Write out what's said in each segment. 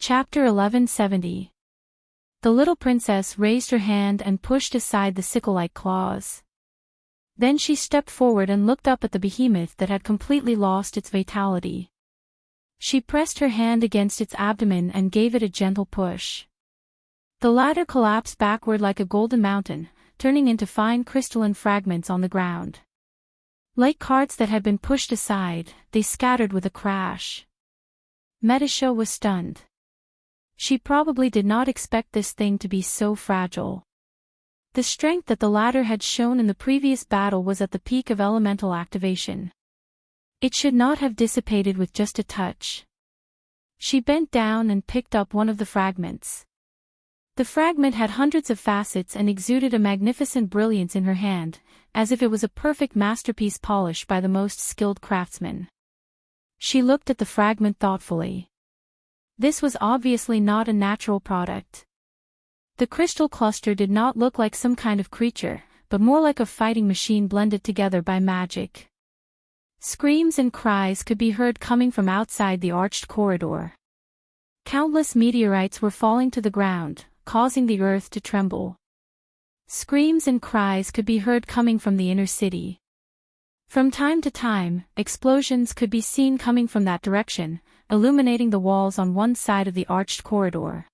Chapter 1170. The little princess raised her hand and pushed aside the sickle-like claws. Then she stepped forward and looked up at the behemoth that had completely lost its vitality. She pressed her hand against its abdomen and gave it a gentle push. The latter collapsed backward like a golden mountain, turning into fine crystalline fragments on the ground. Like cards that had been pushed aside, they scattered with a crash. Medisha was stunned. She probably did not expect this thing to be so fragile. The strength that the latter had shown in the previous battle was at the peak of elemental activation. It should not have dissipated with just a touch. She bent down and picked up one of the fragments. The fragment had hundreds of facets and exuded a magnificent brilliance in her hand, as if it was a perfect masterpiece polished by the most skilled craftsman. She looked at the fragment thoughtfully. This was obviously not a natural product. The crystal cluster did not look like some kind of creature, but more like a fighting machine blended together by magic. Screams and cries could be heard coming from outside the arched corridor. Countless meteorites were falling to the ground, causing the earth to tremble. Screams and cries could be heard coming from the inner city. From time to time, explosions could be seen coming from that direction, illuminating the walls on one side of the arched corridor.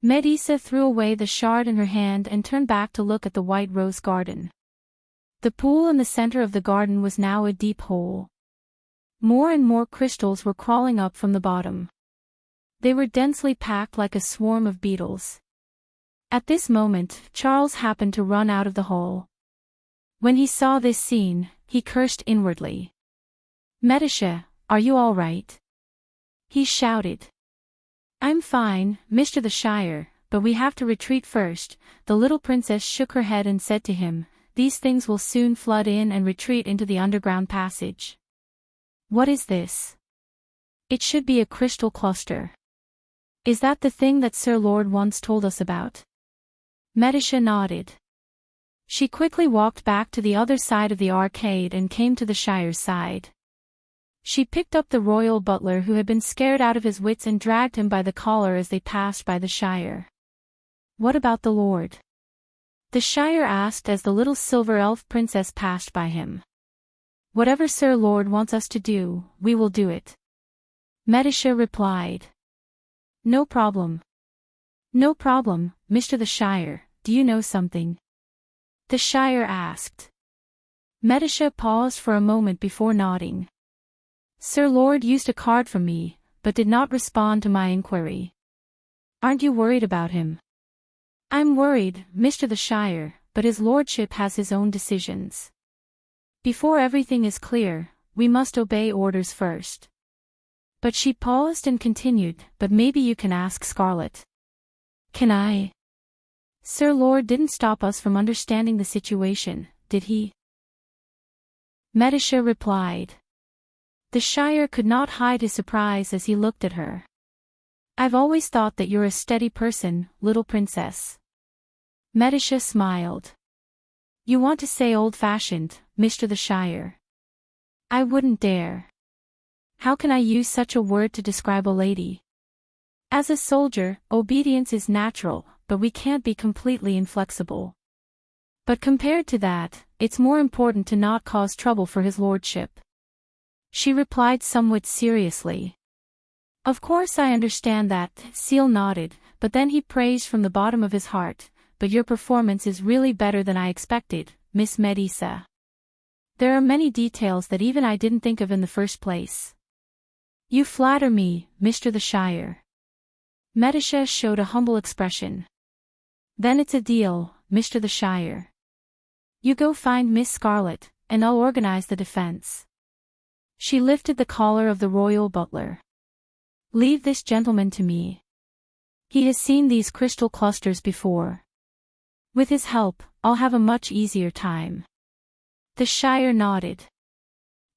Medisa threw away the shard in her hand and turned back to look at the white rose garden. The pool in the center of the garden was now a deep hole. More and more crystals were crawling up from the bottom. They were densely packed like a swarm of beetles. At this moment, Charles happened to run out of the hole. When he saw this scene, he cursed inwardly. "Medisha, are you all right?" he shouted. "I'm fine, Mr. the Shire, but we have to retreat first." The little princess shook her head and said to him, "These things will soon flood in and retreat into the underground passage." "What is this?" "It should be a crystal cluster." "Is that the thing that Sir Lord once told us about?" Medisha nodded. She quickly walked back to the other side of the arcade and came to the Shire's side. She picked up the royal butler who had been scared out of his wits and dragged him by the collar as they passed by the Shire. "What about the Lord?" the Shire asked as the little silver elf princess passed by him. "Whatever Sir Lord wants us to do, we will do it," Medisha replied. "No problem." "No problem, Mr. the Shire, do you know something?" the Shire asked. Medisha paused for a moment before nodding. "Sir Lord used a card from me, but did not respond to my inquiry." "Aren't you worried about him?" "I'm worried, Mr. the Shire, but his lordship has his own decisions. Before everything is clear, we must obey orders first." But she paused and continued, "But maybe you can ask Scarlet." "Can I?" "Sir Lord didn't stop us from understanding the situation, did he?" Medisha replied. The Shire could not hide his surprise as he looked at her. "I've always thought that you're a steady person, little princess." Medisha smiled. "You want to say old-fashioned, Mr. the Shire?" "I wouldn't dare. How can I use such a word to describe a lady? As a soldier, obedience is natural, but we can't be completely inflexible. But compared to that, it's more important to not cause trouble for his lordship," she replied somewhat seriously. "Of course I understand that," Seal nodded, but then he praised from the bottom of his heart, "But your performance is really better than I expected, Miss Medisa. There are many details that even I didn't think of in the first place." "You flatter me, Mr. the Shire." Medisha showed a humble expression. "Then it's a deal, Mr. the Shire. You go find Miss Scarlet, and I'll organize the defense." She lifted the collar of the royal butler. "Leave this gentleman to me. He has seen these crystal clusters before. With his help, I'll have a much easier time." The Shire nodded.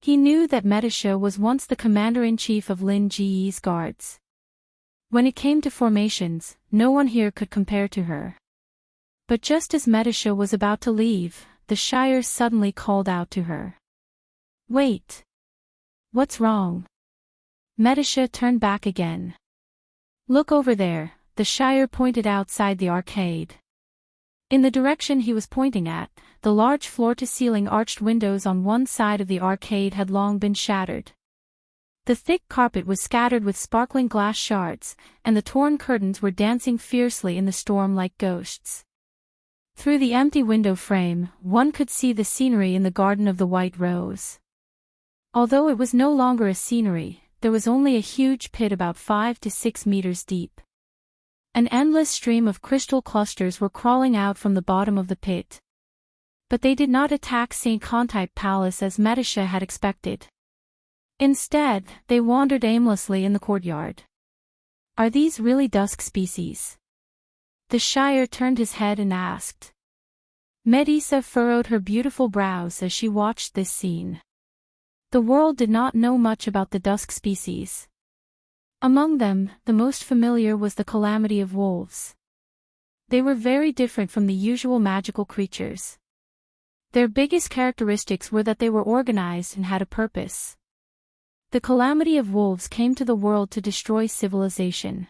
He knew that Medisha was once the commander-in-chief of Lin Ji's guards. When it came to formations, no one here could compare to her. But just as Medisha was about to leave, the Shire suddenly called out to her. "Wait. What's wrong?" Medisha turned back again. Look over there, the Shire pointed outside the arcade. In the direction he was pointing at, the large floor-to-ceiling arched windows on one side of the arcade had long been shattered. The thick carpet was scattered with sparkling glass shards, and the torn curtains were dancing fiercely in the storm like ghosts. Through the empty window frame, one could see the scenery in the Garden of the White Rose. Although it was no longer a scenery, there was only a huge pit about 5 to 6 meters deep. An endless stream of crystal clusters were crawling out from the bottom of the pit. But they did not attack St. Contype Palace as Medisha had expected. Instead, they wandered aimlessly in the courtyard. Are these really dusk species? The Shire turned his head and asked. Medisa furrowed her beautiful brows as she watched this scene. The world did not know much about the dusk species. Among them, the most familiar was the calamity of wolves. They were very different from the usual magical creatures. Their biggest characteristics were that they were organized and had a purpose. The calamity of wolves came to the world to destroy civilization.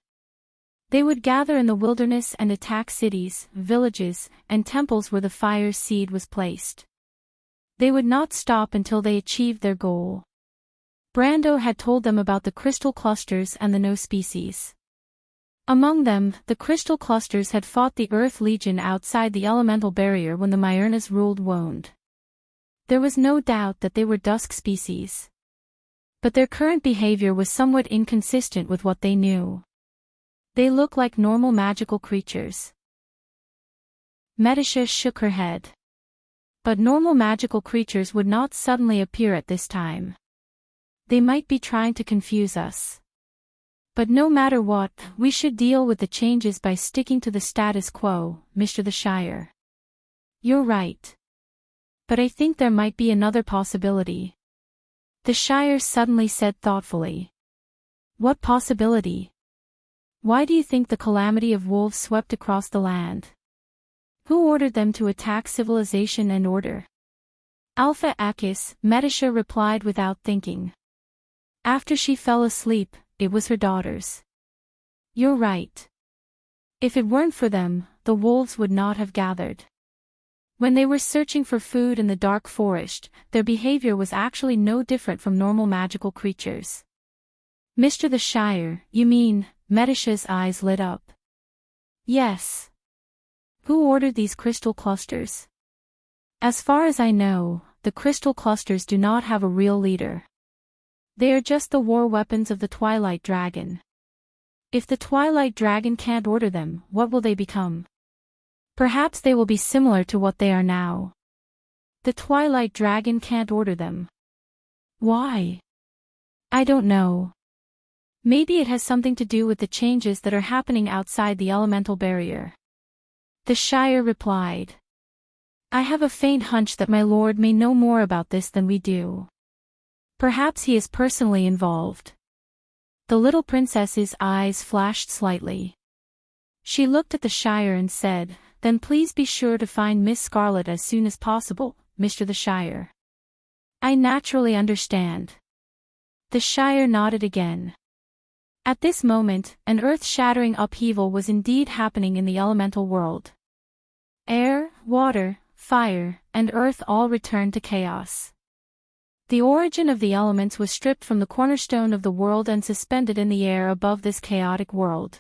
They would gather in the wilderness and attack cities, villages, and temples where the fire's seed was placed. They would not stop until they achieved their goal. Brando had told them about the crystal clusters and the no species. Among them, the crystal clusters had fought the Earth Legion outside the elemental barrier when the Myrnas ruled Wonde. There was no doubt that they were dusk species. But their current behavior was somewhat inconsistent with what they knew. They looked like normal magical creatures. Medisha shook her head. But normal magical creatures would not suddenly appear at this time. They might be trying to confuse us. But no matter what, we should deal with the changes by sticking to the status quo, Mr. the Shire. You're right. But I think there might be another possibility. The Shire suddenly said thoughtfully. What possibility? Why do you think the calamity of wolves swept across the land? Who ordered them to attack civilization and order? Alpha Akis, Medisha replied without thinking. After she fell asleep, it was her daughters. You're right. If it weren't for them, the wolves would not have gathered. When they were searching for food in the dark forest, their behavior was actually no different from normal magical creatures. Mr. the Shire, you mean? Medisha's eyes lit up. Yes. Who ordered these crystal clusters? As far as I know, the crystal clusters do not have a real leader. They are just the war weapons of the Twilight Dragon. If the Twilight Dragon can't order them, what will they become? Perhaps they will be similar to what they are now. The Twilight Dragon can't order them. Why? I don't know. Maybe it has something to do with the changes that are happening outside the elemental barrier. The Shire replied. I have a faint hunch that my lord may know more about this than we do. Perhaps he is personally involved. The little princess's eyes flashed slightly. She looked at the Shire and said, Then please be sure to find Miss Scarlet as soon as possible, Mr. the Shire. I naturally understand. The Shire nodded again. At this moment, an earth-shattering upheaval was indeed happening in the elemental world. Air, water, fire, and earth all returned to chaos. The origin of the elements was stripped from the cornerstone of the world and suspended in the air above this chaotic world.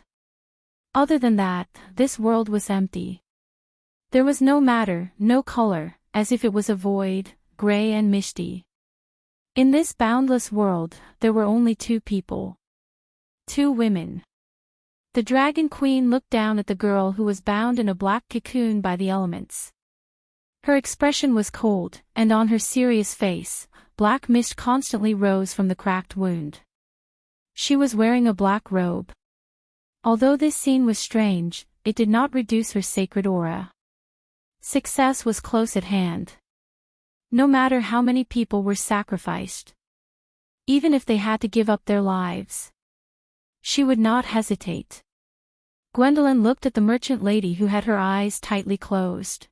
Other than that, this world was empty. There was no matter, no color, as if it was a void, gray and misty. In this boundless world, there were only two people. Two women. The Dragon Queen looked down at the girl who was bound in a black cocoon by the elements. Her expression was cold, and on her serious face, black mist constantly rose from the cracked wound. She was wearing a black robe. Although this scene was strange, it did not reduce her sacred aura. Success was close at hand. No matter how many people were sacrificed. Even if they had to give up their lives. She would not hesitate. Gwendolyn looked at the merchant lady who had her eyes tightly closed.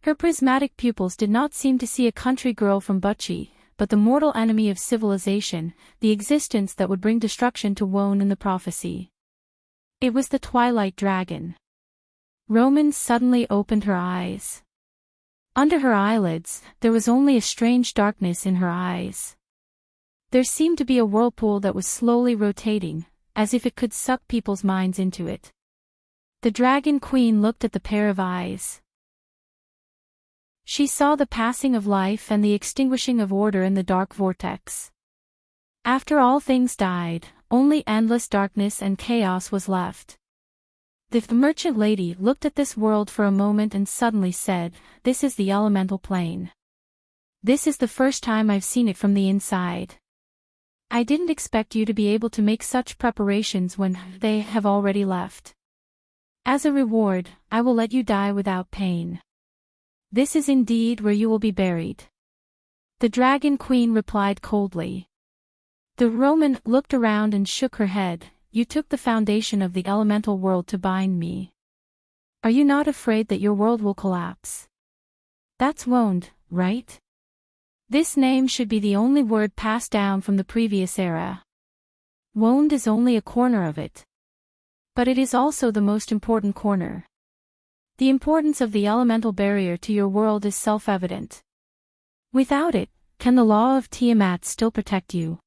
Her prismatic pupils did not seem to see a country girl from Butchie, but the mortal enemy of civilization, the existence that would bring destruction to Wone in the prophecy. It was the Twilight Dragon. Roman suddenly opened her eyes. Under her eyelids, there was only a strange darkness in her eyes. There seemed to be a whirlpool that was slowly rotating, as if it could suck people's minds into it. The Dragon Queen looked at the pair of eyes. She saw the passing of life and the extinguishing of order in the dark vortex. After all things died, only endless darkness and chaos was left. The merchant lady looked at this world for a moment and suddenly said, "This is the elemental plane. This is the first time I've seen it from the inside. I didn't expect you to be able to make such preparations when they have already left. As a reward, I will let you die without pain. This is indeed where you will be buried." The Dragon Queen replied coldly. The Roman looked around and shook her head. "You took the foundation of the elemental world to bind me. Are you not afraid that your world will collapse? That's wound, right? This name should be the only word passed down from the previous era. Wound is only a corner of it. But it is also the most important corner. The importance of the elemental barrier to your world is self-evident. Without it, can the law of Tiamat still protect you?"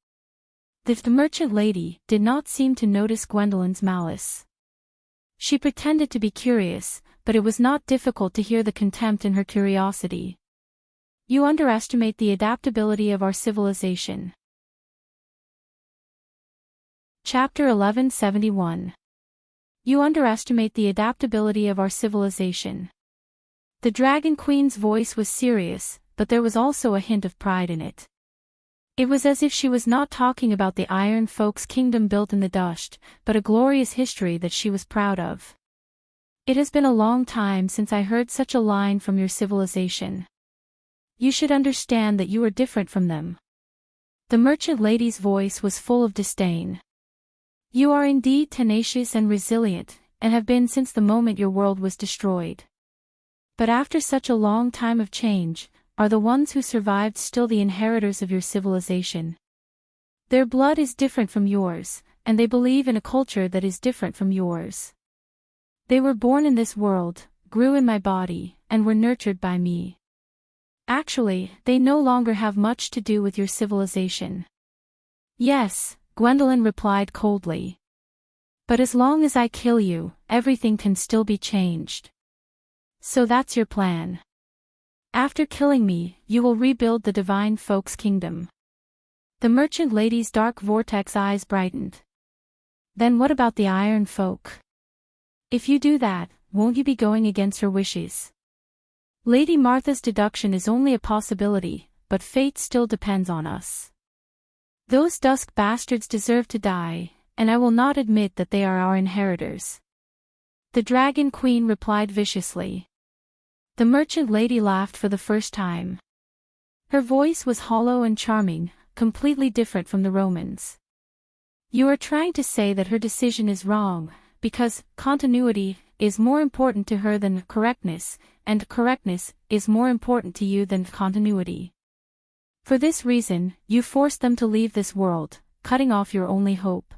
The merchant lady did not seem to notice Gwendolyn's malice. She pretended to be curious, but it was not difficult to hear the contempt in her curiosity. "You underestimate the adaptability of our civilization." Chapter 1171. You underestimate the adaptability of our civilization. The Dragon Queen's voice was serious, but there was also a hint of pride in it. It was as if she was not talking about the Iron Folk's kingdom built in the dust, but a glorious history that she was proud of. "It has been a long time since I heard such a line from your civilization. You should understand that you are different from them." The merchant lady's voice was full of disdain. "You are indeed tenacious and resilient, and have been since the moment your world was destroyed. But after such a long time of change, are the ones who survived still the inheritors of your civilization? Their blood is different from yours, and they believe in a culture that is different from yours. They were born in this world, grew in my body, and were nurtured by me. Actually, they no longer have much to do with your civilization." "Yes," Gwendolyn replied coldly. "But as long as I kill you, everything can still be changed. So that's your plan. After killing me, you will rebuild the divine folk's kingdom." The merchant lady's dark vortex eyes brightened. "Then what about the Iron Folk? If you do that, won't you be going against her wishes? Lady Martha's deduction is only a possibility, but fate still depends on us. Those dusk bastards deserve to die, and I will not admit that they are our inheritors." The Dragon Queen replied viciously. The merchant lady laughed for the first time. Her voice was hollow and charming, completely different from the Romans. "You are trying to say that her decision is wrong, because continuity is more important to her than correctness, and correctness is more important to you than continuity. For this reason, you forced them to leave this world, cutting off your only hope.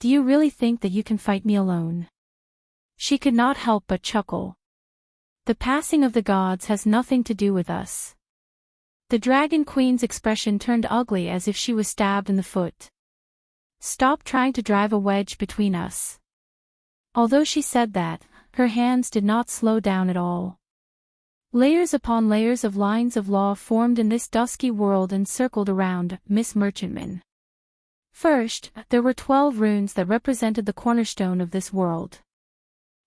Do you really think that you can fight me alone?" She could not help but chuckle. "The passing of the gods has nothing to do with us." The Dragon Queen's expression turned ugly as if she was stabbed in the foot. "Stop trying to drive a wedge between us." Although she said that, her hands did not slow down at all. Layers upon layers of lines of law formed in this dusky world and circled around Miss Merchantman. First, there were 12 runes that represented the cornerstone of this world.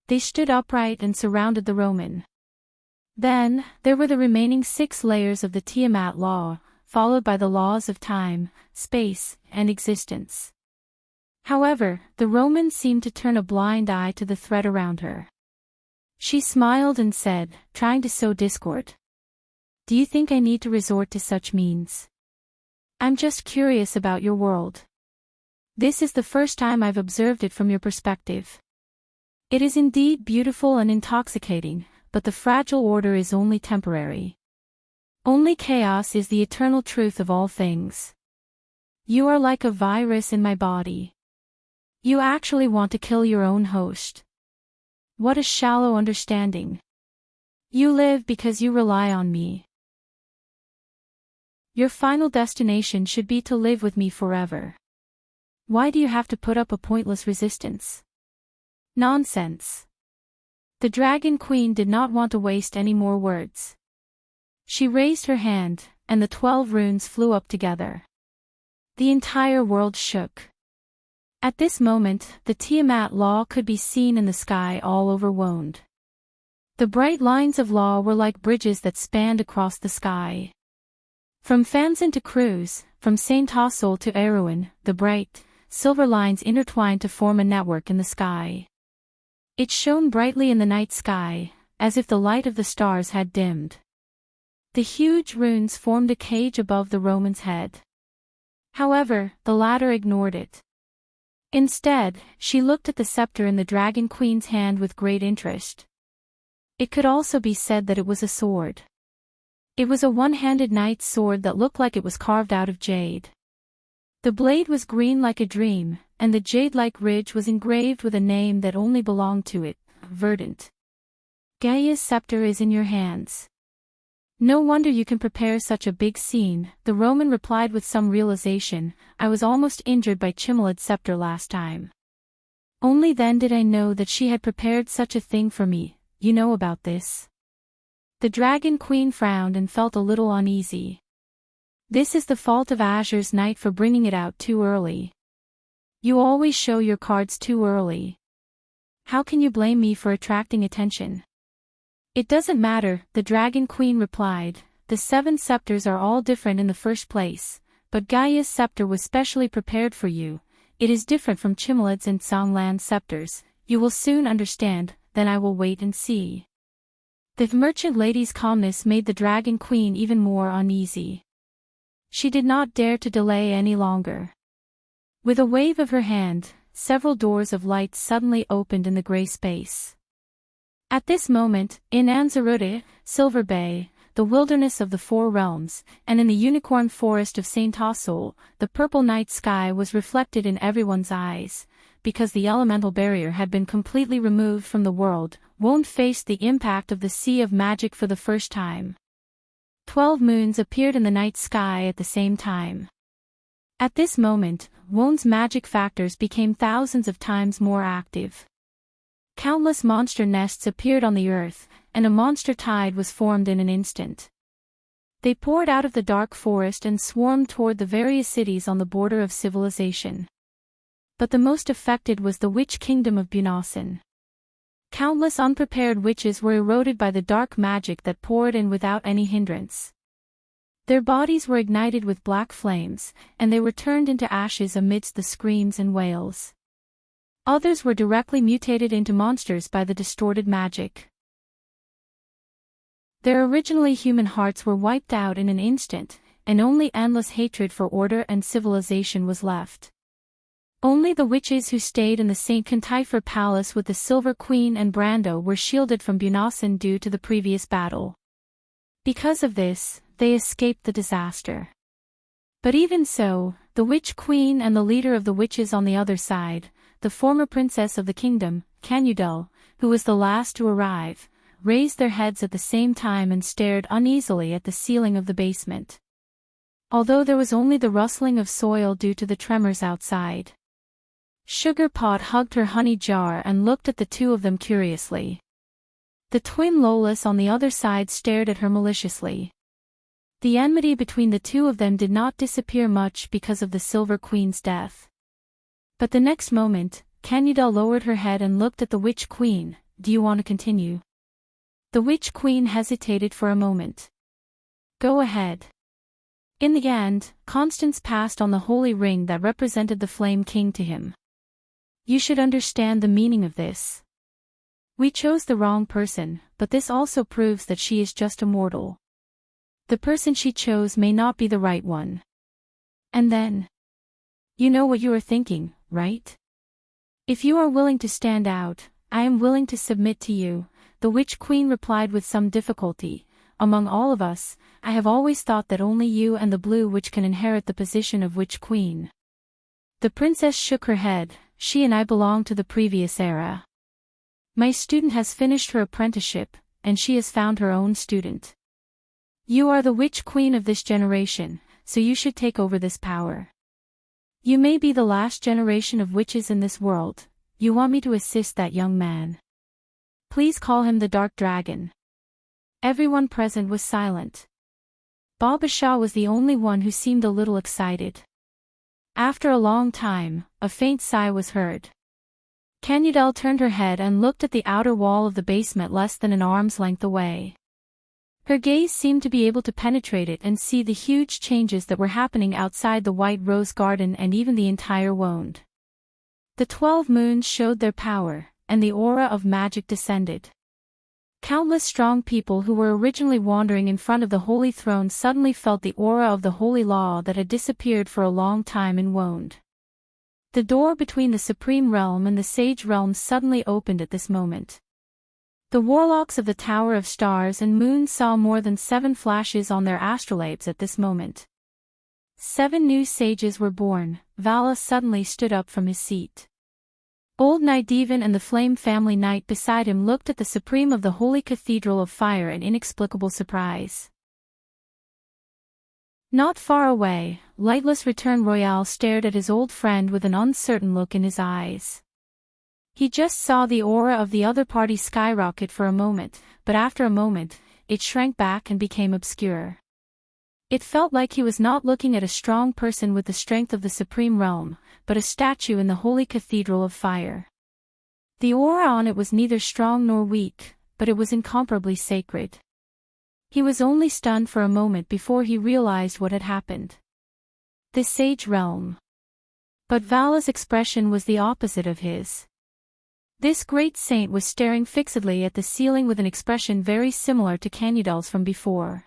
They stood upright and surrounded the Roman. Then, there were the remaining 6 layers of the Tiamat law, followed by the laws of time, space, and existence. However, the Roman seemed to turn a blind eye to the threat around her. She smiled and said, trying to sow discord, "Do you think I need to resort to such means? I'm just curious about your world. This is the first time I've observed it from your perspective. It is indeed beautiful and intoxicating, but the fragile order is only temporary. Only chaos is the eternal truth of all things. You are like a virus in my body. You actually want to kill your own host. What a shallow understanding. You live because you rely on me. Your final destination should be to live with me forever. Why do you have to put up a pointless resistance? Nonsense. The Dragon Queen did not want to waste any more words. She raised her hand, and the 12 runes flew up together. The entire world shook. At this moment, the Tiamat law could be seen in the sky all over Wonde. The bright lines of law were like bridges that spanned across the sky. From Fanzin to Cruz, from Saint Tossol to Erewhon, the bright, silver lines intertwined to form a network in the sky. It shone brightly in the night sky, as if the light of the stars had dimmed. The huge runes formed a cage above the Roman's head. However, the latter ignored it. Instead, she looked at the scepter in the Dragon Queen's hand with great interest. It could also be said that it was a sword. It was a one-handed knight's sword that looked like it was carved out of jade. The blade was green like a dream, and the jade-like ridge was engraved with a name that only belonged to it, Verdant. Gaia's scepter is in your hands. No wonder you can prepare such a big scene, the Roman replied with some realization. I was almost injured by Chimelide's scepter last time. Only then did I know that she had prepared such a thing for me. You know about this? The Dragon Queen frowned and felt a little uneasy. This is the fault of Azure's Knight for bringing it out too early. You always show your cards too early. How can you blame me for attracting attention? It doesn't matter, the Dragon Queen replied. The 7 scepters are all different in the first place, but Gaia's scepter was specially prepared for you. It is different from Chimelide's and Songland's scepters. You will soon understand, then I will wait and see. The merchant lady's calmness made the Dragon Queen even more uneasy. She did not dare to delay any longer. With a wave of her hand, several doors of light suddenly opened in the gray space. At this moment, in Anzarude, Silver Bay, the wilderness of the 4 realms, and in the unicorn forest of Saint Tossol, the purple night sky was reflected in everyone's eyes. Because the elemental barrier had been completely removed from the world, Wonde faced the impact of the sea of magic for the first time. 12 moons appeared in the night sky at the same time. At this moment, Wonde's magic factors became thousands of times more active. Countless monster nests appeared on the earth, and a monster tide was formed in an instant. They poured out of the dark forest and swarmed toward the various cities on the border of civilization. But the most affected was the witch kingdom of Bunasan. Countless unprepared witches were eroded by the dark magic that poured in without any hindrance. Their bodies were ignited with black flames, and they were turned into ashes amidst the screams and wails. Others were directly mutated into monsters by the distorted magic. Their originally human hearts were wiped out in an instant, and only endless hatred for order and civilization was left. Only the witches who stayed in the St. Cantifer Palace with the Silver Queen and Brando were shielded from Bunasan due to the previous battle. Because of this, they escaped the disaster. But even so, the Witch Queen and the leader of the witches on the other side, the former princess of the kingdom, Canudel, who was the last to arrive, raised their heads at the same time and stared uneasily at the ceiling of the basement. Although there was only the rustling of soil due to the tremors outside. Sugar Pot hugged her honey jar and looked at the two of them curiously. The twin Lolas on the other side stared at her maliciously. The enmity between the two of them did not disappear much because of the Silver Queen's death. But the next moment, Canudel lowered her head and looked at the Witch Queen. Do you want to continue? The Witch Queen hesitated for a moment. Go ahead. In the end, Constance passed on the holy ring that represented the Flame King to him. You should understand the meaning of this. We chose the wrong person, but this also proves that she is just a mortal. The person she chose may not be the right one. And then? You know what you are thinking, right? If you are willing to stand out, I am willing to submit to you, the Witch Queen replied with some difficulty. Among all of us, I have always thought that only you and the Blue Witch can inherit the position of Witch Queen. The princess shook her head. she and I belong to the previous era. My student has finished her apprenticeship, and she has found her own student. You are the witch queen of this generation, so you should take over this power. You may be the last generation of witches in this world. You want me to assist that young man. Please call him the Dark Dragon. Everyone present was silent. Baba Shah was the only one who seemed a little excited. After a long time, a faint sigh was heard. Canudel turned her head and looked at the outer wall of the basement less than an arm's length away. Her gaze seemed to be able to penetrate it and see the huge changes that were happening outside the White Rose Garden and even the entire Wonde. The 12 moons showed their power, and the aura of magic descended. Countless strong people who were originally wandering in front of the Holy Throne suddenly felt the aura of the Holy Law that had disappeared for a long time in Wonde. The door between the Supreme Realm and the Sage Realm suddenly opened at this moment. The warlocks of the Tower of Stars and Moons saw more than 7 flashes on their astrolabes at this moment. 7 new sages were born. Vala suddenly stood up from his seat. Old Nydevan and the Flame family knight beside him looked at the Supreme of the Holy Cathedral of Fire in inexplicable surprise. Not far away, Lightless Return Royale stared at his old friend with an uncertain look in his eyes. He just saw the aura of the other party skyrocket for a moment, but after a moment, it shrank back and became obscure. It felt like he was not looking at a strong person with the strength of the Supreme Realm, but a statue in the Holy Cathedral of Fire. The aura on it was neither strong nor weak, but it was incomparably sacred. He was only stunned for a moment before he realized what had happened. The Sage Realm. But Vala's expression was the opposite of his. This great saint was staring fixedly at the ceiling with an expression very similar to Canudel's from before.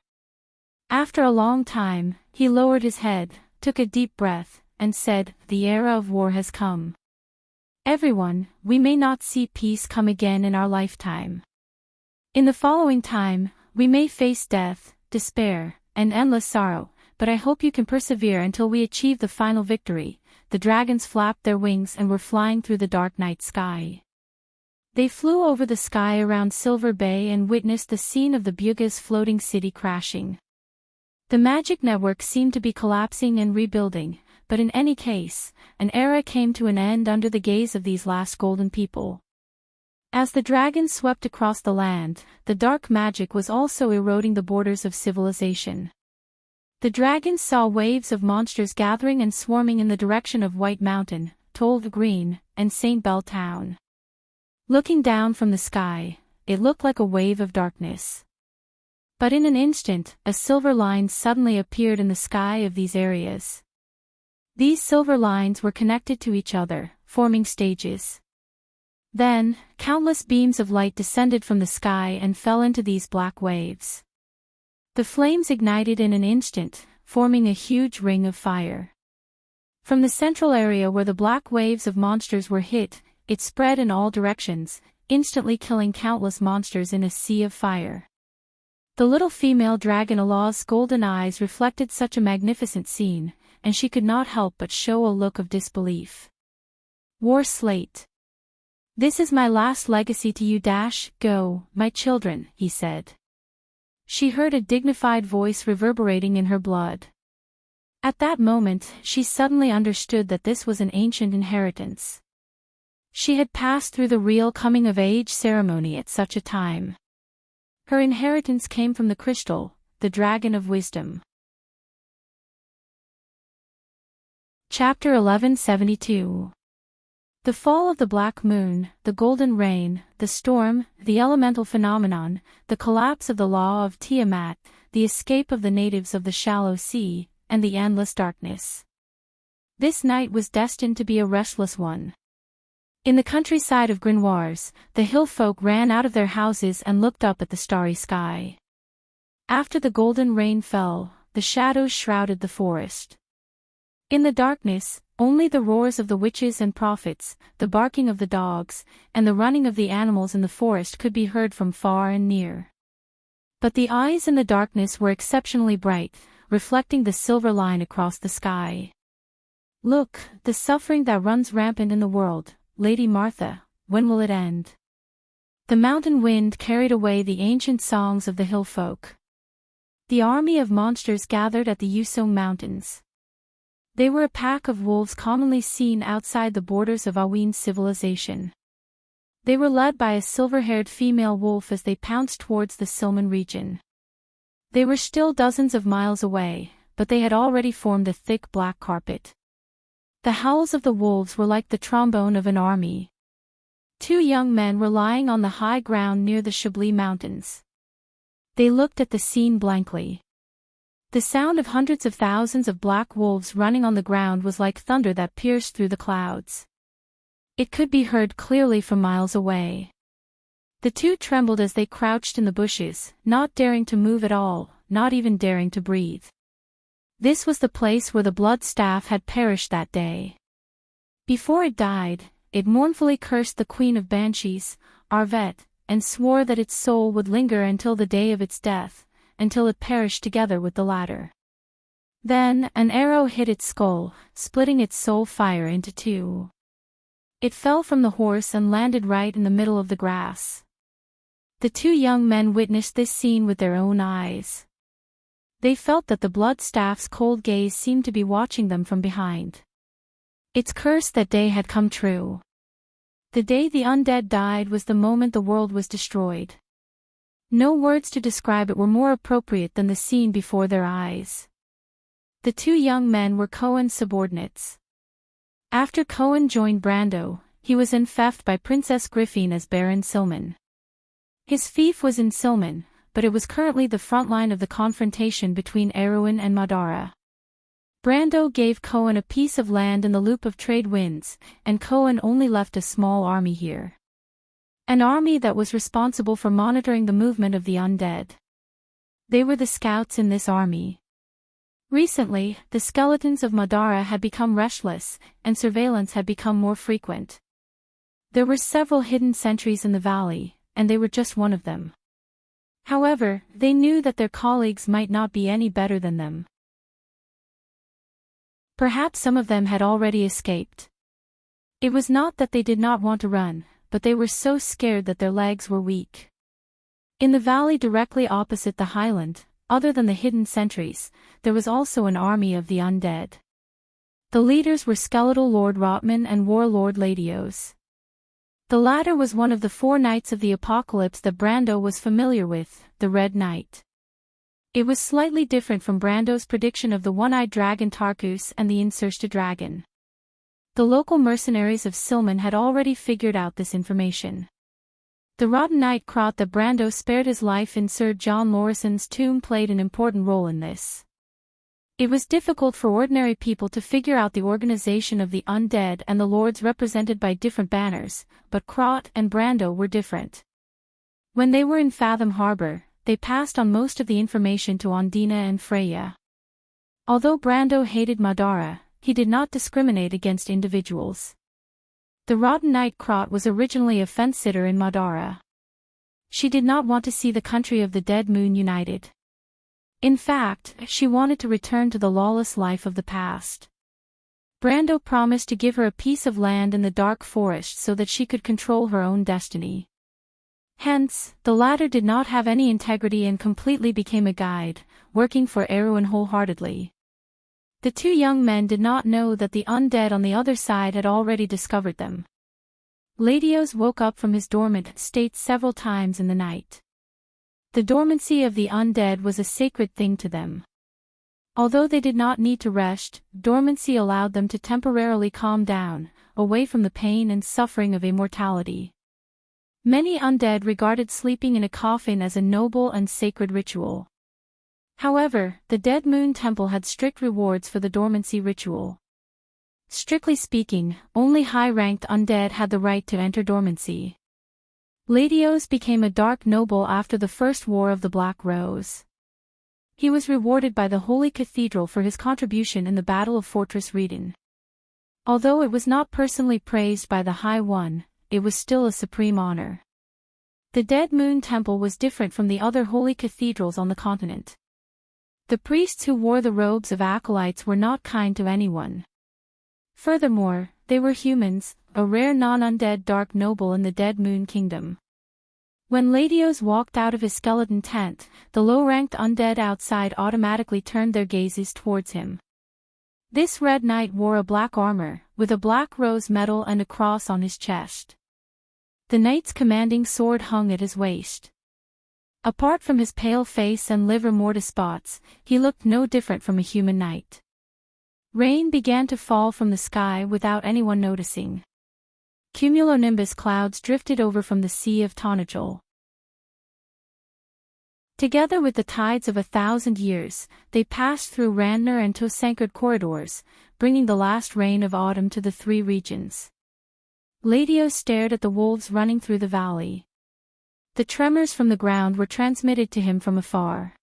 After a long time, he lowered his head, took a deep breath, and said, "The era of war has come. Everyone, we may not see peace come again in our lifetime. In the following time, we may face death, despair, and endless sorrow, but I hope you can persevere until we achieve the final victory." The dragons flapped their wings and were flying through the dark night sky. They flew over the sky around Silver Bay and witnessed the scene of the Buga's floating city crashing. The magic network seemed to be collapsing and rebuilding, but in any case, an era came to an end under the gaze of these last golden people. As the dragons swept across the land, the dark magic was also eroding the borders of civilization. The dragons saw waves of monsters gathering and swarming in the direction of White Mountain, Tolv Green, and St. Bell Town. Looking down from the sky, it looked like a wave of darkness. But in an instant, a silver line suddenly appeared in the sky of these areas. These silver lines were connected to each other, forming stages. Then, countless beams of light descended from the sky and fell into these black waves. The flames ignited in an instant, forming a huge ring of fire. From the central area where the black waves of monsters were hit, it spread in all directions, instantly killing countless monsters in a sea of fire. The little female dragon Allah's golden eyes reflected such a magnificent scene, and she could not help but show a look of disbelief. War Slate. "This is my last legacy to you. Go, my children," he said. She heard a dignified voice reverberating in her blood. At that moment, she suddenly understood that this was an ancient inheritance. She had passed through the real coming-of-age ceremony at such a time. Her inheritance came from the crystal, the Dragon of Wisdom. Chapter 1172. The fall of the Black Moon, the Golden Rain, the storm, the elemental phenomenon, the collapse of the law of Tiamat, the escape of the natives of the shallow sea, and the endless darkness. This night was destined to be a restless one. In the countryside of Grenoires, the hill folk ran out of their houses and looked up at the starry sky. After the golden rain fell, the shadows shrouded the forest. In the darkness, only the roars of the witches and prophets, the barking of the dogs, and the running of the animals in the forest could be heard from far and near. But the eyes in the darkness were exceptionally bright, reflecting the silver line across the sky. Look, the suffering that runs rampant in the world, Lady Martha, when will it end? The mountain wind carried away the ancient songs of the hill folk. The army of monsters gathered at the Yusong Mountains. They were a pack of wolves commonly seen outside the borders of Awin's civilization. They were led by a silver-haired female wolf as they pounced towards the Silman region. They were still dozens of miles away, but they had already formed a thick black carpet. The howls of the wolves were like the trombone of an army. Two young men were lying on the high ground near the Chablis Mountains. They looked at the scene blankly. The sound of hundreds of thousands of black wolves running on the ground was like thunder that pierced through the clouds. It could be heard clearly from miles away. The two trembled as they crouched in the bushes, not daring to move at all, not even daring to breathe. This was the place where the blood staff had perished that day. Before it died, it mournfully cursed the queen of banshees, Arvet, and swore that its soul would linger until the day of its death, until it perished together with the latter. Then, an arrow hit its skull, splitting its soul fire into two. It fell from the horse and landed right in the middle of the grass. The two young men witnessed this scene with their own eyes. They felt that the blood staff's cold gaze seemed to be watching them from behind. Its curse that day had come true. The day the undead died was the moment the world was destroyed. No words to describe it were more appropriate than the scene before their eyes. The two young men were Cohen's subordinates. After Cohen joined Brando, he was enfeoffed by Princess Griffin as Baron Silman. His fief was in Silman, but it was currently the front line of the confrontation between Erewhon and Madara. Brando gave Cohen a piece of land in the loop of trade winds, and Cohen only left a small army here. An army that was responsible for monitoring the movement of the undead. They were the scouts in this army. Recently, the skeletons of Madara had become restless, and surveillance had become more frequent. There were several hidden sentries in the valley, and they were just one of them. However, they knew that their colleagues might not be any better than them. Perhaps some of them had already escaped. It was not that they did not want to run, but they were so scared that their legs were weak. In the valley directly opposite the highland, other than the hidden sentries, there was also an army of the undead. The leaders were Skeletal Lord Rotman and Warlord Ladios. The latter was one of the four knights of the apocalypse that Brando was familiar with, the Red Knight. It was slightly different from Brando's prediction of the one-eyed dragon Tarkus and the Insursta dragon. The local mercenaries of Silman had already figured out this information. The rotten knight Krot that Brando spared his life in Sir John Lorison's tomb played an important role in this. It was difficult for ordinary people to figure out the organization of the undead and the lords represented by different banners, but Krot and Brando were different. When they were in Fathom Harbor, they passed on most of the information to Ondina and Freya. Although Brando hated Madara, he did not discriminate against individuals. The rotten knight Krot was originally a fence-sitter in Madara. She did not want to see the country of the Dead Moon united. In fact, she wanted to return to the lawless life of the past. Brando promised to give her a piece of land in the dark forest so that she could control her own destiny. Hence, the latter did not have any integrity and completely became a guide, working for Erewhon wholeheartedly. The two young men did not know that the undead on the other side had already discovered them. Ladios woke up from his dormant state several times in the night. The dormancy of the undead was a sacred thing to them. Although they did not need to rest, dormancy allowed them to temporarily calm down, away from the pain and suffering of immortality. Many undead regarded sleeping in a coffin as a noble and sacred ritual. However, the Dead Moon Temple had strict rewards for the dormancy ritual. Strictly speaking, only high-ranked undead had the right to enter dormancy. Ladios became a dark noble after the First War of the Black Rose. He was rewarded by the Holy Cathedral for his contribution in the Battle of Fortress Reden. Although it was not personally praised by the High One, it was still a supreme honor. The Dead Moon Temple was different from the other holy cathedrals on the continent. The priests who wore the robes of acolytes were not kind to anyone. Furthermore, they were humans, a rare non-undead dark noble in the Dead Moon Kingdom. When Ladios walked out of his skeleton tent, the low-ranked undead outside automatically turned their gazes towards him. This red knight wore a black armor, with a black rose medal and a cross on his chest. The knight's commanding sword hung at his waist. Apart from his pale face and livor mortis spots, he looked no different from a human knight. Rain began to fall from the sky without anyone noticing. Cumulonimbus clouds drifted over from the Sea of Tonajol. Together with the tides of 1,000 years, they passed through Randner and Tosankard corridors, bringing the last rain of autumn to the three regions. Ladios stared at the wolves running through the valley. The tremors from the ground were transmitted to him from afar.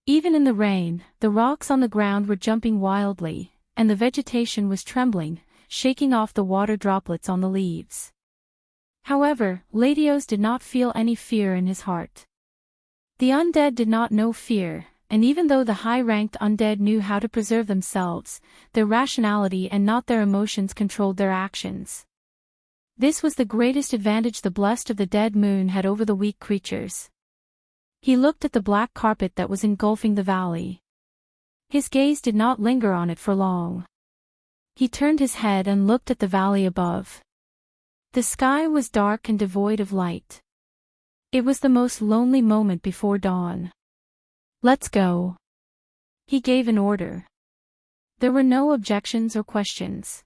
Even in the rain, the rocks on the ground were jumping wildly, and the vegetation was trembling, shaking off the water droplets on the leaves. However, Ladios did not feel any fear in his heart. The undead did not know fear, and even though the high-ranked undead knew how to preserve themselves, their rationality and not their emotions controlled their actions. This was the greatest advantage the blessed of the Dead Moon had over the weak creatures. He looked at the black carpet that was engulfing the valley. His gaze did not linger on it for long. He turned his head and looked at the valley above. The sky was dark and devoid of light. It was the most lonely moment before dawn. "Let's go." He gave an order. There were no objections or questions.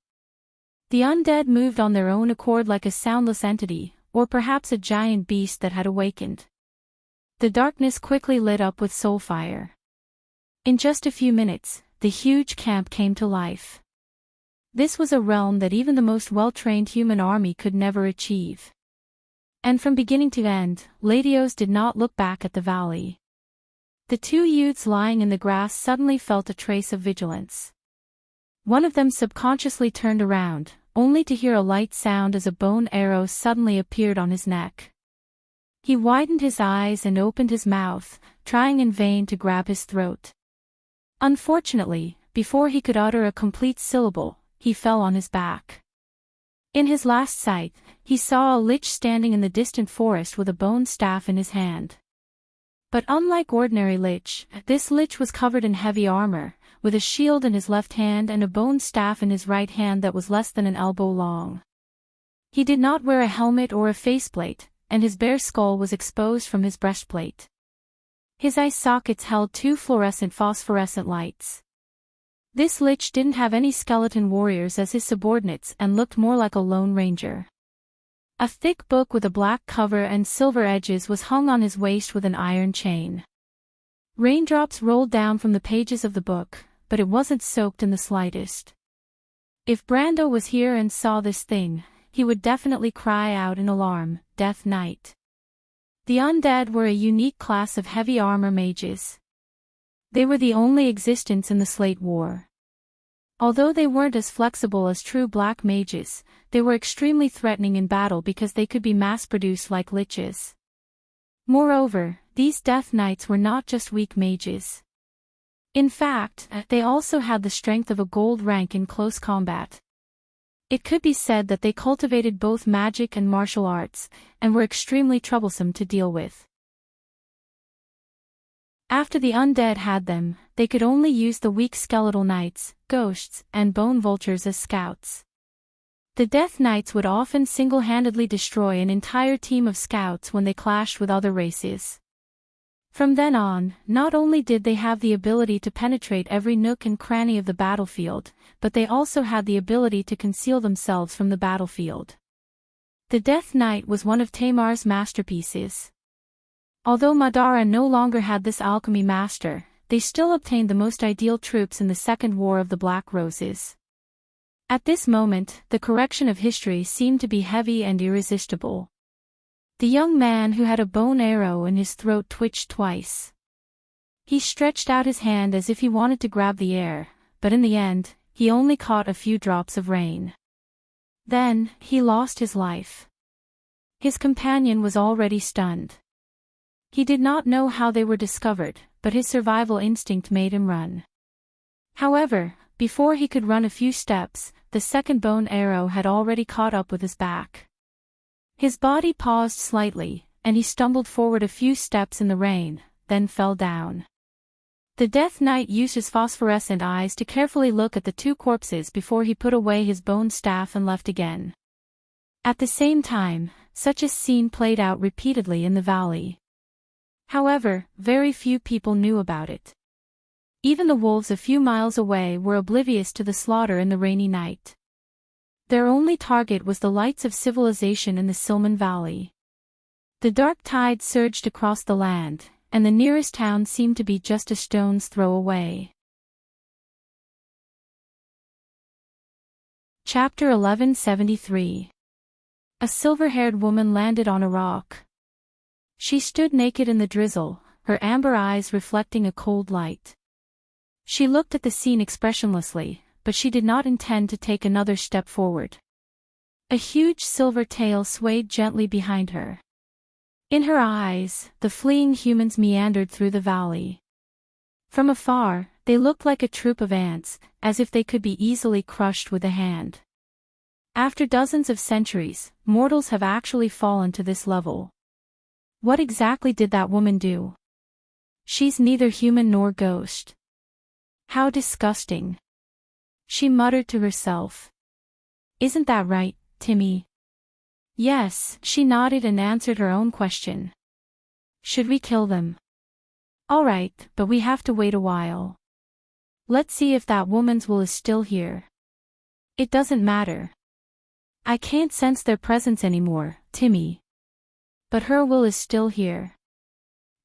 The undead moved on their own accord like a soundless entity, or perhaps a giant beast that had awakened. The darkness quickly lit up with soul fire. In just a few minutes, the huge camp came to life. This was a realm that even the most well-trained human army could never achieve. And from beginning to end, Ladios did not look back at the valley. The two youths lying in the grass suddenly felt a trace of vigilance. One of them subconsciously turned around, only to hear a light sound as a bone arrow suddenly appeared on his neck. He widened his eyes and opened his mouth, trying in vain to grab his throat. Unfortunately, before he could utter a complete syllable, he fell on his back. In his last sight, he saw a lich standing in the distant forest with a bone staff in his hand. But unlike ordinary lich, this lich was covered in heavy armor, with a shield in his left hand and a bone staff in his right hand that was less than an elbow long. He did not wear a helmet or a faceplate, and his bare skull was exposed from his breastplate. His eye sockets held two fluorescent phosphorescent lights. This lich didn't have any skeleton warriors as his subordinates and looked more like a lone ranger. A thick book with a black cover and silver edges was hung on his waist with an iron chain. Raindrops rolled down from the pages of the book, but it wasn't soaked in the slightest. If Brando was here and saw this thing, he would definitely cry out in alarm, "Death Knight." The undead were a unique class of heavy armor mages. They were the only existence in the Slate War. Although they weren't as flexible as true black mages, they were extremely threatening in battle because they could be mass-produced like liches. Moreover, these Death Knights were not just weak mages. In fact, they also had the strength of a gold rank in close combat. It could be said that they cultivated both magic and martial arts, and were extremely troublesome to deal with. After the undead had them, they could only use the weak skeletal knights, ghosts, and bone vultures as scouts. The Death Knights would often single-handedly destroy an entire team of scouts when they clashed with other races. From then on, not only did they have the ability to penetrate every nook and cranny of the battlefield, but they also had the ability to conceal themselves from the battlefield. The Death Knight was one of Tamar's masterpieces. Although Madara no longer had this alchemy master, they still obtained the most ideal troops in the Second War of the Black Roses. At this moment, the correction of history seemed to be heavy and irresistible. The young man who had a bone arrow in his throat twitched twice. He stretched out his hand as if he wanted to grab the air, but in the end, he only caught a few drops of rain. Then, he lost his life. His companion was already stunned. He did not know how they were discovered, but his survival instinct made him run. However, Before he could run a few steps, the second bone arrow had already caught up with his back. His body paused slightly, and he stumbled forward a few steps in the rain, then fell down. The Death Knight used his phosphorescent eyes to carefully look at the two corpses before he put away his bone staff and left again. At the same time, such a scene played out repeatedly in the valley. However, very few people knew about it. Even the wolves a few miles away were oblivious to the slaughter in the rainy night. Their only target was the lights of civilization in the Silman Valley. The dark tide surged across the land, and the nearest town seemed to be just a stone's throw away. Chapter 1173. A silver-haired woman landed on a rock. She stood naked in the drizzle, her amber eyes reflecting a cold light. She looked at the scene expressionlessly, but she did not intend to take another step forward. A huge silver tail swayed gently behind her. In her eyes, the fleeing humans meandered through the valley. From afar, they looked like a troop of ants, as if they could be easily crushed with a hand. After dozens of centuries, mortals have actually fallen to this level. What exactly did that woman do? She's neither human nor ghost. How disgusting. She muttered to herself. Isn't that right, Timmy? Yes, she nodded and answered her own question. Should we kill them? All right, but we have to wait a while. Let's see if that woman's will is still here. It doesn't matter. I can't sense their presence anymore, Timmy. But her will is still here.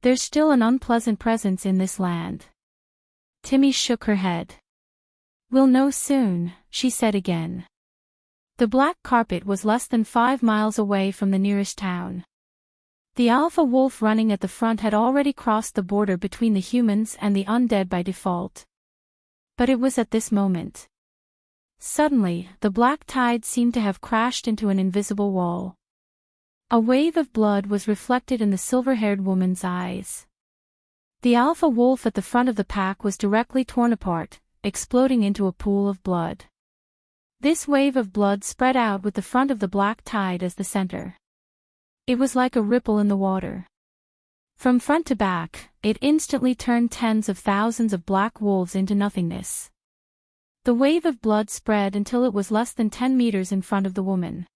There's still an unpleasant presence in this land. Timmy shook her head. We'll know soon, she said again. The black carpet was less than 5 miles away from the nearest town. The alpha wolf running at the front had already crossed the border between the humans and the undead by default. But it was at this moment. Suddenly, the black tide seemed to have crashed into an invisible wall. A wave of blood was reflected in the silver-haired woman's eyes. The alpha wolf at the front of the pack was directly torn apart, exploding into a pool of blood. This wave of blood spread out with the front of the black tide as the center. It was like a ripple in the water. From front to back, it instantly turned tens of thousands of black wolves into nothingness. The wave of blood spread until it was less than 10 meters in front of the woman.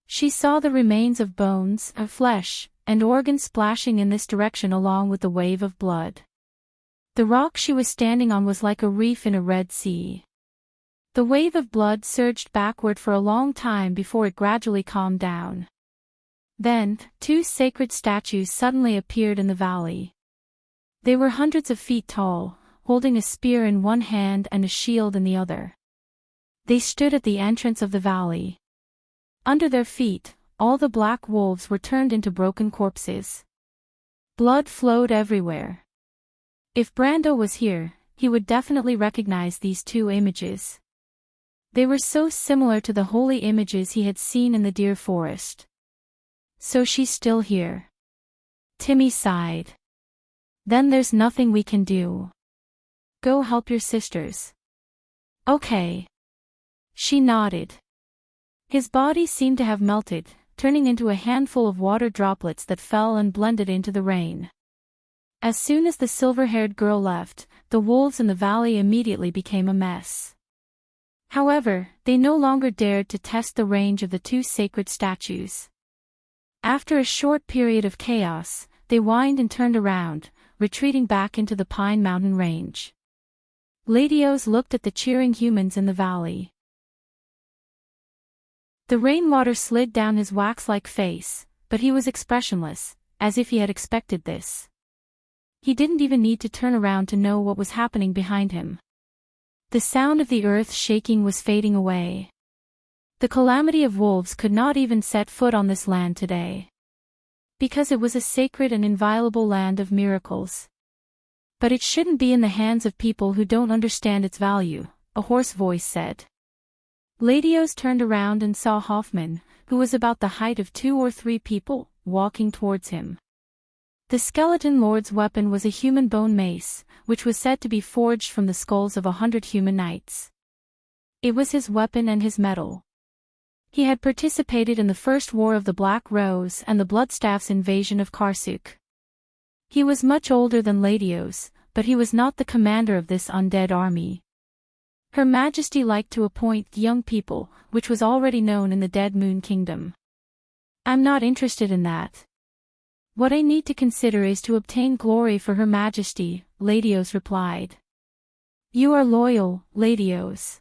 She saw the remains of bones, of flesh, and organs splashing in this direction along with the wave of blood. The rock she was standing on was like a reef in a red sea. The wave of blood surged backward for a long time before it gradually calmed down. Then, 2 sacred statues suddenly appeared in the valley. They were hundreds of feet tall, holding a spear in one hand and a shield in the other. They stood at the entrance of the valley. Under their feet, all the black wolves were turned into broken corpses. Blood flowed everywhere. If Brando was here, he would definitely recognize these 2 images. They were so similar to the holy images he had seen in the deer forest. So she's still here. Timmy sighed. Then there's nothing we can do. Go help your sisters. Okay. She nodded. His body seemed to have melted, turning into a handful of water droplets that fell and blended into the rain. As soon as the silver-haired girl left, the wolves in the valley immediately became a mess. However, they no longer dared to test the range of the 2 sacred statues. After a short period of chaos, they whined and turned around, retreating back into the Pine Mountain range. Ladios looked at the cheering humans in the valley. The rainwater slid down his wax-like face, but he was expressionless, as if he had expected this. He didn't even need to turn around to know what was happening behind him. The sound of the earth shaking was fading away. The calamity of wolves could not even set foot on this land today. Because it was a sacred and inviolable land of miracles. But it shouldn't be in the hands of people who don't understand its value, a hoarse voice said. Ladios turned around and saw Hoffman, who was about the height of 2 or 3 people, walking towards him. The skeleton lord's weapon was a human bone mace, which was said to be forged from the skulls of 100 human knights. It was his weapon and his medal. He had participated in the First War of the Black Rose and the Bloodstaff's invasion of Karsuk. He was much older than Ladios, but he was not the commander of this undead army. Her Majesty liked to appoint young people, which was already known in the Dead Moon Kingdom. I'm not interested in that. What I need to consider is to obtain glory for Her Majesty, Ladios replied. You are loyal, Ladios.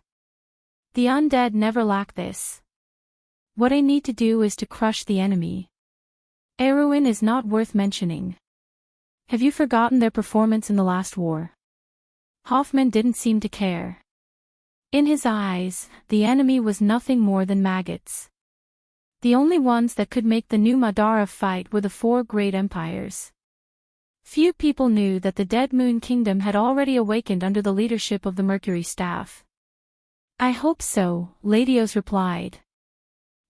The undead never lack this. What I need to do is to crush the enemy. Erwin is not worth mentioning. Have you forgotten their performance in the last war? Hoffman didn't seem to care. In his eyes, the enemy was nothing more than maggots. The only ones that could make the new Madara fight were the 4 great empires. Few people knew that the Dead Moon Kingdom had already awakened under the leadership of the Mercury Staff. I hope so, Ladios replied.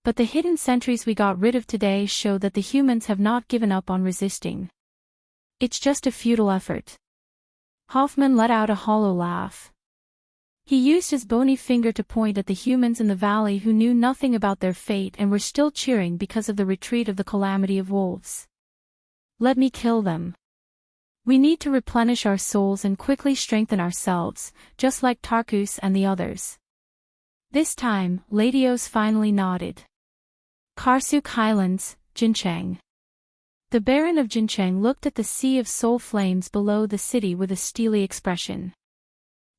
But the hidden sentries we got rid of today show that the humans have not given up on resisting. It's just a futile effort. Hoffman let out a hollow laugh. He used his bony finger to point at the humans in the valley who knew nothing about their fate and were still cheering because of the retreat of the calamity of wolves. Let me kill them. We need to replenish our souls and quickly strengthen ourselves, just like Tarkus and the others. This time, Ladios finally nodded. Karsuk Highlands, Jincheng. The Baron of Jincheng looked at the sea of soul flames below the city with a steely expression.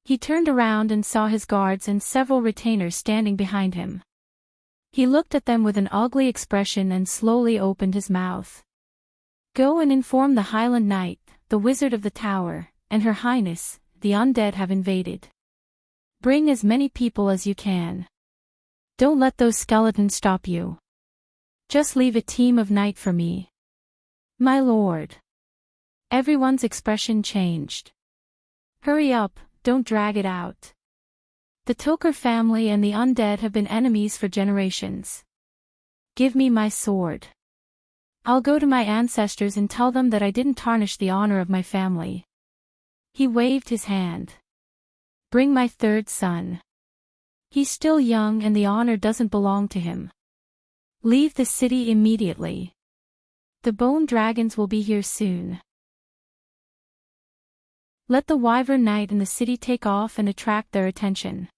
He turned around and saw his guards and several retainers standing behind him. He looked at them with an ugly expression and slowly opened his mouth. Go and inform the Highland Knight, the Wizard of the Tower, and Her Highness, the undead have invaded. Bring as many people as you can. Don't let those skeletons stop you. Just leave a team of knight for me. My lord. Everyone's expression changed. Hurry up, don't drag it out. The Toker family and the undead have been enemies for generations. Give me my sword. I'll go to my ancestors and tell them that I didn't tarnish the honor of my family. He waved his hand. Bring my 3rd son. He's still young and the honor doesn't belong to him. Leave the city immediately. The bone dragons will be here soon. Let the Wyvern Knight in the city take off and attract their attention.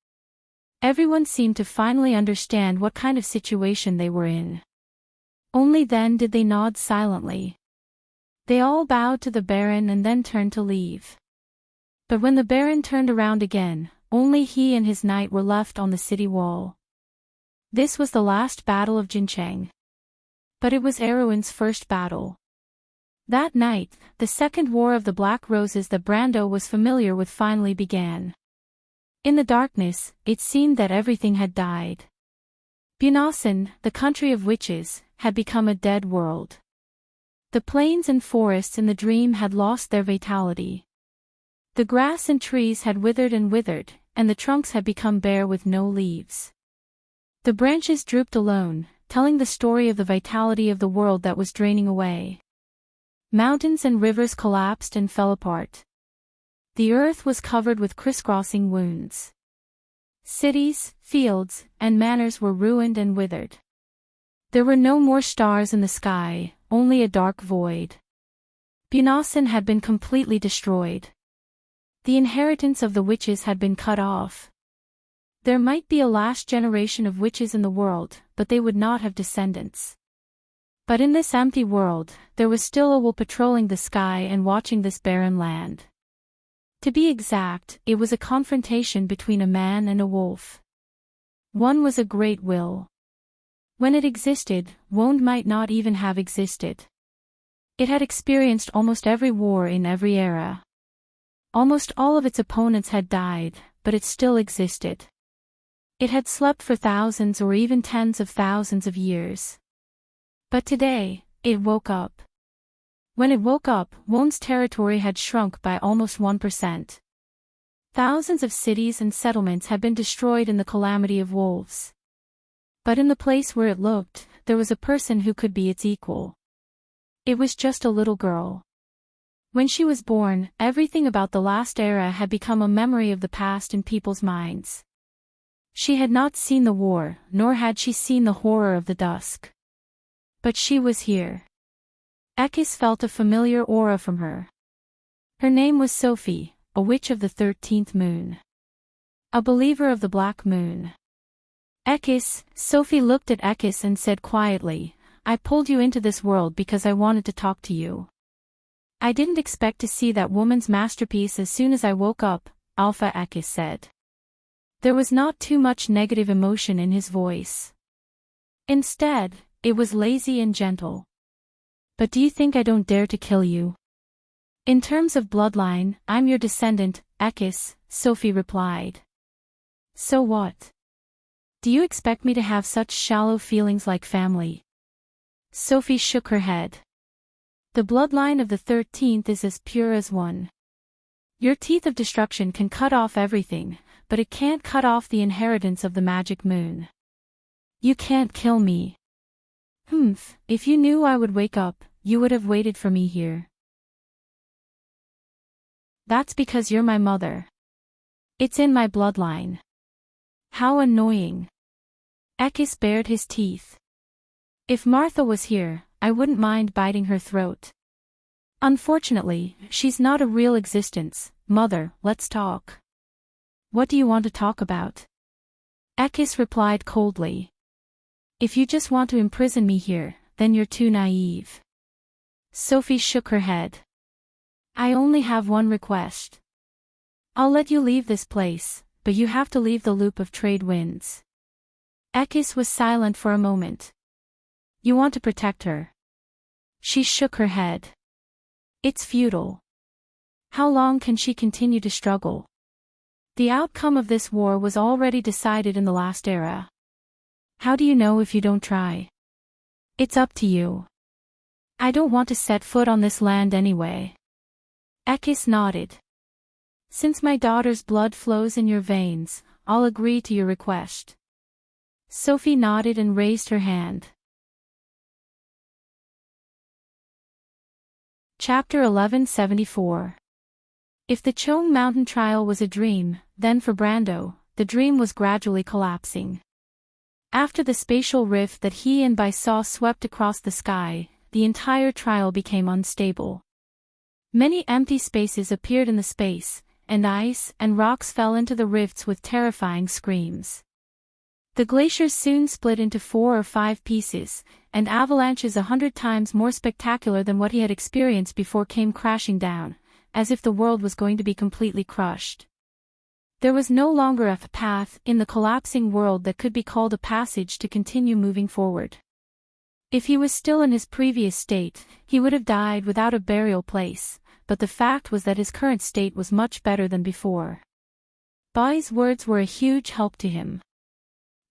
Everyone seemed to finally understand what kind of situation they were in. Only then did they nod silently. They all bowed to the Baron and then turned to leave. But when the Baron turned around again, only he and his knight were left on the city wall. This was the last battle of Jincheng. But it was Erwin's first battle. That night, the Second War of the Black Roses that Brando was familiar with finally began. In the darkness, it seemed that everything had died. Bunasan, the country of witches, had become a dead world. The plains and forests in the dream had lost their vitality. The grass and trees had withered, and the trunks had become bare with no leaves. The branches drooped alone, telling the story of the vitality of the world that was draining away. Mountains and rivers collapsed and fell apart. The earth was covered with crisscrossing wounds. Cities, fields, and manors were ruined and withered. There were no more stars in the sky, only a dark void. Bunasan had been completely destroyed. The inheritance of the witches had been cut off. There might be a last generation of witches in the world, but they would not have descendants. But in this empty world, there was still a wolf patrolling the sky and watching this barren land. To be exact, it was a confrontation between a man and a wolf. One was a great will. When it existed, Wond might not even have existed. It had experienced almost every war in every era. Almost all of its opponents had died, but it still existed. It had slept for thousands or even tens of thousands of years. But today, it woke up. When it woke up, Wond's territory had shrunk by almost 1%. Thousands of cities and settlements had been destroyed in the calamity of wolves. But in the place where it looked, there was a person who could be its equal. It was just a little girl. When she was born, everything about the last era had become a memory of the past in people's minds. She had not seen the war, nor had she seen the horror of the dusk. But she was here. Ekis felt a familiar aura from her. Her name was Sophie, a witch of the 13th moon. A believer of the black moon. Sophie looked at Ekis and said quietly, "I pulled you into this world because I wanted to talk to you. I didn't expect to see that woman's masterpiece as soon as I woke up," Alpha Ekis said. There was not too much negative emotion in his voice. Instead, it was lazy and gentle. "But do you think I don't dare to kill you?" "In terms of bloodline, I'm your descendant, Ekis," Sophie replied. "So what? Do you expect me to have such shallow feelings like family?" Sophie shook her head. "The bloodline of the 13th is as pure as one. Your teeth of destruction can cut off everything, but it can't cut off the inheritance of the magic moon. You can't kill me." If you knew I would wake up, you would have waited for me here." "That's because you're my mother. It's in my bloodline." "How annoying." Ekis bared his teeth. "If Martha was here, I wouldn't mind biting her throat. Unfortunately, she's not a real existence. Mother, let's talk." "What do you want to talk about?" Ekis replied coldly. "If you just want to imprison me here, then you're too naive." Sophie shook her head. "I only have one request. I'll let you leave this place, but you have to leave the loop of trade winds." Ekis was silent for a moment. "You want to protect her?" She shook her head. "It's futile. How long can she continue to struggle? The outcome of this war was already decided in the last era. How do you know if you don't try? It's up to you. I don't want to set foot on this land anyway." Ekis nodded. "Since my daughter's blood flows in your veins, I'll agree to your request." Sophie nodded and raised her hand. Chapter 1174. If the Chong Mountain trial was a dream, then for Brando, the dream was gradually collapsing. After the spatial rift that he and Bai saw swept across the sky, the entire trial became unstable. Many empty spaces appeared in the space, and ice and rocks fell into the rifts with terrifying screams. The glaciers soon split into 4 or 5 pieces, and avalanches 100 times more spectacular than what he had experienced before came crashing down, as if the world was going to be completely crushed. There was no longer a path in the collapsing world that could be called a passage to continue moving forward. If he was still in his previous state, he would have died without a burial place, but the fact was that his current state was much better than before. Bai's words were a huge help to him.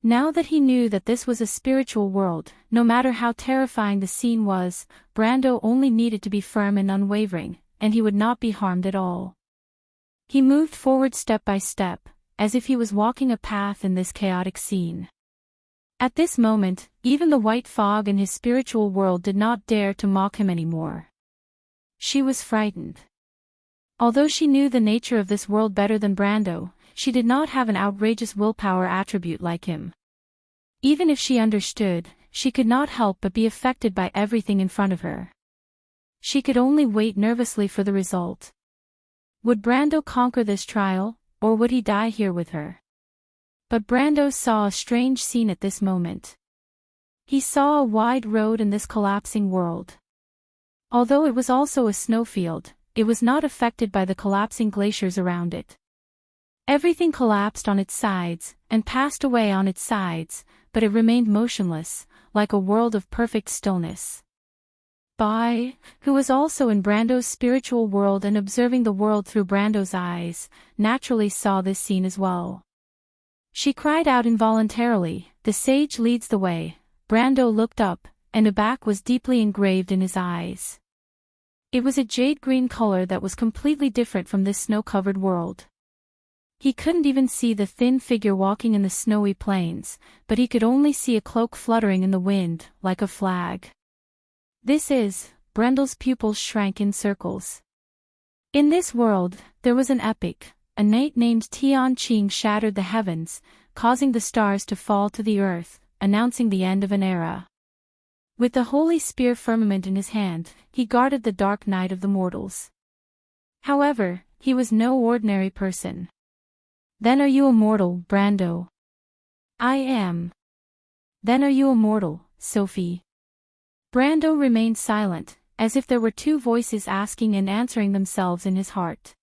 Now that he knew that this was a spiritual world, no matter how terrifying the scene was, Brando only needed to be firm and unwavering, and he would not be harmed at all. He moved forward step by step, as if he was walking a path in this chaotic scene. At this moment, even the white fog in his spiritual world did not dare to mock him anymore. She was frightened. Although she knew the nature of this world better than Brando, she did not have an outrageous willpower attribute like him. Even if she understood, she could not help but be affected by everything in front of her. She could only wait nervously for the result. Would Brando conquer this trial, or would he die here with her? But Brando saw a strange scene at this moment. He saw a wide road in this collapsing world. Although it was also a snowfield, it was not affected by the collapsing glaciers around it. Everything collapsed on its sides, and passed away on its sides, but it remained motionless, like a world of perfect stillness. Bai, who was also in Brando's spiritual world and observing the world through Brando's eyes, naturally saw this scene as well. She cried out involuntarily, "The sage leads the way." Brando looked up, and a back was deeply engraved in his eyes. It was a jade-green color that was completely different from this snow-covered world. He couldn't even see the thin figure walking in the snowy plains, but he could only see a cloak fluttering in the wind, like a flag. Brando's pupils shrank in circles. In this world, there was an epic. A knight named Tian Qing shattered the heavens, causing the stars to fall to the earth, announcing the end of an era. With the holy spear firmament in his hand, he guarded the dark night of the mortals. However, he was no ordinary person. Then are you a mortal, Brando? I am. Then are you a mortal, Sophie? Brando remained silent, as if there were two voices asking and answering themselves in his heart.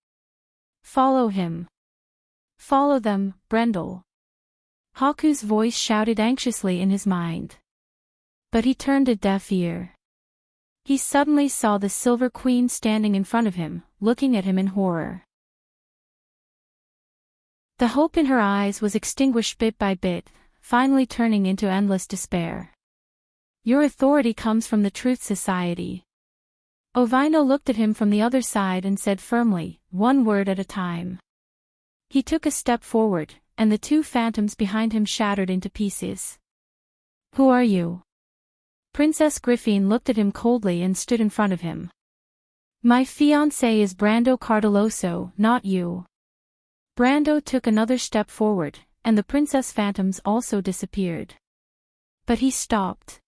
Follow him. Follow them, Brendel. Haku's voice shouted anxiously in his mind. But he turned a deaf ear. He suddenly saw the Silver Queen standing in front of him, looking at him in horror. The hope in her eyes was extinguished bit by bit, finally turning into endless despair. Your authority comes from the Truth Society. Ovino looked at him from the other side and said firmly, one word at a time. He took a step forward, and the two phantoms behind him shattered into pieces. Who are you? Princess Griffin looked at him coldly and stood in front of him. My fiancé is Brando Cardeloso, not you. Brando took another step forward, and the princess phantoms also disappeared. But he stopped.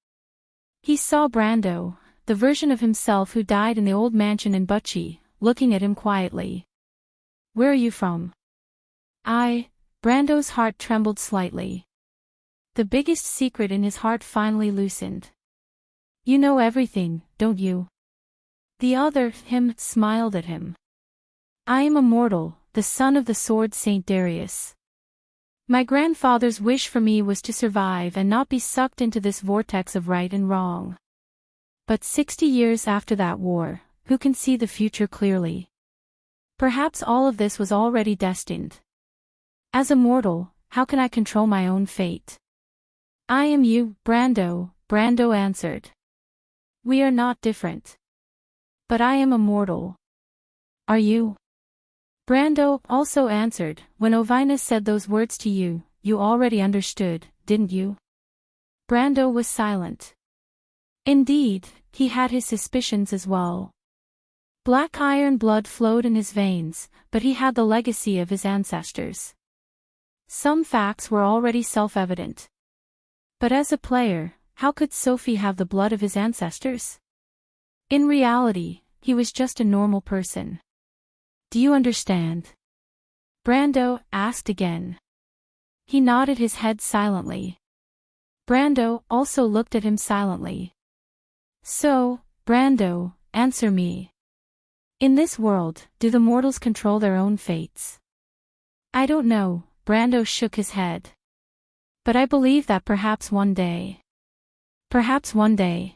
He saw Brando, the version of himself who died in the old mansion in Bucci, looking at him quietly. Where are you from? Brando's heart trembled slightly. The biggest secret in his heart finally loosened. You know everything, don't you? The other, him, smiled at him. I am a mortal, the son of the sword Saint Darius. My grandfather's wish for me was to survive and not be sucked into this vortex of right and wrong. But 60 years after that war, who can see the future clearly? Perhaps all of this was already destined. As a mortal, how can I control my own fate? I am you, Brando, Brando answered. We are not different. But I am a mortal. Are you? Brando also answered, when Ovina said those words to you, you already understood, didn't you? Brando was silent. Indeed, he had his suspicions as well. Black iron blood flowed in his veins, but he had the legacy of his ancestors. Some facts were already self-evident. But as a player, how could Sophie have the blood of his ancestors? In reality, he was just a normal person. Do you understand? Brando asked again. He nodded his head silently. Brando also looked at him silently. So, Brando, answer me. In this world, do the mortals control their own fates? I don't know, Brando shook his head. But I believe that perhaps one day. Perhaps one day.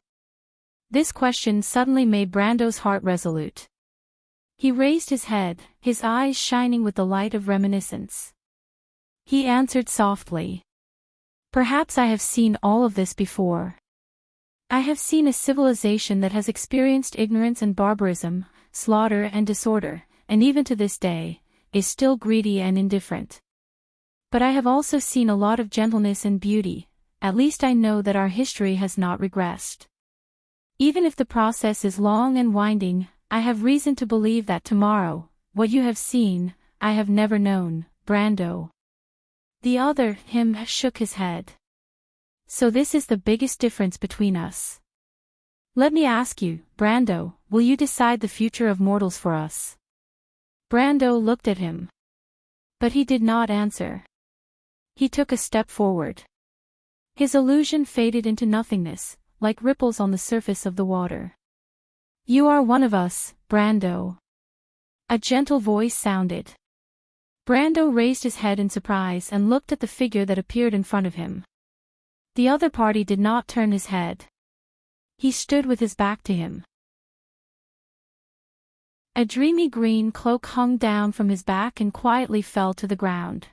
This question suddenly made Brando's heart resolute. He raised his head, his eyes shining with the light of reminiscence. He answered softly. Perhaps I have seen all of this before. I have seen a civilization that has experienced ignorance and barbarism, slaughter and disorder, and even to this day, is still greedy and indifferent. But I have also seen a lot of gentleness and beauty, at least I know that our history has not regressed. Even if the process is long and winding, I have reason to believe that tomorrow, what you have seen, I have never known, Brando. The other, him, shook his head. So this is the biggest difference between us. Let me ask you, Brando, will you decide the future of mortals for us? Brando looked at him. But he did not answer. He took a step forward. His illusion faded into nothingness, like ripples on the surface of the water. You are one of us, Brando. A gentle voice sounded. Brando raised his head in surprise and looked at the figure that appeared in front of him. The other party did not turn his head. He stood with his back to him. A dreamy green cloak hung down from his back and quietly fell to the ground.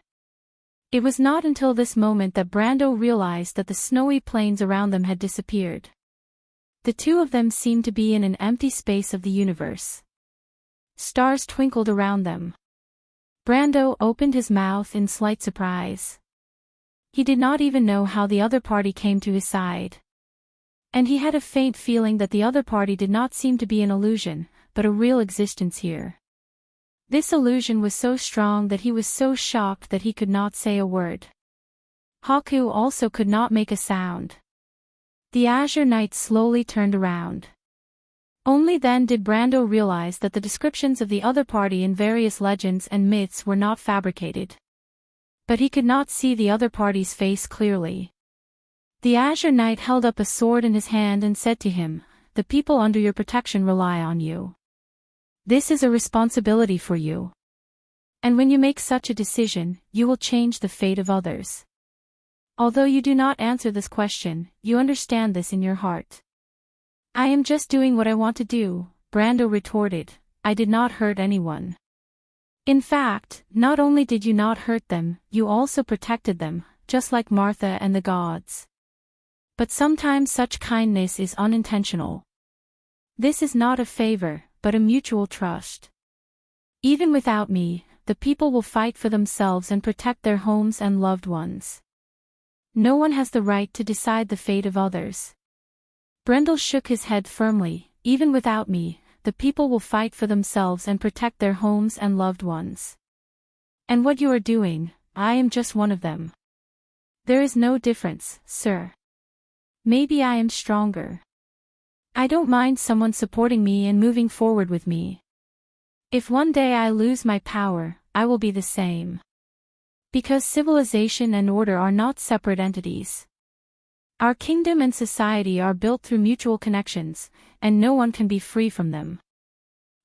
It was not until this moment that Brando realized that the snowy plains around them had disappeared. The two of them seemed to be in an empty space of the universe. Stars twinkled around them. Brando opened his mouth in slight surprise. He did not even know how the other party came to his side. And he had a faint feeling that the other party did not seem to be an illusion, but a real existence here. This illusion was so strong that he was so shocked that he could not say a word. Haku also could not make a sound. The Azure Knight slowly turned around. Only then did Brando realize that the descriptions of the other party in various legends and myths were not fabricated. But he could not see the other party's face clearly. The Azure Knight held up a sword in his hand and said to him, "The people under your protection rely on you. This is a responsibility for you. And when you make such a decision, you will change the fate of others. Although you do not answer this question, you understand this in your heart." "I am just doing what I want to do," Brando retorted. "I did not hurt anyone. In fact, not only did you not hurt them, you also protected them, just like Martha and the gods. But sometimes such kindness is unintentional. This is not a favor, but a mutual trust. Even without me, the people will fight for themselves and protect their homes and loved ones. No one has the right to decide the fate of others." Brendel shook his head firmly. "Even without me, the people will fight for themselves and protect their homes and loved ones. And what you are doing, I am just one of them. There is no difference, sir. Maybe I am stronger. I don't mind someone supporting me and moving forward with me. If one day I lose my power, I will be the same. Because civilization and order are not separate entities. Our kingdom and society are built through mutual connections, and no one can be free from them."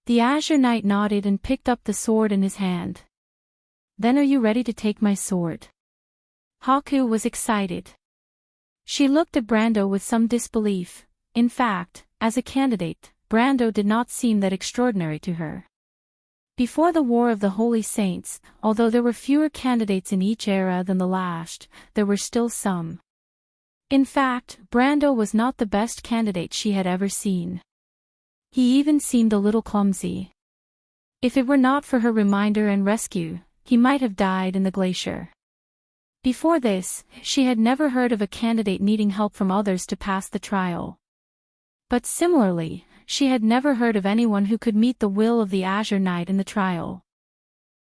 The Azure Knight nodded and picked up the sword in his hand. "Then are you ready to take my sword?" Haku was excited. She looked at Brando with some disbelief. In fact, as a candidate, Brando did not seem that extraordinary to her. Before the War of the Holy Saints, although there were fewer candidates in each era than the last, there were still some. In fact, Brando was not the best candidate she had ever seen. He even seemed a little clumsy. If it were not for her reminder and rescue, he might have died in the glacier. Before this, she had never heard of a candidate needing help from others to pass the trial. But similarly, she had never heard of anyone who could meet the will of the Azure Knight in the trial.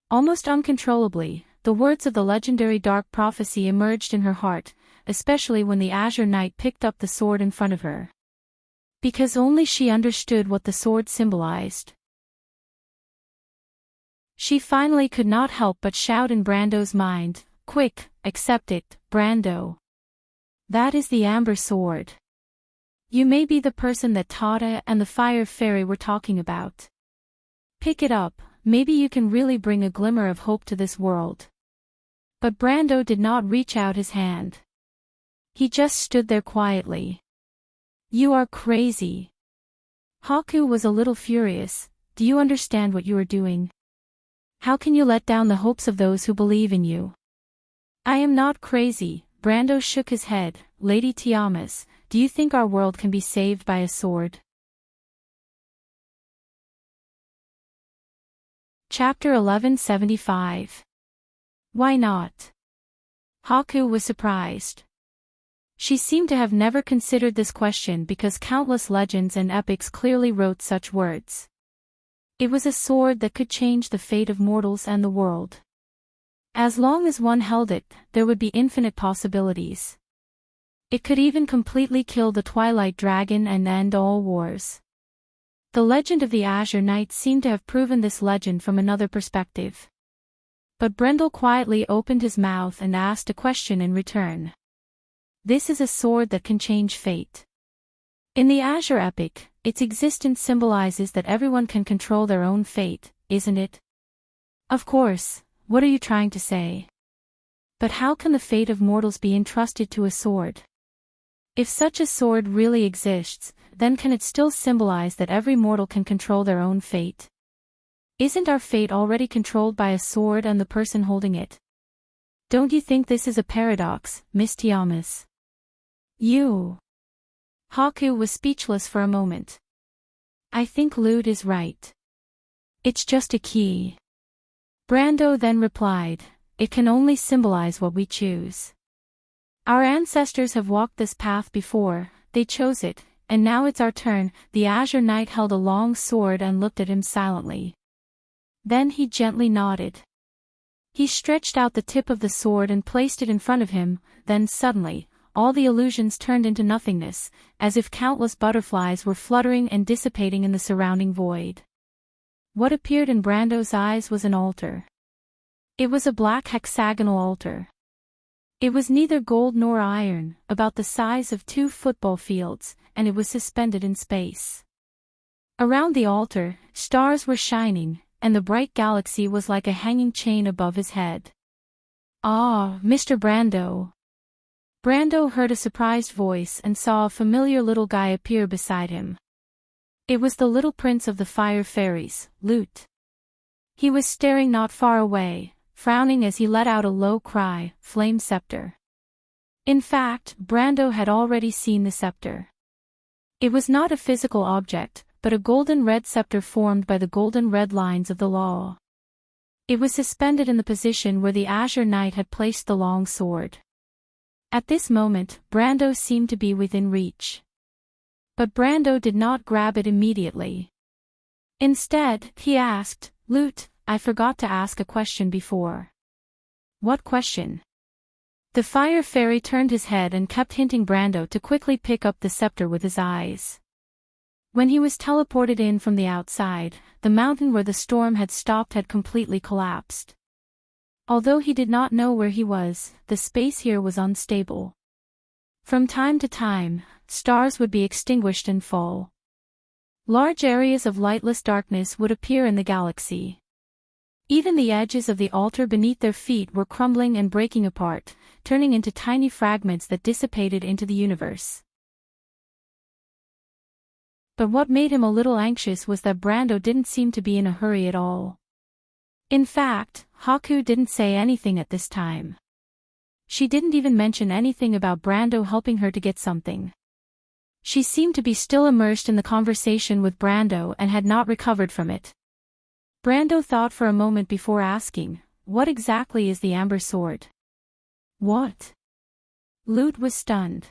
Almost uncontrollably, the words of the legendary dark prophecy emerged in her heart, especially when the Azure Knight picked up the sword in front of her. Because only she understood what the sword symbolized. She finally could not help but shout in Brando's mind, "Quick, accept it, Brando. That is the Amber Sword. You may be the person that Tata and the Fire Fairy were talking about. Pick it up, maybe you can really bring a glimmer of hope to this world." But Brando did not reach out his hand. He just stood there quietly. "You are crazy." Haku was a little furious. "Do you understand what you are doing? How can you let down the hopes of those who believe in you?" "I am not crazy," Brando shook his head. "Lady Tiamas, do you think our world can be saved by a sword?" Chapter 1175. Why not? Haku was surprised. She seemed to have never considered this question because countless legends and epics clearly wrote such words. It was a sword that could change the fate of mortals and the world. As long as one held it, there would be infinite possibilities. It could even completely kill the Twilight Dragon and end all wars. The legend of the Azure Knight seemed to have proven this legend from another perspective. But Brendel quietly opened his mouth and asked a question in return. "This is a sword that can change fate. In the Azure epic, its existence symbolizes that everyone can control their own fate, isn't it?" "Of course, what are you trying to say? But how can the fate of mortals be entrusted to a sword? If such a sword really exists, then can it still symbolize that every mortal can control their own fate? Isn't our fate already controlled by a sword and the person holding it? Don't you think this is a paradox, Miss Tiamas?" Haku was speechless for a moment. "I think Lute is right. It's just a key." Brando then replied, "It can only symbolize what we choose. Our ancestors have walked this path before, they chose it, and now it's our turn." The Azure Knight held a long sword and looked at him silently. Then he gently nodded. He stretched out the tip of the sword and placed it in front of him, then suddenly, all the illusions turned into nothingness, as if countless butterflies were fluttering and dissipating in the surrounding void. What appeared in Brando's eyes was an altar. It was a black hexagonal altar. It was neither gold nor iron, about the size of 2 football fields, and it was suspended in space. Around the altar, stars were shining, and the bright galaxy was like a hanging chain above his head. "Ah, Mr. Brando." Brando heard a surprised voice and saw a familiar little guy appear beside him. It was the little prince of the fire fairies, Lute. He was staring not far away, frowning as he let out a low cry, "Flame scepter." In fact, Brando had already seen the scepter. It was not a physical object, but a golden-red scepter formed by the golden-red lines of the law. It was suspended in the position where the Azure Knight had placed the long sword. At this moment, Brando seemed to be within reach. But Brando did not grab it immediately. Instead, he asked, "Lute, I forgot to ask a question before." "What question?" The fire fairy turned his head and kept hinting Brando to quickly pick up the scepter with his eyes. When he was teleported in from the outside, the mountain where the storm had stopped had completely collapsed. Although he did not know where he was, the space here was unstable. From time to time, stars would be extinguished and fall. Large areas of lightless darkness would appear in the galaxy. Even the edges of the altar beneath their feet were crumbling and breaking apart, turning into tiny fragments that dissipated into the universe. But what made him a little anxious was that Brando didn't seem to be in a hurry at all. In fact, Haku didn't say anything at this time. She didn't even mention anything about Brando helping her to get something. She seemed to be still immersed in the conversation with Brando and had not recovered from it. Brando thought for a moment before asking, "What exactly is the Amber Sword?" "What?" Lute was stunned.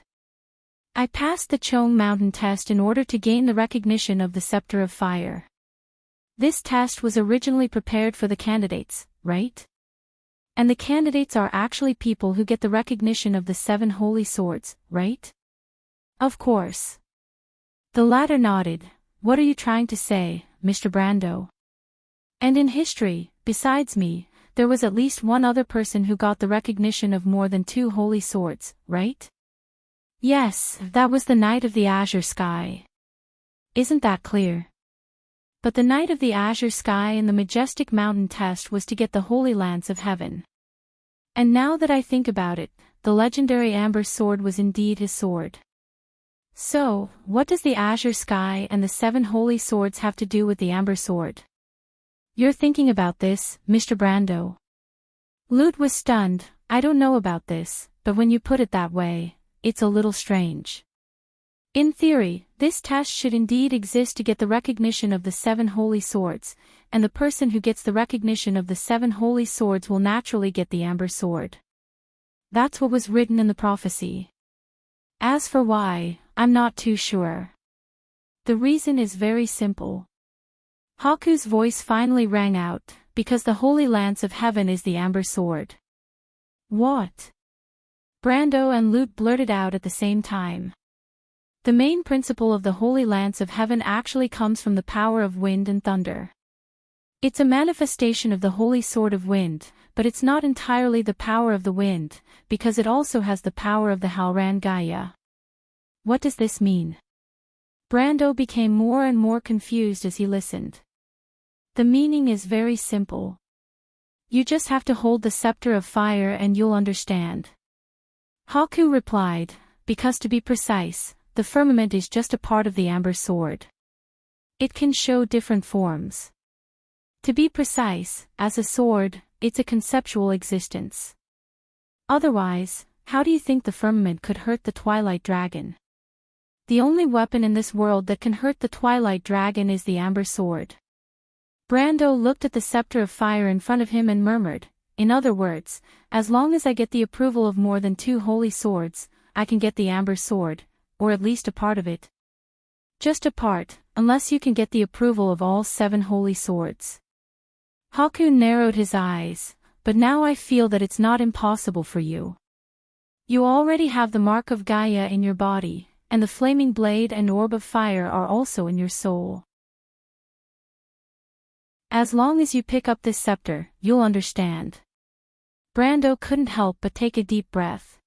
"I passed the Chong Mountain test in order to gain the recognition of the Scepter of Fire. This test was originally prepared for the candidates, right? And the candidates are actually people who get the recognition of the 7 holy swords, right?" "Of course." The latter nodded. "What are you trying to say, Mr. Brando?" "And in history, besides me, there was at least one other person who got the recognition of more than 2 holy swords, right?" "Yes, that was the Knight of the Azure Sky." "Isn't that clear?" But the Knight of the Azure Sky in the Majestic Mountain test was to get the Holy Lance of Heaven. And now that I think about it, the legendary Amber Sword was indeed his sword. So, what does the Azure Sky and the 7 holy swords have to do with the Amber Sword? You're thinking about this, Mr. Brando? Lute was stunned. "I don't know about this, but when you put it that way, it's a little strange. In theory, this test should indeed exist to get the recognition of the 7 holy swords, and the person who gets the recognition of the 7 holy swords will naturally get the Amber Sword. That's what was written in the prophecy. As for why, I'm not too sure. The reason is very simple." Haku's voice finally rang out, "Because the Holy Lance of Heaven is the Amber Sword." "What?" Brando and Lute blurted out at the same time. The main principle of the Holy Lance of Heaven actually comes from the power of wind and thunder. It's a manifestation of the Holy Sword of Wind, but it's not entirely the power of the wind, because it also has the power of the Halran Gaia. What does this mean? Brando became more and more confused as he listened. The meaning is very simple. You just have to hold the Scepter of Fire and you'll understand. Haku replied, "Because to be precise, the firmament is just a part of the Amber Sword. It can show different forms. To be precise, as a sword, it's a conceptual existence. Otherwise, how do you think the firmament could hurt the Twilight Dragon? The only weapon in this world that can hurt the Twilight Dragon is the Amber Sword." Brando looked at the Scepter of Fire in front of him and murmured, "In other words, as long as I get the approval of more than 2 holy swords, I can get the Amber Sword, or at least a part of it." "Just a part, unless you can get the approval of all 7 holy swords." Haku narrowed his eyes, but now I feel that it's not impossible for you. You already have the mark of Gaia in your body, and the flaming blade and orb of fire are also in your soul. As long as you pick up this scepter, you'll understand. Brando couldn't help but take a deep breath.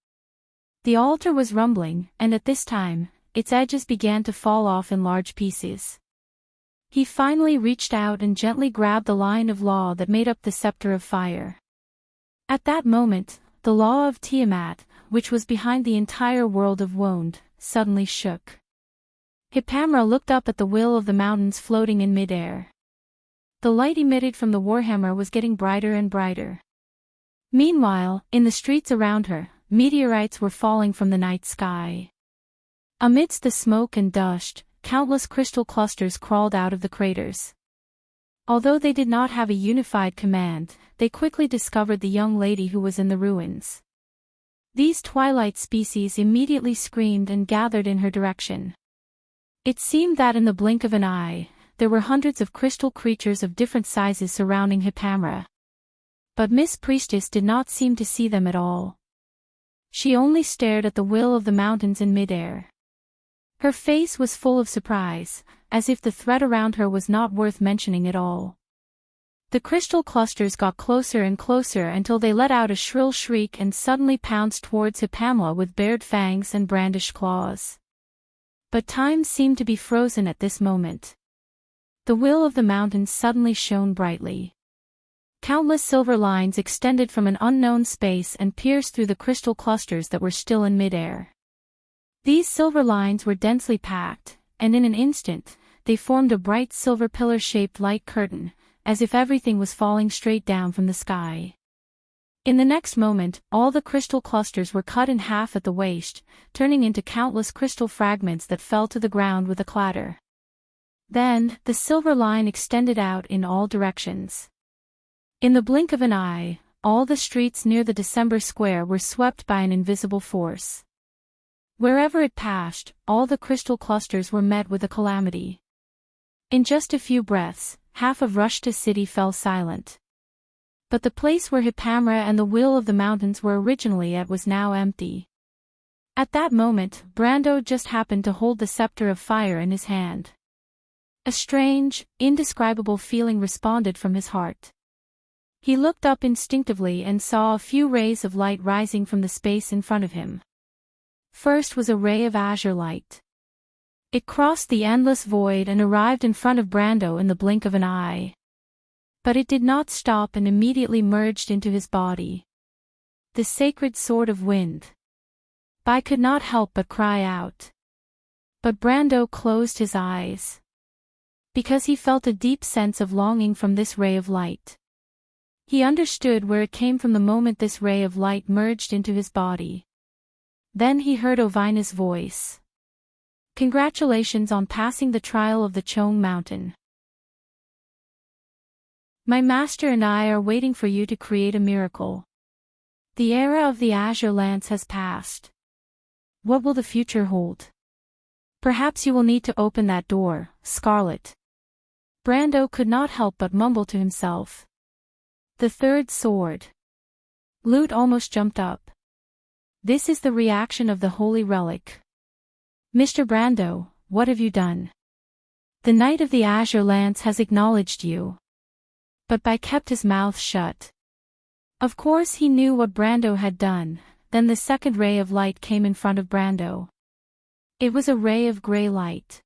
The altar was rumbling, and at this time, its edges began to fall off in large pieces. He finally reached out and gently grabbed the line of law that made up the scepter of fire. At that moment, the law of Tiamat, which was behind the entire world of Wonde, suddenly shook. Hippamra looked up at the will of the mountains floating in midair. The light emitted from the warhammer was getting brighter and brighter. Meanwhile, in the streets around her, meteorites were falling from the night sky. Amidst the smoke and dust, countless crystal clusters crawled out of the craters. Although they did not have a unified command, they quickly discovered the young lady who was in the ruins. These twilight species immediately screamed and gathered in her direction. It seemed that in the blink of an eye, there were hundreds of crystal creatures of different sizes surrounding Hippamra. But Miss Priestess did not seem to see them at all. She only stared at the will of the mountains in midair. Her face was full of surprise, as if the threat around her was not worth mentioning at all. The crystal clusters got closer and closer until they let out a shrill shriek and suddenly pounced towards Hippamra with bared fangs and brandished claws. But time seemed to be frozen at this moment. The will of the mountains suddenly shone brightly. Countless silver lines extended from an unknown space and pierced through the crystal clusters that were still in midair. These silver lines were densely packed, and in an instant, they formed a bright silver pillar-shaped light curtain, as if everything was falling straight down from the sky. In the next moment, all the crystal clusters were cut in half at the waist, turning into countless crystal fragments that fell to the ground with a clatter. Then, the silver line extended out in all directions. In the blink of an eye, all the streets near the December Square were swept by an invisible force. Wherever it passed, all the crystal clusters were met with a calamity. In just a few breaths, half of Rushta City fell silent. But the place where Hippamra and the will of the mountains were originally at was now empty. At that moment, Brando just happened to hold the scepter of fire in his hand. A strange, indescribable feeling responded from his heart. He looked up instinctively and saw a few rays of light rising from the space in front of him. First was a ray of azure light. It crossed the endless void and arrived in front of Brando in the blink of an eye. But it did not stop and immediately merged into his body. The sacred sword of wind. Bai could not help but cry out. But Brando closed his eyes. Because he felt a deep sense of longing from this ray of light. He understood where it came from the moment this ray of light merged into his body. Then he heard Ovina's voice. Congratulations on passing the trial of the Chong Mountain. My master and I are waiting for you to create a miracle. The era of the Azure Lance has passed. What will the future hold? Perhaps you will need to open that door, Scarlet. Brando could not help but mumble to himself. The third sword. Lute almost jumped up. This is the reaction of the holy relic. Mr. Brando, what have you done? The Knight of the Azure Lance has acknowledged you. But Bai kept his mouth shut. Of course he knew what Brando had done. Then the second ray of light came in front of Brando. It was a ray of grey light.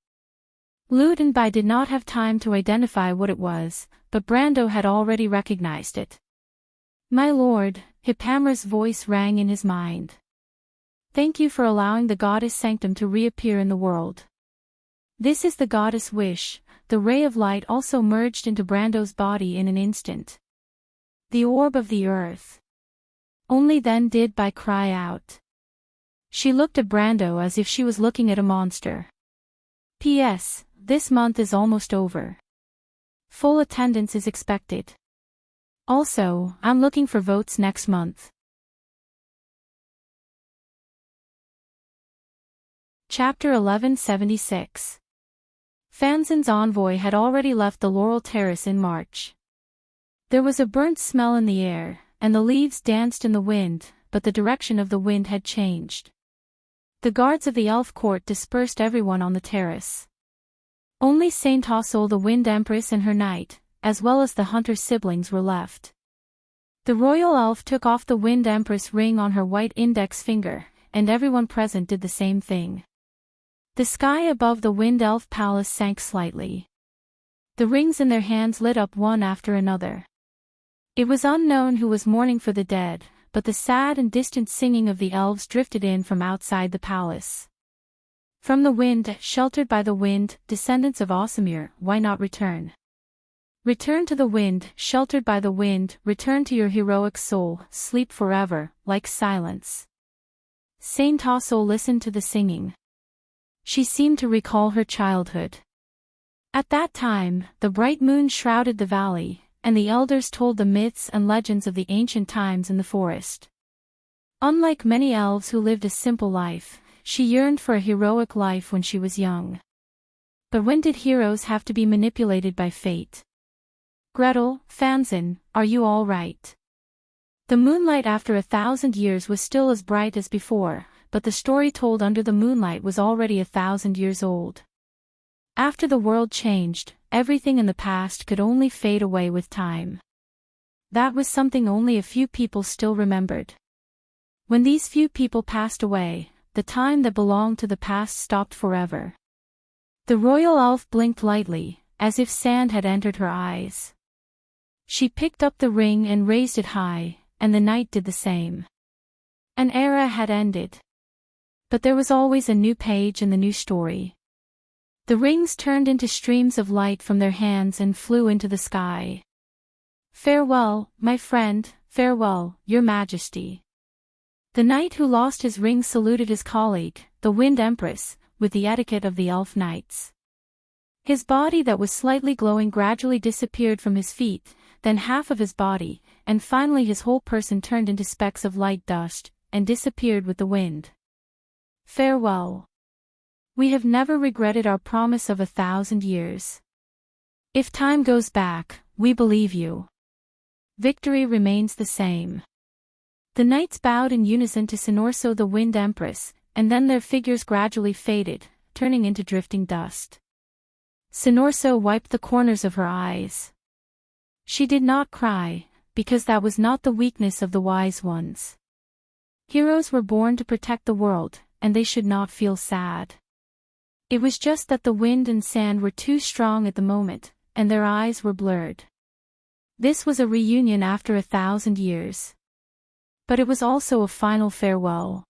Lute and Bai did not have time to identify what it was, but Brando had already recognized it. My lord, Hippamra's voice rang in his mind. Thank you for allowing the goddess Sanctum to reappear in the world. This is the goddess' wish. The ray of light also merged into Brando's body in an instant. The orb of the earth. Only then did Bai cry out. She looked at Brando as if she was looking at a monster. P.S. This month is almost over. Full attendance is expected. Also, I'm looking for votes next month. Chapter 1176. Fanzin's envoy had already left the Laurel Terrace in March. There was a burnt smell in the air, and the leaves danced in the wind, but the direction of the wind had changed. The guards of the elf court dispersed everyone on the terrace. Only Saint Tossel the Wind Empress and her knight, as well as the hunter's siblings were left. The royal elf took off the Wind Empress ring on her white index finger, and everyone present did the same thing. The sky above the Wind Elf Palace sank slightly. The rings in their hands lit up one after another. It was unknown who was mourning for the dead, but the sad and distant singing of the elves drifted in from outside the palace. From the wind, sheltered by the wind, descendants of Aasimir, why not return? Return to the wind, sheltered by the wind, return to your heroic soul, sleep forever, like silence. Saint Tossel listened to the singing. She seemed to recall her childhood. At that time, the bright moon shrouded the valley, and the elders told the myths and legends of the ancient times in the forest. Unlike many elves who lived a simple life, she yearned for a heroic life when she was young. But when did heroes have to be manipulated by fate? Gretel, Fanzin, are you all right? The moonlight after 1,000 years was still as bright as before, but the story told under the moonlight was already 1,000 years old. After the world changed, everything in the past could only fade away with time. That was something only a few people still remembered. When these few people passed away, the time that belonged to the past stopped forever. The royal elf blinked lightly, as if sand had entered her eyes. She picked up the ring and raised it high, and the knight did the same. An era had ended. But there was always a new page in the new story. The rings turned into streams of light from their hands and flew into the sky. Farewell, my friend, farewell, your majesty. The knight who lost his ring saluted his colleague, the Wind Empress, with the etiquette of the elf knights. His body that was slightly glowing gradually disappeared from his feet, then half of his body, and finally his whole person turned into specks of light dust, and disappeared with the wind. Farewell. We have never regretted our promise of 1,000 years. If time goes back, we believe you. Victory remains the same. The knights bowed in unison to Sinorso the Wind Empress, and then their figures gradually faded, turning into drifting dust. Sinorso wiped the corners of her eyes. She did not cry, because that was not the weakness of the wise ones. Heroes were born to protect the world, and they should not feel sad. It was just that the wind and sand were too strong at the moment, and their eyes were blurred. This was a reunion after 1,000 years. But it was also a final farewell.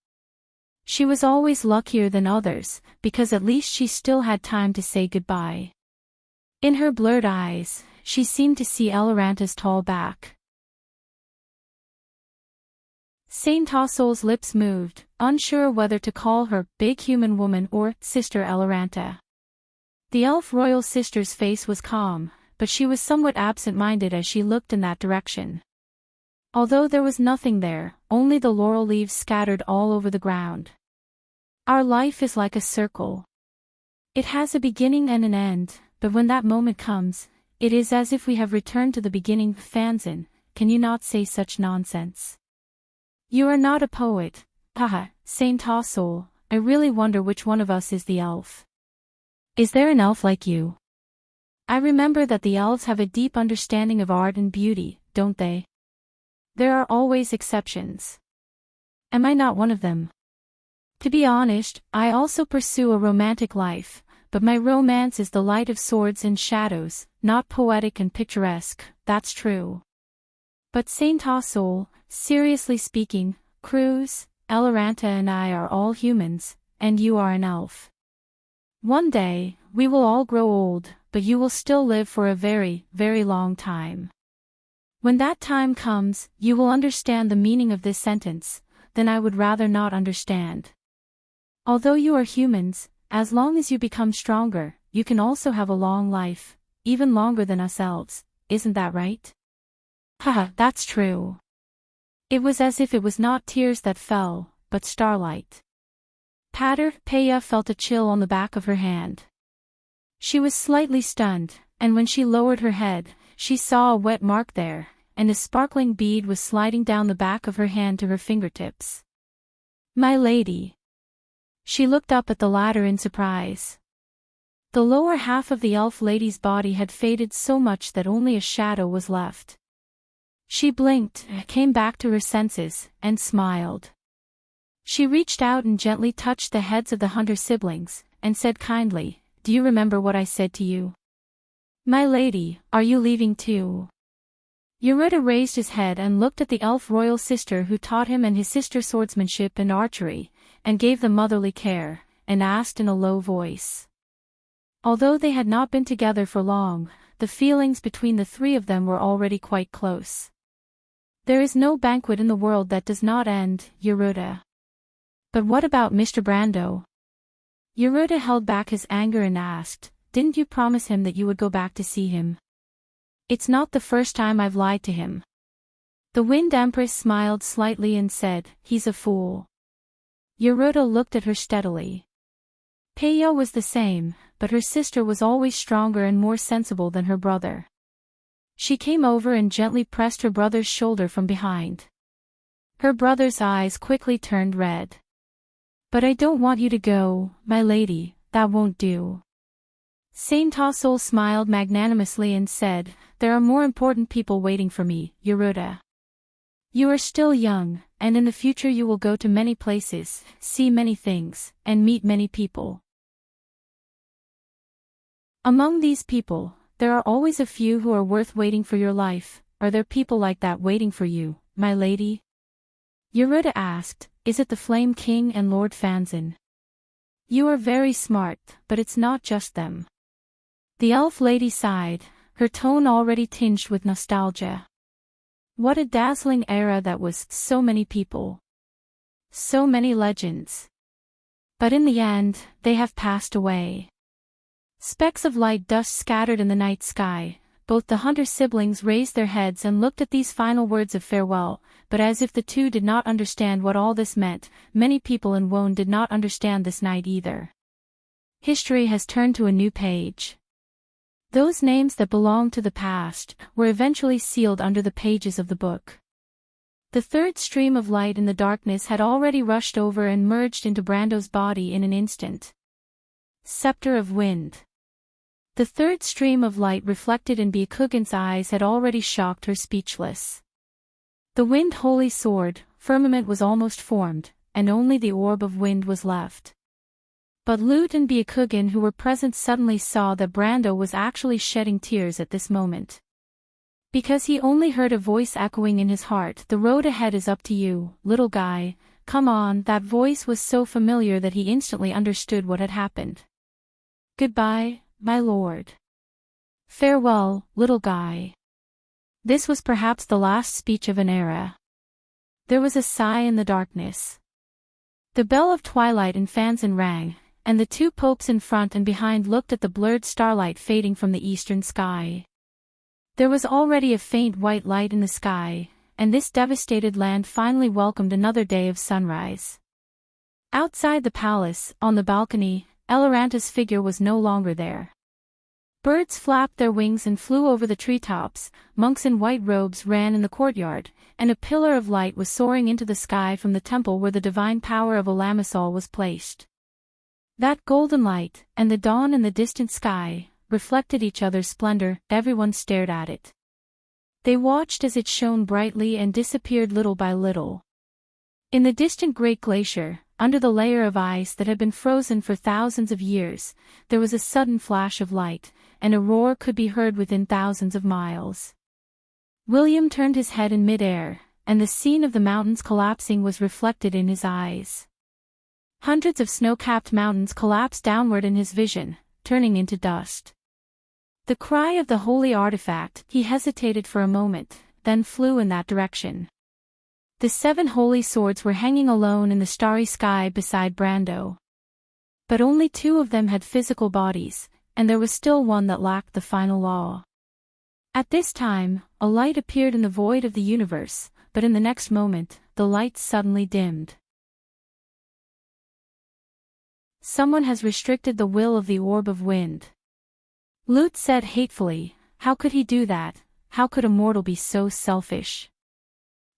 She was always luckier than others, because at least she still had time to say goodbye. In her blurred eyes, she seemed to see Eleranta's tall back. Saint Tossel's lips moved, unsure whether to call her big human woman or Sister Eleranta. The elf royal sister's face was calm, but she was somewhat absent-minded as she looked in that direction. Although there was nothing there, only the laurel leaves scattered all over the ground. Our life is like a circle. It has a beginning and an end, but when that moment comes, it is as if we have returned to the beginning. Fanzin, can you not say such nonsense? You are not a poet. Haha, Saint Tossel, I really wonder which one of us is the elf. Is there an elf like you? I remember that the elves have a deep understanding of art and beauty, don't they? There are always exceptions. Am I not one of them? To be honest, I also pursue a romantic life, but my romance is the light of swords and shadows, not poetic and picturesque, that's true. But Saint Tossel, seriously speaking, Cruz, Eleranta and I are all humans, and you are an elf. One day, we will all grow old, but you will still live for a very, very long time. When that time comes, you will understand the meaning of this sentence, then I would rather not understand. Although you are humans, as long as you become stronger, you can also have a long life, even longer than us elves, isn't that right? Haha, that's true. It was as if it was not tears that fell, but starlight. Peya felt a chill on the back of her hand. She was slightly stunned, and when she lowered her head, she saw a wet mark there, and a sparkling bead was sliding down the back of her hand to her fingertips. "My lady." She looked up at the ladder in surprise. The lower half of the elf lady's body had faded so much that only a shadow was left. She blinked, came back to her senses, and smiled. She reached out and gently touched the heads of the hunter siblings, and said kindly, "Do you remember what I said to you? My lady, are you leaving too?" Yeruda raised his head and looked at the elf royal sister who taught him and his sister swordsmanship and archery, and gave them motherly care, and asked in a low voice. Although they had not been together for long, the feelings between the three of them were already quite close. "There is no banquet in the world that does not end, Yeruda." "But what about Mr. Brando?" Yeruda held back his anger and asked, "Didn't you promise him that you would go back to see him?" "It's not the first time I've lied to him." The Wind Empress smiled slightly and said, "He's a fool." Yeruda looked at her steadily. Peyo was the same, but her sister was always stronger and more sensible than her brother. She came over and gently pressed her brother's shoulder from behind. Her brother's eyes quickly turned red. "But I don't want you to go, my lady, that won't do." Saint Tosul smiled magnanimously and said, "There are more important people waiting for me, Yeruda. You are still young, and in the future you will go to many places, see many things, and meet many people. Among these people, there are always a few who are worth waiting for your life. Are there people like that waiting for you, my lady?" Yeruda asked, "Is it the Flame King and Lord Fanzin?" "You are very smart, but it's not just them." The elf lady sighed, her tone already tinged with nostalgia. What a dazzling era that was, so many people. So many legends. But in the end, they have passed away. Specks of light dust scattered in the night sky. Both the hunter siblings raised their heads and looked at these final words of farewell, but as if the two did not understand what all this meant, many people in Wone did not understand this night either. History has turned to a new page. Those names that belonged to the past were eventually sealed under the pages of the book. The third stream of light in the darkness had already rushed over and merged into Brando's body in an instant. Scepter of Wind. The third stream of light reflected in Byakugan's eyes had already shocked her speechless. The Wind Holy Sword, firmament was almost formed, and only the orb of wind was left. But Lute and Byakugan who were present suddenly saw that Brando was actually shedding tears at this moment. Because he only heard a voice echoing in his heart, "The road ahead is up to you, little guy, come on." That voice was so familiar that he instantly understood what had happened. "Goodbye, my lord. Farewell, little guy." This was perhaps the last speech of an era. There was a sigh in the darkness. The bell of twilight in Fanzin rang, and the two popes in front and behind looked at the blurred starlight fading from the eastern sky. There was already a faint white light in the sky, and this devastated land finally welcomed another day of sunrise. Outside the palace, on the balcony, Eleranta's figure was no longer there. Birds flapped their wings and flew over the treetops, monks in white robes ran in the courtyard, and a pillar of light was soaring into the sky from the temple where the divine power of Olamisol was placed. That golden light, and the dawn in the distant sky, reflected each other's splendor. Everyone stared at it. They watched as it shone brightly and disappeared little by little. In the distant Great Glacier, under the layer of ice that had been frozen for thousands of years, there was a sudden flash of light, and a roar could be heard within thousands of miles. William turned his head in midair, and the scene of the mountains collapsing was reflected in his eyes. Hundreds of snow-capped mountains collapsed downward in his vision, turning into dust. The cry of the holy artifact, he hesitated for a moment, then flew in that direction. The 7 holy swords were hanging alone in the starry sky beside Brando. But only 2 of them had physical bodies, and there was still one that lacked the final law. At this time, a light appeared in the void of the universe, but in the next moment, the light suddenly dimmed. Someone has restricted the will of the orb of wind. Lute said hatefully, "How could he do that? how could a mortal be so selfish?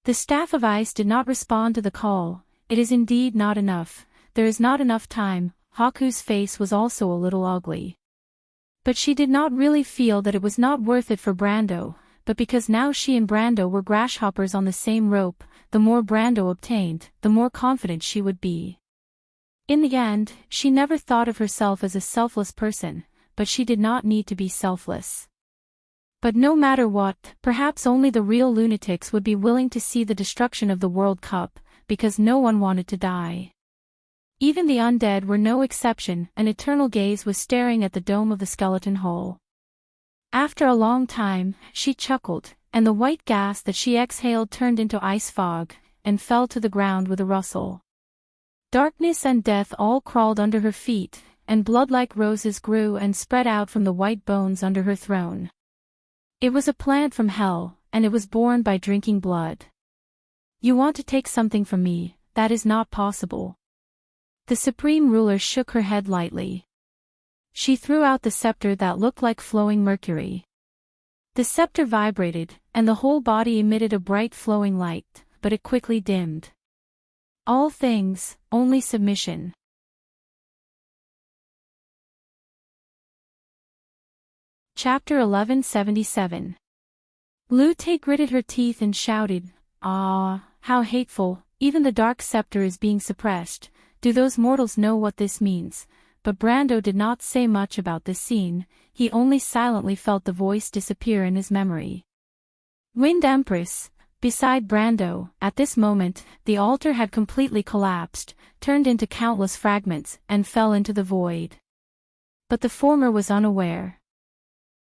The Staff of Ice did not respond to the call. It is indeed not enough. There is not enough time. Haku's face was also a little ugly. But she did not really feel that it was not worth it for Brando, but because now she and Brando were grasshoppers on the same rope, the more Brando obtained, the more confident she would be. In the end, she never thought of herself as a selfless person, but she did not need to be selfless. But no matter what, perhaps only the real lunatics would be willing to see the destruction of the World Cup, because no one wanted to die. Even the undead were no exception. An eternal gaze was staring at the dome of the skeleton hole. After a long time, she chuckled, and the white gas that she exhaled turned into ice fog, and fell to the ground with a rustle. Darkness and death all crawled under her feet, and blood-like roses grew and spread out from the white bones under her throne. It was a plant from hell, and it was born by drinking blood. You want to take something from me, that is not possible. The supreme ruler shook her head lightly. She threw out the scepter that looked like flowing mercury. The scepter vibrated, and the whole body emitted a bright flowing light, but it quickly dimmed. All things, only submission. Chapter 1177. Lute gritted her teeth and shouted, "Ah, how hateful, even the dark scepter is being suppressed. Do those mortals know what this means?" But Brando did not say much about this scene, he only silently felt the voice disappear in his memory. Wind Empress. Beside Brando, at this moment, the altar had completely collapsed, turned into countless fragments, and fell into the void. But the former was unaware.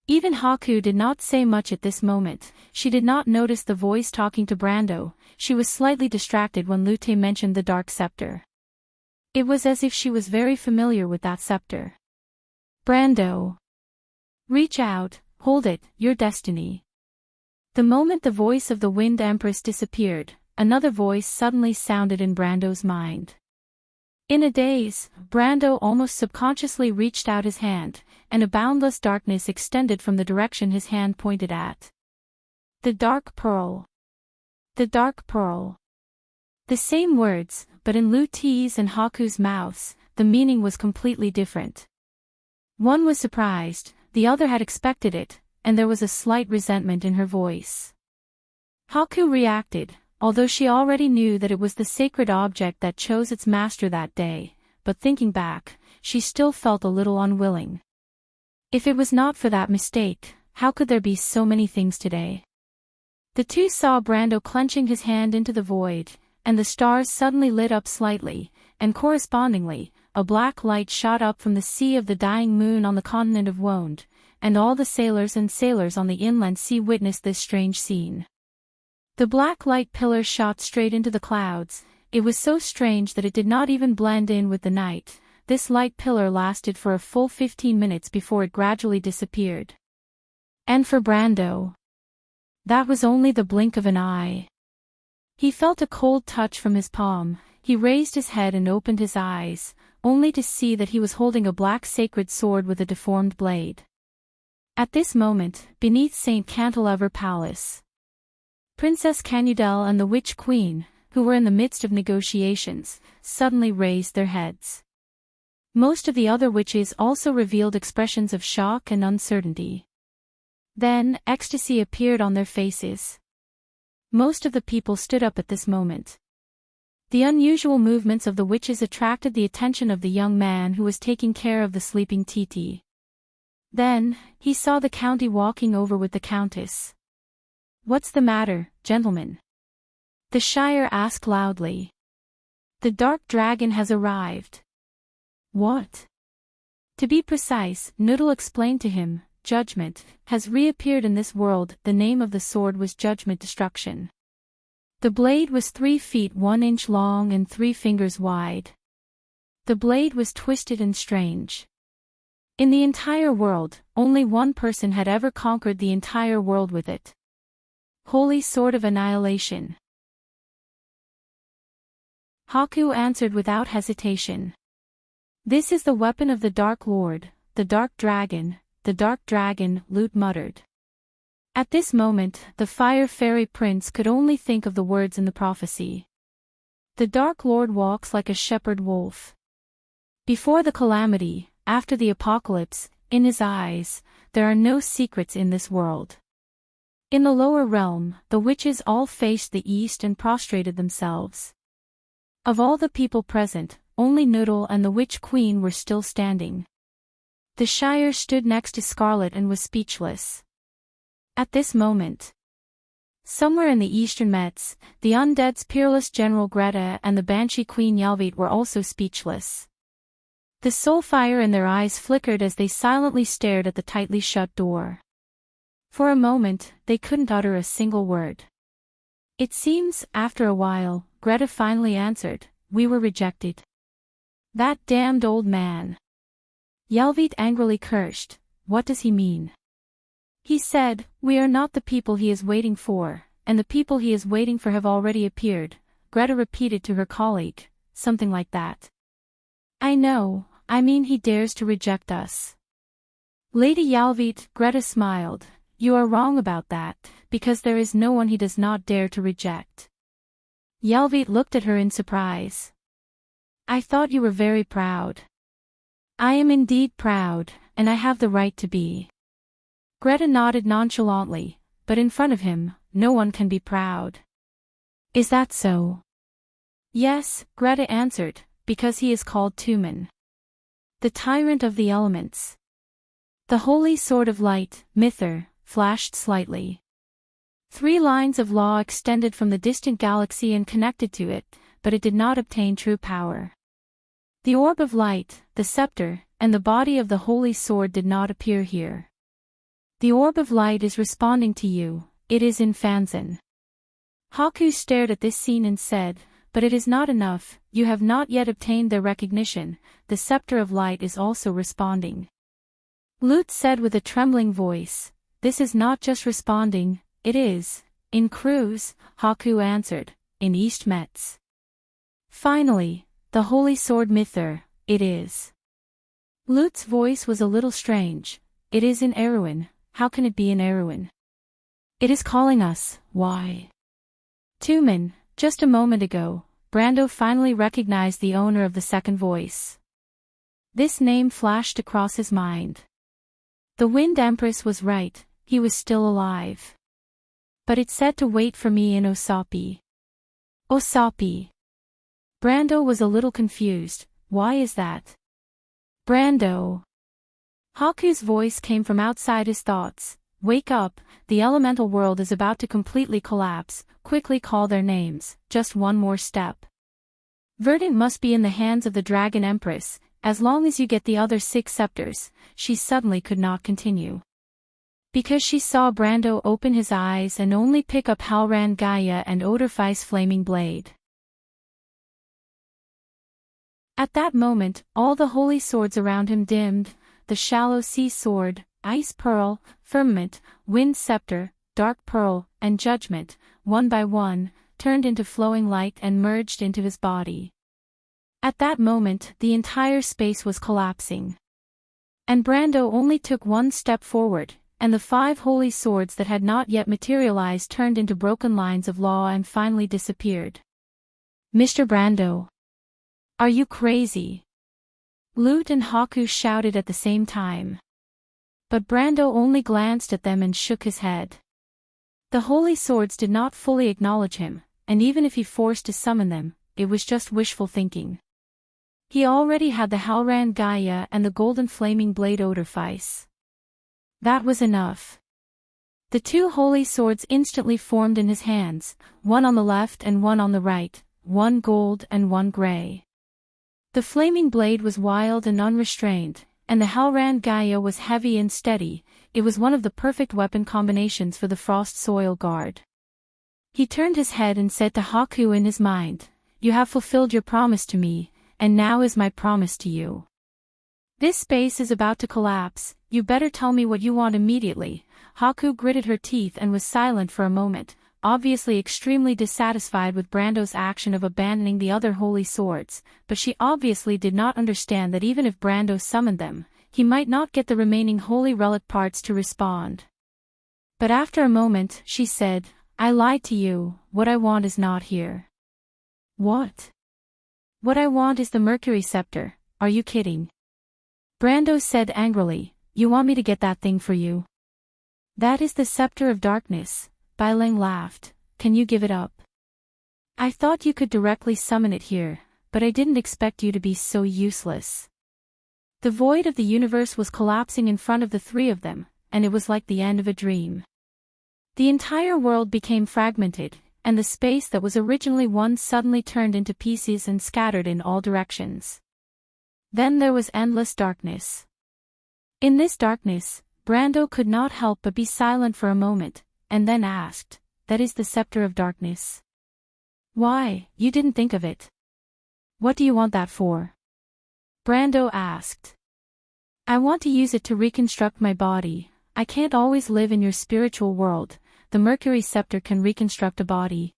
Even Haku did not say much at this moment. She did not notice the voice talking to Brando. She was slightly distracted when Lute mentioned the dark scepter. It was as if she was very familiar with that scepter. Brando. Reach out, hold it, your destiny. The moment the voice of the Wind Empress disappeared, another voice suddenly sounded in Brando's mind. In a daze, Brando almost subconsciously reached out his hand, and a boundless darkness extended from the direction his hand pointed at. The Dark Pearl. The Dark Pearl. The same words, but in Lute's and Haku's mouths, the meaning was completely different. One was surprised, the other had expected it, and there was a slight resentment in her voice. Haku reacted, although she already knew that it was the sacred object that chose its master that day, but thinking back, she still felt a little unwilling. If it was not for that mistake, how could there be so many things today? The two saw Brando clenching his hand into the void, and the stars suddenly lit up slightly, and correspondingly, a black light shot up from the sea of the dying moon on the continent of Wonde, and all the sailors on the inland sea witnessed this strange scene. The black light pillar shot straight into the clouds. It was so strange that it did not even blend in with the night. This light pillar lasted for a full 15 minutes before it gradually disappeared. And for Brando, that was only the blink of an eye. He felt a cold touch from his palm. He raised his head and opened his eyes, only to see that he was holding a black sacred sword with a deformed blade. At this moment, beneath St. Cantilever Palace, Princess Canudel and the Witch Queen, who were in the midst of negotiations, suddenly raised their heads. Most of the other witches also revealed expressions of shock and uncertainty. Then, ecstasy appeared on their faces. Most of the people stood up at this moment. The unusual movements of the witches attracted the attention of the young man who was taking care of the sleeping Titi. Then, he saw the county walking over with the countess. "What's the matter, gentlemen?" the Shire asked loudly. "The dark dragon has arrived." "What?" To be precise, Noodle explained to him, "Judgment has reappeared in this world." The name of the sword was Judgment Destruction. The blade was 3 feet 1 inch long and 3 fingers wide. The blade was twisted and strange. In the entire world, only one person had ever conquered the entire world with it. Holy Sword of Annihilation. Haku answered without hesitation. "This is the weapon of the Dark Lord, the Dark Dragon," Lute muttered. At this moment, the Fire Fairy Prince could only think of the words in the prophecy. The Dark Lord walks like a shepherd wolf. Before the calamity, after the apocalypse, in his eyes, there are no secrets in this world. In the lower realm, the witches all faced the east and prostrated themselves. Of all the people present, only Noodle and the Witch Queen were still standing. The Shire stood next to Scarlet and was speechless. At this moment, somewhere in the eastern Mets, the Undead's peerless General Greta and the Banshee Queen Yalvit were also speechless. The soul fire in their eyes flickered as they silently stared at the tightly shut door. For a moment, they couldn't utter a single word. It seems, after a while, Greta finally answered, "We were rejected." "That damned old man." Yalvit angrily cursed. "What does he mean?" "He said, we are not the people he is waiting for, and the people he is waiting for have already appeared," Greta repeated to her colleague, something like that. "I know, I mean he dares to reject us." Lady Yalvit, Greta smiled. "You are wrong about that, because there is no one he does not dare to reject." Yalvit looked at her in surprise. "I thought you were very proud." "I am indeed proud, and I have the right to be." Greta nodded nonchalantly, but in front of him, no one can be proud. "Is that so?" "Yes," Greta answered, "because he is called Tumen, the tyrant of the elements." The holy sword of light, Mither, flashed slightly. 3 lines of law extended from the distant galaxy and connected to it, but it did not obtain true power. The orb of light, the scepter, and the body of the holy sword did not appear here. "The orb of light is responding to you, it is in Fanzan." Haku stared at this scene and said, "But it is not enough, you have not yet obtained their recognition, the scepter of light is also responding." Lute said with a trembling voice, "This is not just responding, it is." "In Cruz," Haku answered, "in East Metz." "Finally, the holy sword Mither, it is." Lute's voice was a little strange. "It is in Erewhon, how can it be in Erewhon?" "It is calling us, why?" "Tumen, just a moment ago," Brando finally recognized the owner of the second voice. This name flashed across his mind. The Wind Empress was right, he was still alive. "But it said to wait for me in Osapi." "Osapi." Brando was a little confused. "Why is that?" "Brando." Haku's voice came from outside his thoughts. "Wake up, the elemental world is about to completely collapse, quickly call their names, just one more step. Verdant must be in the hands of the Dragon Empress, as long as you get the other 6 scepters." She suddenly could not continue. Because she saw Brando open his eyes and only pick up Halran Gaia and Odorfei's flaming blade. At that moment, all the holy swords around him dimmed, the Shallow Sea Sword, Ice Pearl, Firmament, Wind Scepter, Dark Pearl, and Judgment, one by one, turned into flowing light and merged into his body. At that moment, the entire space was collapsing. And Brando only took one step forward, and the 5 holy swords that had not yet materialized turned into broken lines of law and finally disappeared. "Mr. Brando! Are you crazy?" Lute and Haku shouted at the same time. But Brando only glanced at them and shook his head. The holy swords did not fully acknowledge him, and even if he forced to summon them, it was just wishful thinking. He already had the Halran Gaia and the golden flaming blade Odorfeis. That was enough. The 2 holy swords instantly formed in his hands, one on the left and one on the right, one gold and one gray. The flaming blade was wild and unrestrained, and the Halran Gaia was heavy and steady. It was one of the perfect weapon combinations for the Frost Soil Guard. He turned his head and said to Haku in his mind, "You have fulfilled your promise to me, and now is my promise to you. This space is about to collapse, you better tell me what you want immediately." Haku gritted her teeth and was silent for a moment, obviously extremely dissatisfied with Brando's action of abandoning the other holy swords, but she obviously did not understand that even if Brando summoned them, he might not get the remaining holy relic parts to respond. But after a moment, she said, I lied to you, what I want is not here. What? What I want is the Mercury scepter, are you kidding? Brando said angrily, you want me to get that thing for you? That is the scepter of darkness, Bai Ling laughed, can you give it up? I thought you could directly summon it here, but I didn't expect you to be so useless. The void of the universe was collapsing in front of the three of them, and it was like the end of a dream. The entire world became fragmented, and the space that was originally one suddenly turned into pieces and scattered in all directions. Then there was endless darkness. In this darkness, Brando could not help but be silent for a moment, and then asked, that is the scepter of darkness? Why, you didn't think of it. What do you want that for? Brando asked. I want to use it to reconstruct my body. I can't always live in your spiritual world. The Mercury scepter can reconstruct a body.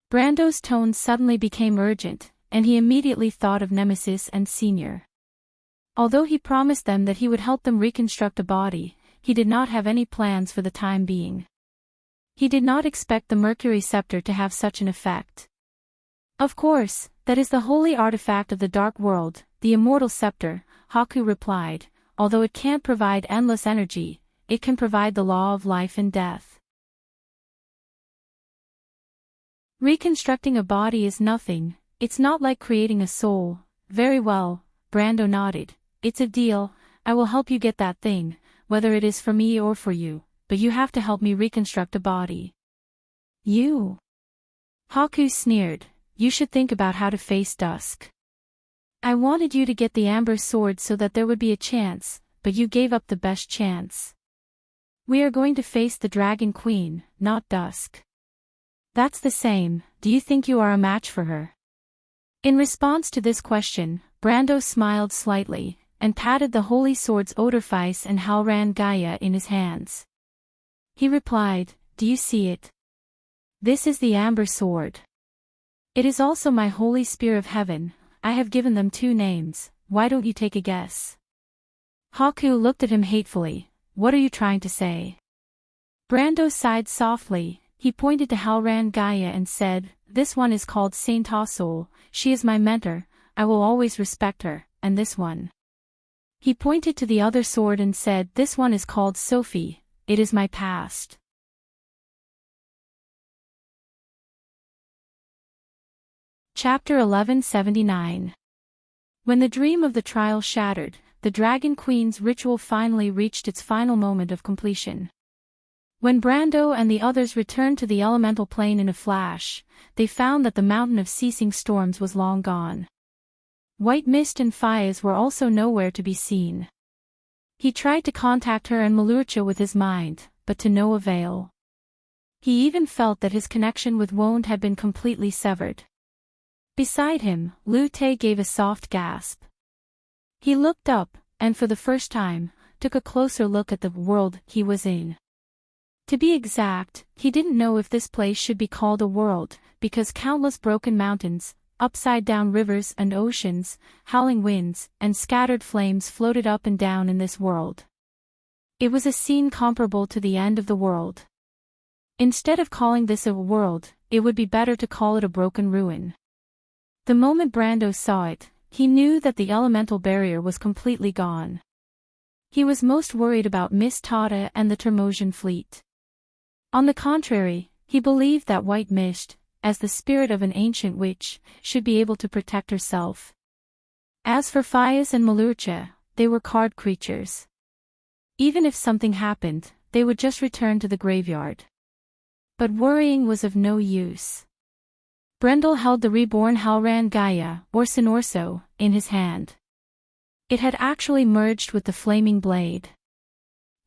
Brando's tone suddenly became urgent, and he immediately thought of Nemesis and Senior. Although he promised them that he would help them reconstruct a body, he did not have any plans for the time being. He did not expect the Mercury scepter to have such an effect. Of course, that is the holy artifact of the dark world, the immortal scepter, Haku replied, although it can't provide endless energy, it can provide the law of life and death. Reconstructing a body is nothing, it's not like creating a soul. Very well, Brando nodded, it's a deal, I will help you get that thing, whether it is for me or for you, but you have to help me reconstruct a body. You? Haku sneered, you should think about how to face dusk. I wanted you to get the amber sword so that there would be a chance, but you gave up the best chance. We are going to face the Dragon Queen, not Dusk. That's the same, do you think you are a match for her? In response to this question, Brando smiled slightly, and patted the holy swords Odorfice and Halran Gaia in his hands. He replied, do you see it? This is the amber sword. It is also my holy spear of heaven, I have given them two names, why don't you take a guess? Haku looked at him hatefully, what are you trying to say? Brando sighed softly, he pointed to Halran Gaia and said, this one is called Saint Hassol, she is my mentor, I will always respect her, and this one. He pointed to the other sword and said, this one is called Sophie, it is my past. Chapter 1179. When the dream of the trial shattered, the Dragon Queen's ritual finally reached its final moment of completion. When Brando and the others returned to the elemental plane in a flash, they found that the mountain of ceasing storms was long gone. White Mist and Faiz were also nowhere to be seen. He tried to contact her and Malurcha with his mind, but to no avail. He even felt that his connection with Wonde had been completely severed. Beside him, Lu Te gave a soft gasp. He looked up, and for the first time, took a closer look at the world he was in. To be exact, he didn't know if this place should be called a world, because countless broken mountains, upside-down rivers and oceans, howling winds, and scattered flames floated up and down in this world. It was a scene comparable to the end of the world. Instead of calling this a world, it would be better to call it a broken ruin. The moment Brando saw it, he knew that the elemental barrier was completely gone. He was most worried about Miss Tata and the Termosian fleet. On the contrary, he believed that White Mist, as the spirit of an ancient witch, should be able to protect herself. As for Faiz and Malurcha, they were card creatures. Even if something happened, they would just return to the graveyard. But worrying was of no use. Brendel held the reborn Halran Gaia, or Sinorso, in his hand. It had actually merged with the flaming blade.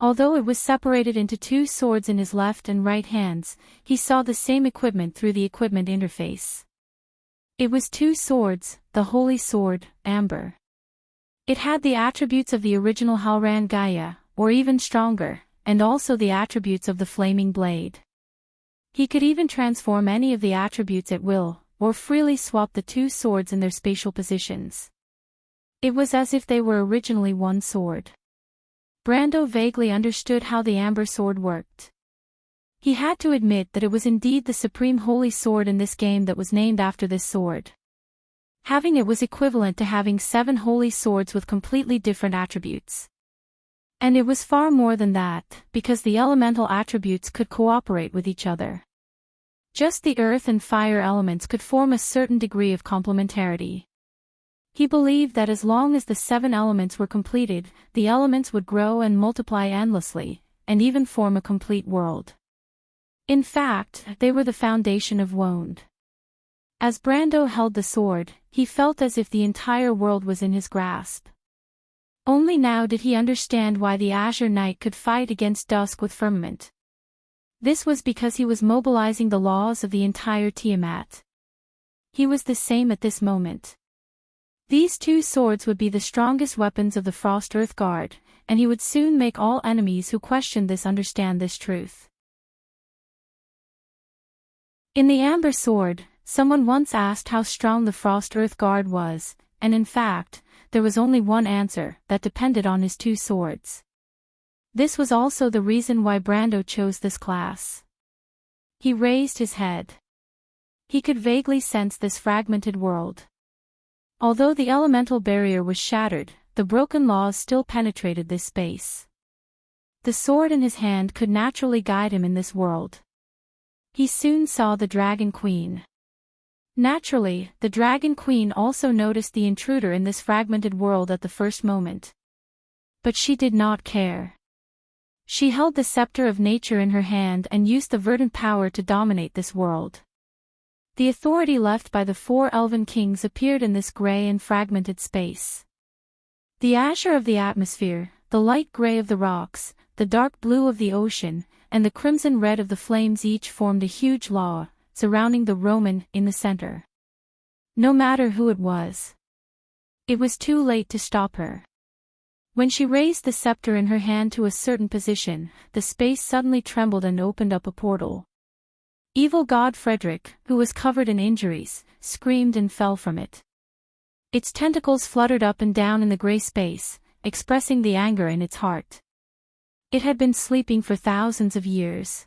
Although it was separated into two swords in his left and right hands, he saw the same equipment through the equipment interface. It was two swords, the holy sword, Amber. It had the attributes of the original Halran Gaia, or even stronger, and also the attributes of the flaming blade. He could even transform any of the attributes at will, or freely swap the two swords in their spatial positions. It was as if they were originally one sword. Brando vaguely understood how the amber sword worked. He had to admit that it was indeed the supreme holy sword in this game that was named after this sword. Having it was equivalent to having 7 holy swords with completely different attributes. And it was far more than that, because the elemental attributes could cooperate with each other. Just the earth and fire elements could form a certain degree of complementarity. He believed that as long as the 7 elements were completed, the elements would grow and multiply endlessly, and even form a complete world. In fact, they were the foundation of Wound. As Brando held the sword, he felt as if the entire world was in his grasp. Only now did he understand why the Azure Knight could fight against Dusk with Firmament. This was because he was mobilizing the laws of the entire Tiamat. He was the same at this moment. These 2 swords would be the strongest weapons of the Frost Earth Guard, and he would soon make all enemies who questioned this understand this truth. In the Amber Sword, someone once asked how strong the Frost Earth Guard was, and in fact, there was only one answer, that depended on his 2 swords. This was also the reason why Brando chose this class. He raised his head. He could vaguely sense this fragmented world. Although the elemental barrier was shattered, the broken laws still penetrated this space. The sword in his hand could naturally guide him in this world. He soon saw the Dragon Queen. Naturally, the Dragon Queen also noticed the intruder in this fragmented world at the first moment. But she did not care. She held the scepter of nature in her hand and used the verdant power to dominate this world. The authority left by the 4 elven kings appeared in this gray and fragmented space. The azure of the atmosphere, the light gray of the rocks, the dark blue of the ocean, and the crimson red of the flames each formed a huge law, surrounding the Roman in the center. No matter who it was. It was too late to stop her. When she raised the scepter in her hand to a certain position, the space suddenly trembled and opened up a portal. Evil god Frederick, who was covered in injuries, screamed and fell from it. Its tentacles fluttered up and down in the gray space, expressing the anger in its heart. It had been sleeping for thousands of years.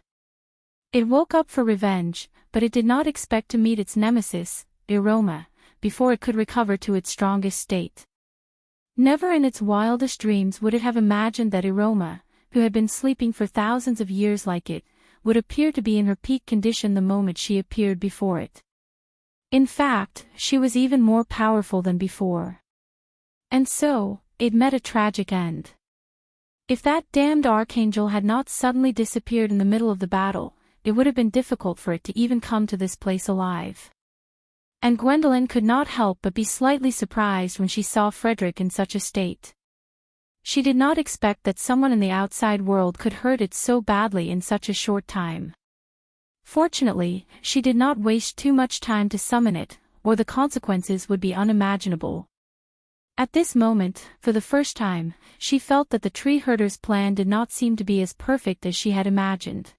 It woke up for revenge, but it did not expect to meet its nemesis, Iroma, before it could recover to its strongest state. Never in its wildest dreams would it have imagined that Iroma, who had been sleeping for thousands of years like it, would appear to be in her peak condition the moment she appeared before it. In fact, she was even more powerful than before. And so, it met a tragic end. If that damned archangel had not suddenly disappeared in the middle of the battle, it would have been difficult for it to even come to this place alive. And Gwendolyn could not help but be slightly surprised when she saw Frederick in such a state. She did not expect that someone in the outside world could hurt it so badly in such a short time. Fortunately, she did not waste too much time to summon it, or the consequences would be unimaginable. At this moment, for the first time, she felt that the tree herder's plan did not seem to be as perfect as she had imagined.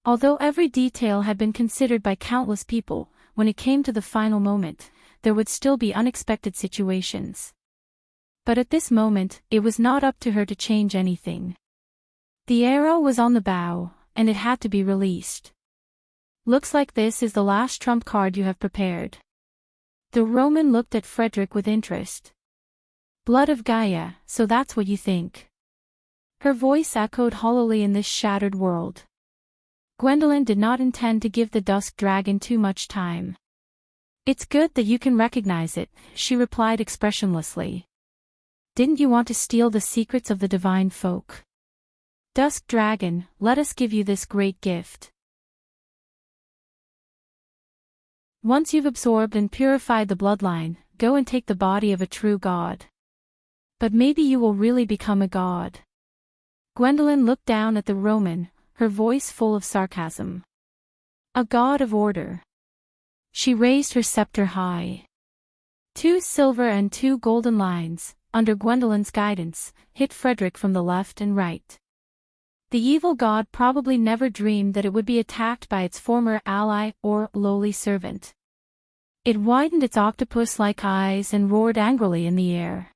Although every detail had been considered by countless people, when it came to the final moment, there would still be unexpected situations. But at this moment, it was not up to her to change anything. The arrow was on the bow, and it had to be released. Looks like this is the last trump card you have prepared. The Roman looked at Frederick with interest. Blood of Gaia, so that's what you think. Her voice echoed hollowly in this shattered world. Gwendolyn did not intend to give the Dusk Dragon too much time. It's good that you can recognize it, she replied expressionlessly. Didn't you want to steal the secrets of the divine folk? Dusk Dragon, let us give you this great gift. Once you've absorbed and purified the bloodline, go and take the body of a true god. But maybe you will really become a god. Gwendolyn looked down at the Roman, her voice full of sarcasm. A god of order. She raised her scepter high. 2 silver and 2 golden lines, under Gwendolyn's guidance, hit Frederick from the left and right. The evil god probably never dreamed that it would be attacked by its former ally or lowly servant. It widened its octopus-like eyes and roared angrily in the air.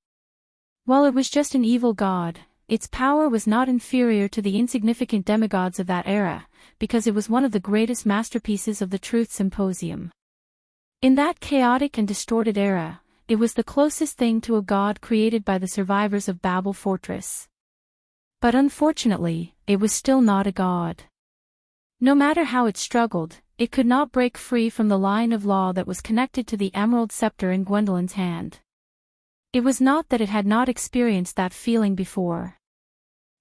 While it was just an evil god, its power was not inferior to the insignificant demigods of that era, because it was one of the greatest masterpieces of the Truth Symposium. In that chaotic and distorted era, it was the closest thing to a god created by the survivors of Babel Fortress. But unfortunately, it was still not a god. No matter how it struggled, it could not break free from the line of law that was connected to the emerald scepter in Gwendolyn's hand. It was not that it had not experienced that feeling before.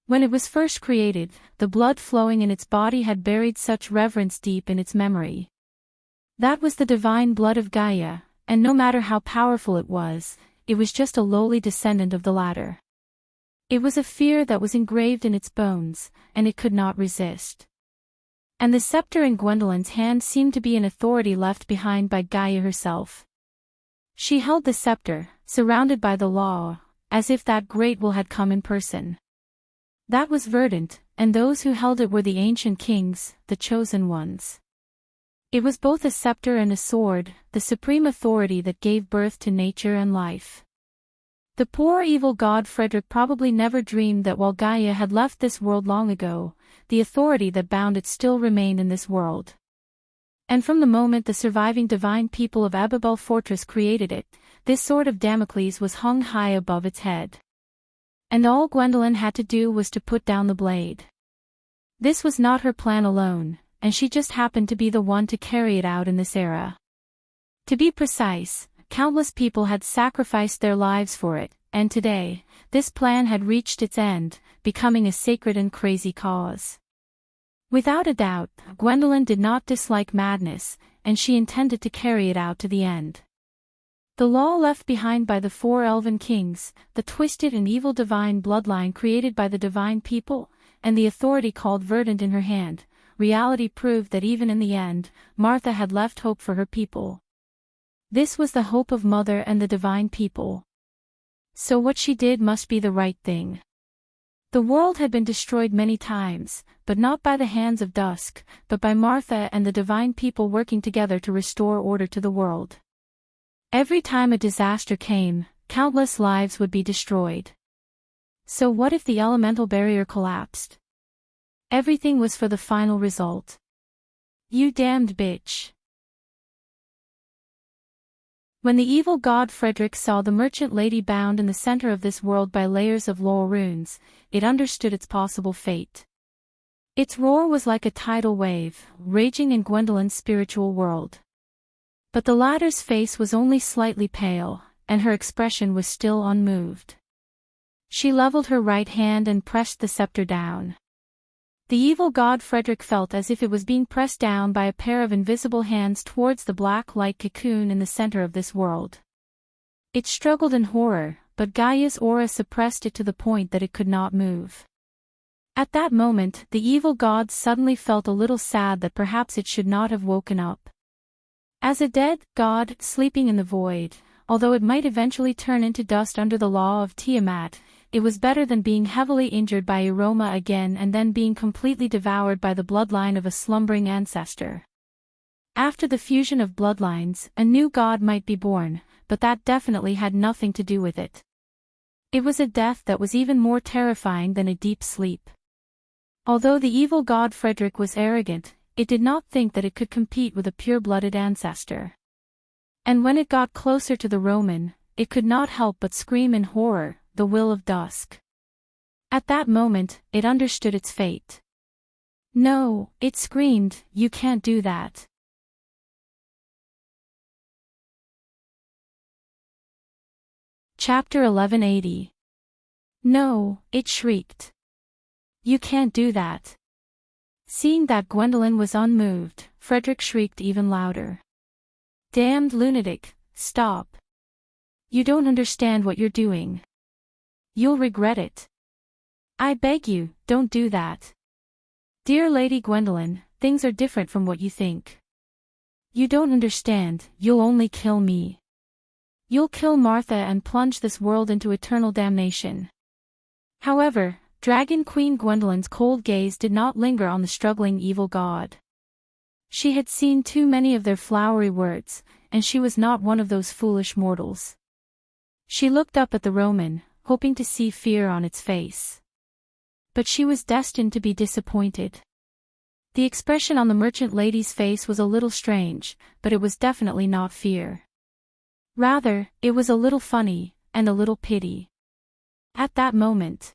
When it was first created, the blood flowing in its body had buried such reverence deep in its memory. That was the divine blood of Gaia, and no matter how powerful it was just a lowly descendant of the latter. It was a fear that was engraved in its bones, and it could not resist. And the scepter in Gwendolyn's hand seemed to be an authority left behind by Gaia herself. She held the scepter, surrounded by the law, as if that great will had come in person. That was verdant, and those who held it were the ancient kings, the chosen ones. It was both a scepter and a sword, the supreme authority that gave birth to nature and life. The poor evil god Frederick probably never dreamed that while Gaia had left this world long ago, the authority that bound it still remained in this world. And from the moment the surviving divine people of Babel Fortress created it, this sword of Damocles was hung high above its head. And all Gwendolyn had to do was to put down the blade. This was not her plan alone, and she just happened to be the one to carry it out in this era. To be precise, countless people had sacrificed their lives for it, and today, this plan had reached its end, becoming a sacred and crazy cause. Without a doubt, Gwendolyn did not dislike madness, and she intended to carry it out to the end. The law left behind by the four elven kings, the twisted and evil divine bloodline created by the divine people, and the authority called verdant in her hand, reality proved that even in the end, Martha had left hope for her people. This was the hope of Mother and the divine people. So what she did must be the right thing. The world had been destroyed many times, but not by the hands of Dusk, but by Martha and the divine people working together to restore order to the world. Every time a disaster came, countless lives would be destroyed. So what if the elemental barrier collapsed? Everything was for the final result. You damned bitch. When the evil god Frederick saw the merchant lady bound in the center of this world by layers of laurel runes, it understood its possible fate. Its roar was like a tidal wave, raging in Gwendolyn's spiritual world. But the latter's face was only slightly pale, and her expression was still unmoved. She leveled her right hand and pressed the scepter down. The evil god Frederick felt as if it was being pressed down by a pair of invisible hands towards the black light cocoon in the center of this world. It struggled in horror, but Gaia's aura suppressed it to the point that it could not move. At that moment, the evil god suddenly felt a little sad that perhaps it should not have woken up. As a dead god sleeping in the void, although it might eventually turn into dust under the law of Tiamat, it was better than being heavily injured by Aroma again and then being completely devoured by the bloodline of a slumbering ancestor. After the fusion of bloodlines, a new god might be born, but that definitely had nothing to do with it. It was a death that was even more terrifying than a deep sleep. Although the evil god Frederick was arrogant, it did not think that it could compete with a pure-blooded ancestor. And when it got closer to the Roman, it could not help but scream in horror, the will of Dusk. At that moment, it understood its fate. No, it screamed, you can't do that. Chapter 1180. No, it shrieked. You can't do that. Seeing that Gwendolyn was unmoved, Frederick shrieked even louder. Damned lunatic, stop. You don't understand what you're doing. You'll regret it. I beg you, don't do that. Dear Lady Gwendolyn, things are different from what you think. You don't understand, you'll only kill me. You'll kill Martha and plunge this world into eternal damnation. However, Dragon Queen Gwendolyn's cold gaze did not linger on the struggling evil god. She had seen too many of their flowery words, and she was not one of those foolish mortals. She looked up at the Roman, hoping to see fear on its face. But she was destined to be disappointed. The expression on the merchant lady's face was a little strange, but it was definitely not fear. Rather, it was a little funny, and a little pity. At that moment,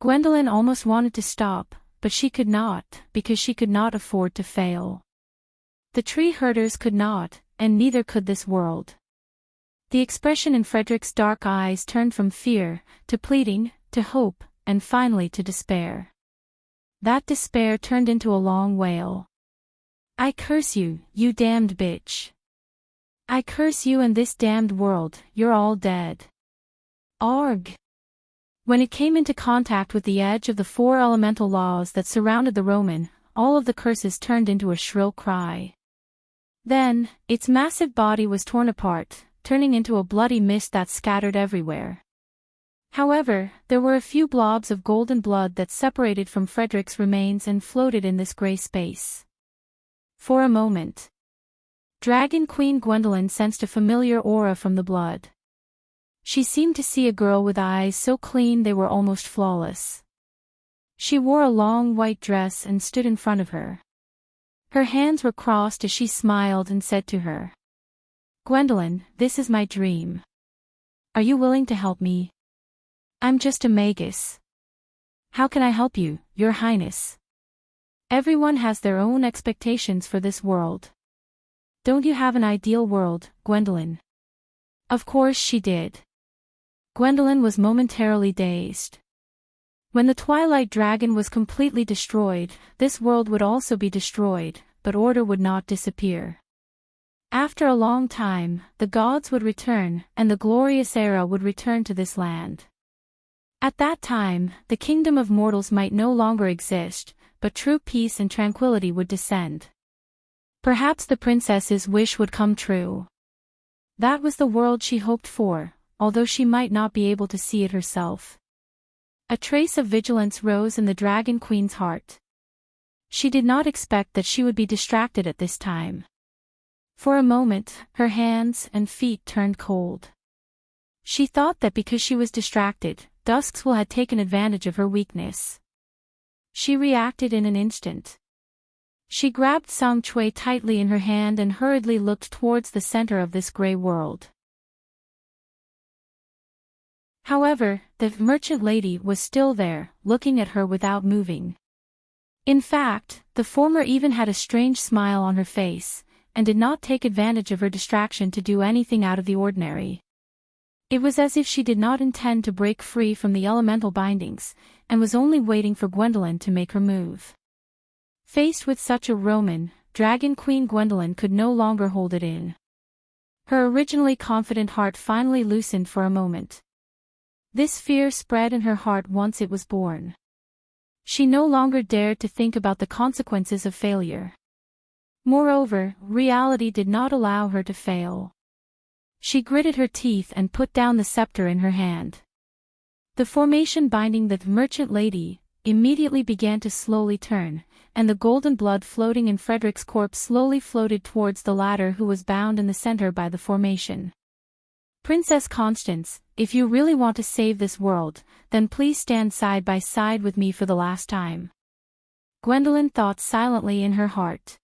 Gwendolyn almost wanted to stop, but she could not, because she could not afford to fail. The tree herders could not, and neither could this world. The expression in Frederick's dark eyes turned from fear, to pleading, to hope, and finally to despair. That despair turned into a long wail. "I curse you, you damned bitch. I curse you and this damned world, you're all dead. Arg!" When it came into contact with the edge of the 4 elemental laws that surrounded the Roman, all of the curses turned into a shrill cry. Then, its massive body was torn apart, turning into a bloody mist that scattered everywhere. However, there were a few blobs of golden blood that separated from Frederick's remains and floated in this gray space. For a moment, Dragon Queen Gwendolyn sensed a familiar aura from the blood. She seemed to see a girl with eyes so clean they were almost flawless. She wore a long white dress and stood in front of her. Her hands were crossed as she smiled and said to her, "Gwendolyn, this is my dream. Are you willing to help me? I'm just a magus. How can I help you, Your Highness? Everyone has their own expectations for this world. Don't you have an ideal world, Gwendolyn?" Of course she did. Gwendolyn was momentarily dazed. When the Twilight Dragon was completely destroyed, this world would also be destroyed, but order would not disappear. After a long time, the gods would return, and the glorious era would return to this land. At that time, the kingdom of mortals might no longer exist, but true peace and tranquility would descend. Perhaps the princess's wish would come true. That was the world she hoped for, although she might not be able to see it herself. A trace of vigilance rose in the Dragon Queen's heart. She did not expect that she would be distracted at this time. For a moment, her hands and feet turned cold. She thought that because she was distracted, Duskswill had taken advantage of her weakness. She reacted in an instant. She grabbed Song Chui tightly in her hand and hurriedly looked towards the center of this gray world. However, the merchant lady was still there, looking at her without moving. In fact, the former even had a strange smile on her face, and did not take advantage of her distraction to do anything out of the ordinary. It was as if she did not intend to break free from the elemental bindings, and was only waiting for Gwendolyn to make her move. Faced with such a Roman, Dragon Queen Gwendolyn could no longer hold it in. Her originally confident heart finally loosened for a moment. This fear spread in her heart once it was born. She no longer dared to think about the consequences of failure. Moreover, reality did not allow her to fail. She gritted her teeth and put down the scepter in her hand. The formation binding the merchant lady immediately began to slowly turn, and the golden blood floating in Frederick's corpse slowly floated towards the latter, who was bound in the center by the formation. "Princess Constance, if you really want to save this world, then please stand side by side with me for the last time," Gwendolyn thought silently in her heart.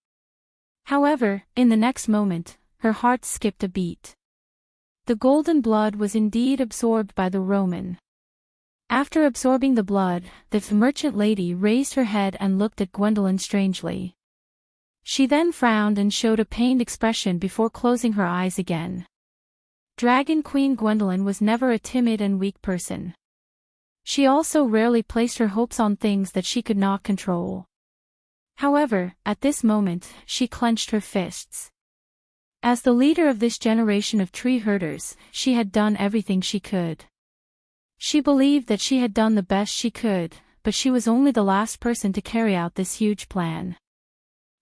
However, in the next moment, her heart skipped a beat. The golden blood was indeed absorbed by the Roman. After absorbing the blood, the merchant lady raised her head and looked at Gwendolyn strangely. She then frowned and showed a pained expression before closing her eyes again. Dragon Queen Gwendolyn was never a timid and weak person. She also rarely placed her hopes on things that she could not control. However, at this moment, she clenched her fists. As the leader of this generation of tree herders, she had done everything she could. She believed that she had done the best she could, but she was only the last person to carry out this huge plan.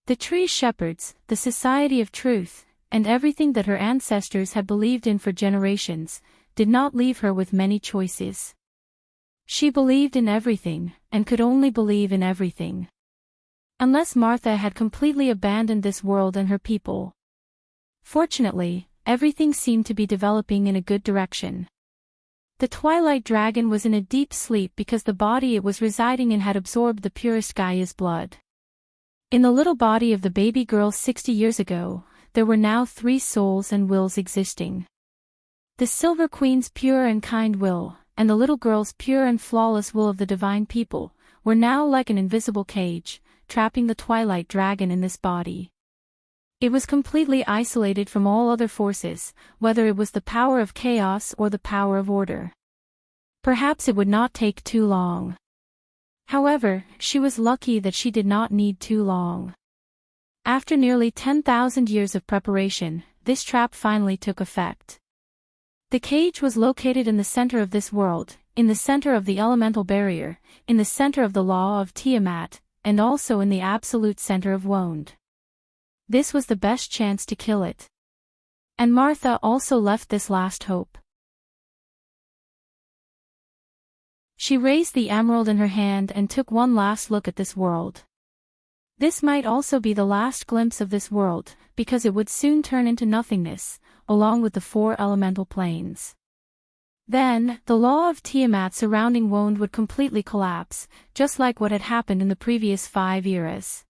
The tree shepherds, the Society of Truth, and everything that her ancestors had believed in for generations, did not leave her with many choices. She believed in everything, and could only believe in everything. Unless Martha had completely abandoned this world and her people. Fortunately, everything seemed to be developing in a good direction. The Twilight Dragon was in a deep sleep because the body it was residing in had absorbed the purest Gaia's blood. In the little body of the baby girl 60 years ago, there were now 3 souls and wills existing. The Silver Queen's pure and kind will, and the little girl's pure and flawless will of the divine people, were now like an invisible cage, trapping the Twilight Dragon in this body. It was completely isolated from all other forces, whether it was the power of chaos or the power of order. Perhaps it would not take too long. However, she was lucky that she did not need too long. After nearly 10,000 years of preparation, this trap finally took effect. The cage was located in the center of this world, in the center of the elemental barrier, in the center of the law of Tiamat, and also in the absolute center of Wond. This was the best chance to kill it. And Martha also left this last hope. She raised the emerald in her hand and took one last look at this world. This might also be the last glimpse of this world, because it would soon turn into nothingness, along with the 4 elemental planes. Then, the law of Tiamat surrounding Wond would completely collapse, just like what had happened in the previous 5 eras.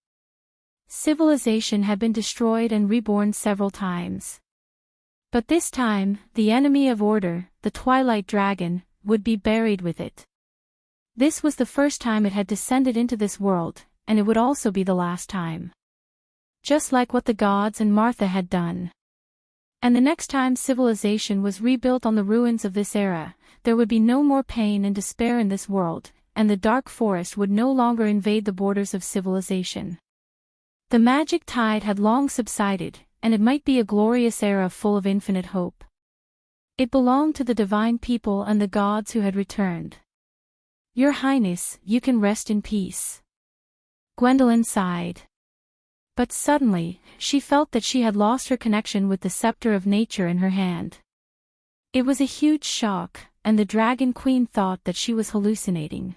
Civilization had been destroyed and reborn several times. But this time, the enemy of order, the Twilight Dragon, would be buried with it. This was the first time it had descended into this world, and it would also be the last time. Just like what the gods and Martha had done. And the next time civilization was rebuilt on the ruins of this era, there would be no more pain and despair in this world, and the dark forest would no longer invade the borders of civilization. The magic tide had long subsided, and it might be a glorious era full of infinite hope. It belonged to the divine people and the gods who had returned. Your Highness, you can rest in peace. Gwendolyn sighed. But suddenly, she felt that she had lost her connection with the scepter of nature in her hand. It was a huge shock, and the Dragon Queen thought that she was hallucinating.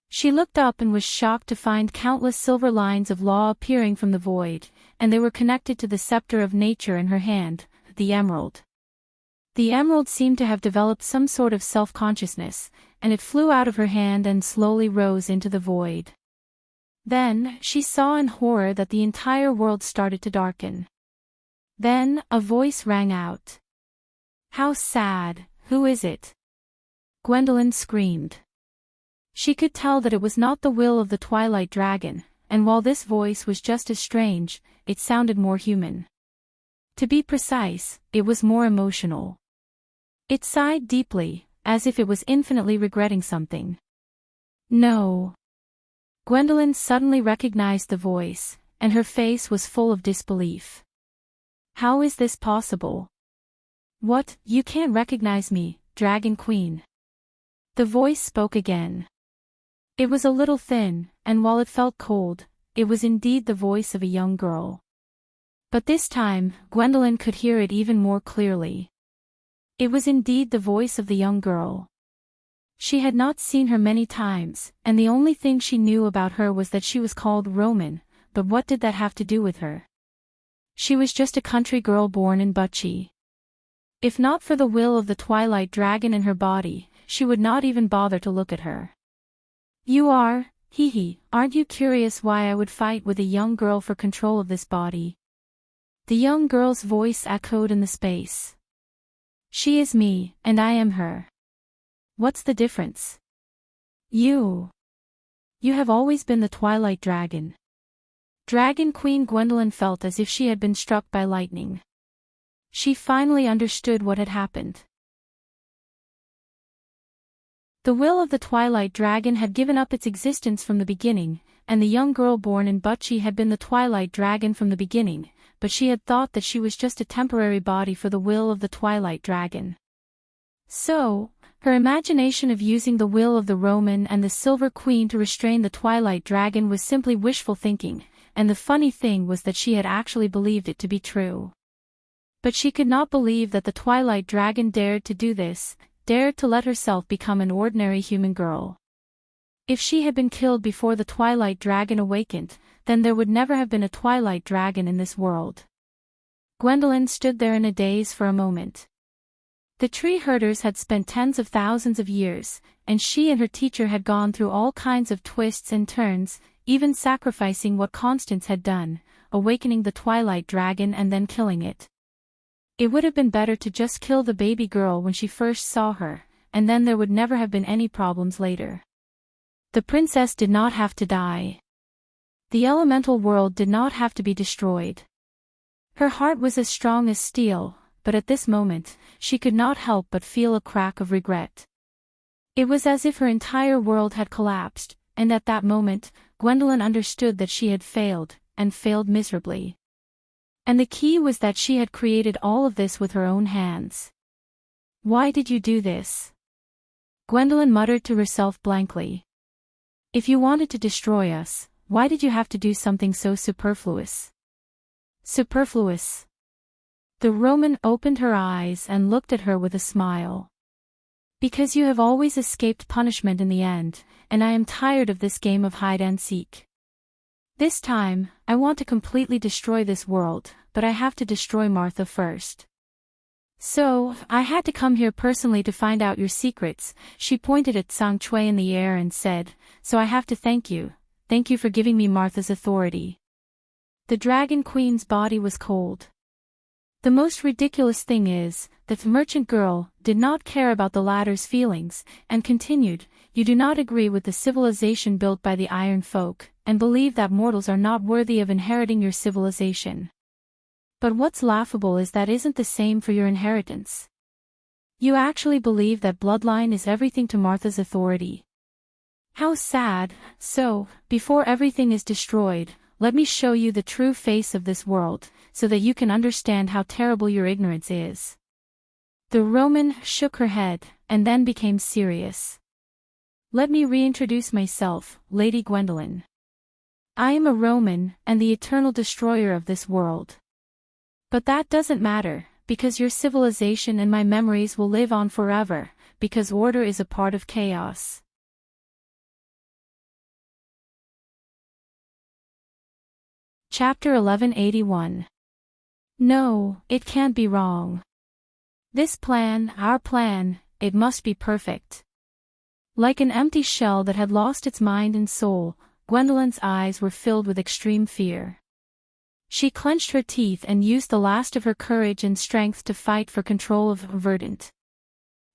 She looked up and was shocked to find countless silver lines of law appearing from the void, and they were connected to the scepter of nature in her hand, the emerald. The emerald seemed to have developed some sort of self-consciousness, and it flew out of her hand and slowly rose into the void. Then, she saw in horror that the entire world started to darken. Then, a voice rang out. How sad, who is it? Gwendolyn screamed. She could tell that it was not the will of the Twilight Dragon, and while this voice was just as strange, it sounded more human. To be precise, it was more emotional. It sighed deeply, as if it was infinitely regretting something. No. Gwendolyn suddenly recognized the voice, and her face was full of disbelief. How is this possible? What, you can't recognize me, Dragon Queen? The voice spoke again. It was a little thin, and while it felt cold, it was indeed the voice of a young girl. But this time, Gwendolyn could hear it even more clearly. It was indeed the voice of the young girl. She had not seen her many times, and the only thing she knew about her was that she was called Roman, but what did that have to do with her? She was just a country girl born in Butchie. If not for the will of the Twilight Dragon in her body, she would not even bother to look at her. You are, aren't you curious why I would fight with a young girl for control of this body? The young girl's voice echoed in the space. She is me, and I am her. What's the difference? You have always been the Twilight Dragon. Dragon Queen Gwendolyn felt as if she had been struck by lightning. She finally understood what had happened. The will of the Twilight Dragon had given up its existence from the beginning, and the young girl born in Butchie had been the Twilight Dragon from the beginning, but she had thought that she was just a temporary body for the will of the Twilight Dragon. So, her imagination of using the will of the Roman and the Silver Queen to restrain the Twilight Dragon was simply wishful thinking, and the funny thing was that she had actually believed it to be true. But she could not believe that the Twilight Dragon dared to do this, dared to let herself become an ordinary human girl. If she had been killed before the Twilight Dragon awakened, then there would never have been a Twilight Dragon in this world. Gwendolyn stood there in a daze for a moment. The tree herders had spent tens of thousands of years, and she and her teacher had gone through all kinds of twists and turns, even sacrificing what Constance had done, awakening the Twilight Dragon and then killing it. It would have been better to just kill the baby girl when she first saw her, and then there would never have been any problems later. The princess did not have to die. The elemental world did not have to be destroyed. Her heart was as strong as steel, but at this moment, she could not help but feel a crack of regret. It was as if her entire world had collapsed, and at that moment, Gwendolyn understood that she had failed, and failed miserably. And the key was that she had created all of this with her own hands. Why did you do this? Gwendolyn muttered to herself blankly. If you wanted to destroy us, why did you have to do something so superfluous? Superfluous. The Roman opened her eyes and looked at her with a smile. Because you have always escaped punishment in the end, and I am tired of this game of hide and seek. This time, I want to completely destroy this world, but I have to destroy Martha first. So, I had to come here personally to find out your secrets. She pointed at Sang Chui in the air and said, so I have to thank you for giving me Martha's authority. The Dragon Queen's body was cold. The most ridiculous thing is, that the merchant girl did not care about the latter's feelings, and continued, you do not agree with the civilization built by the Iron Folk, and believe that mortals are not worthy of inheriting your civilization. But what's laughable is that isn't the same for your inheritance. You actually believe that bloodline is everything to Martha's authority. How sad. So, before everything is destroyed, let me show you the true face of this world, so that you can understand how terrible your ignorance is. The Roman shook her head, and then became serious. Let me reintroduce myself, Lady Gwendolyn. I am a Roman, and the eternal destroyer of this world. But that doesn't matter, because your civilization and my memories will live on forever, because order is a part of chaos. Chapter 1181. No, it can't be wrong. This plan, our plan, it must be perfect. Like an empty shell that had lost its mind and soul, Gwendolyn's eyes were filled with extreme fear. She clenched her teeth and used the last of her courage and strength to fight for control of Verdant.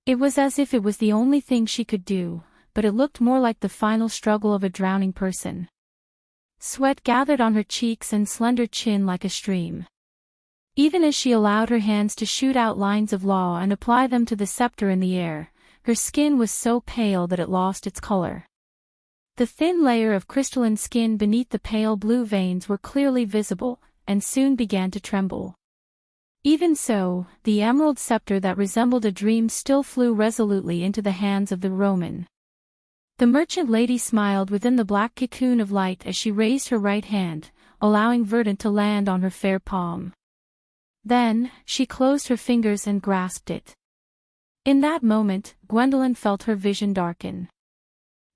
It was as if it was the only thing she could do, but it looked more like the final struggle of a drowning person. Sweat gathered on her cheeks and slender chin like a stream. Even as she allowed her hands to shoot out lines of law and apply them to the scepter in the air, her skin was so pale that it lost its color. The thin layer of crystalline skin beneath the pale blue veins were clearly visible, and soon began to tremble. Even so, the emerald scepter that resembled a dream still flew resolutely into the hands of the Roman. The merchant lady smiled within the black cocoon of light as she raised her right hand, allowing Verdant to land on her fair palm. Then, she closed her fingers and grasped it. In that moment, Gwendolyn felt her vision darken.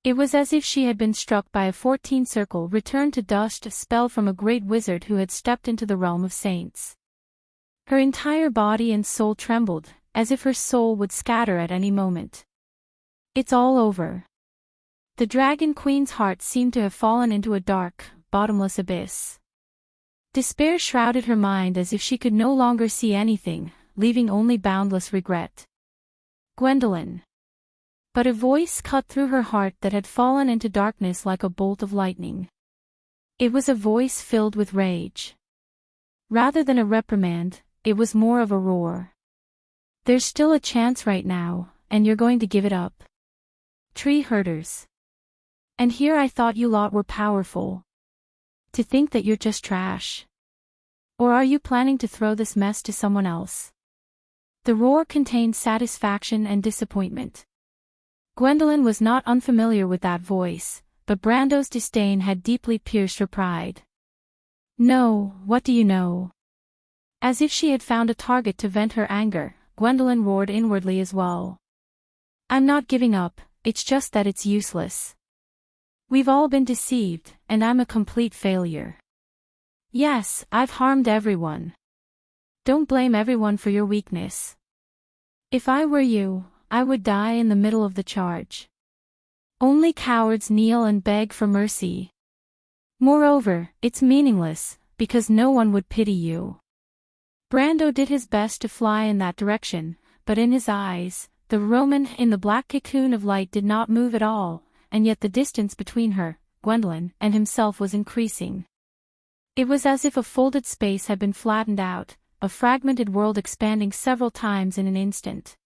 It was as if she had been struck by a 14 circle returned to dust, a spell from a great wizard who had stepped into the realm of saints. Her entire body and soul trembled, as if her soul would scatter at any moment. It's all over. The Dragon Queen's heart seemed to have fallen into a dark, bottomless abyss. Despair shrouded her mind as if she could no longer see anything, leaving only boundless regret. Gwendolyn. But a voice cut through her heart that had fallen into darkness like a bolt of lightning. It was a voice filled with rage. Rather than a reprimand, it was more of a roar. There's still a chance right now, and you're going to give it up. Tree herders. And here I thought you lot were powerful. To think that you're just trash. Or are you planning to throw this mess to someone else? The roar contained satisfaction and disappointment. Gwendolyn was not unfamiliar with that voice, but Brando's disdain had deeply pierced her pride. No, what do you know? As if she had found a target to vent her anger, Gwendolyn roared inwardly as well. I'm not giving up, it's just that it's useless. We've all been deceived, and I'm a complete failure. Yes, I've harmed everyone. Don't blame everyone for your weakness. If I were you, I would die in the middle of the charge. Only cowards kneel and beg for mercy. Moreover, it's meaningless, because no one would pity you. Brando did his best to fly in that direction, but in his eyes, the Roman in the black cocoon of light did not move at all, and yet the distance between her, Gwendolyn, and himself was increasing. It was as if a folded space had been flattened out, a fragmented world expanding several times in an instant.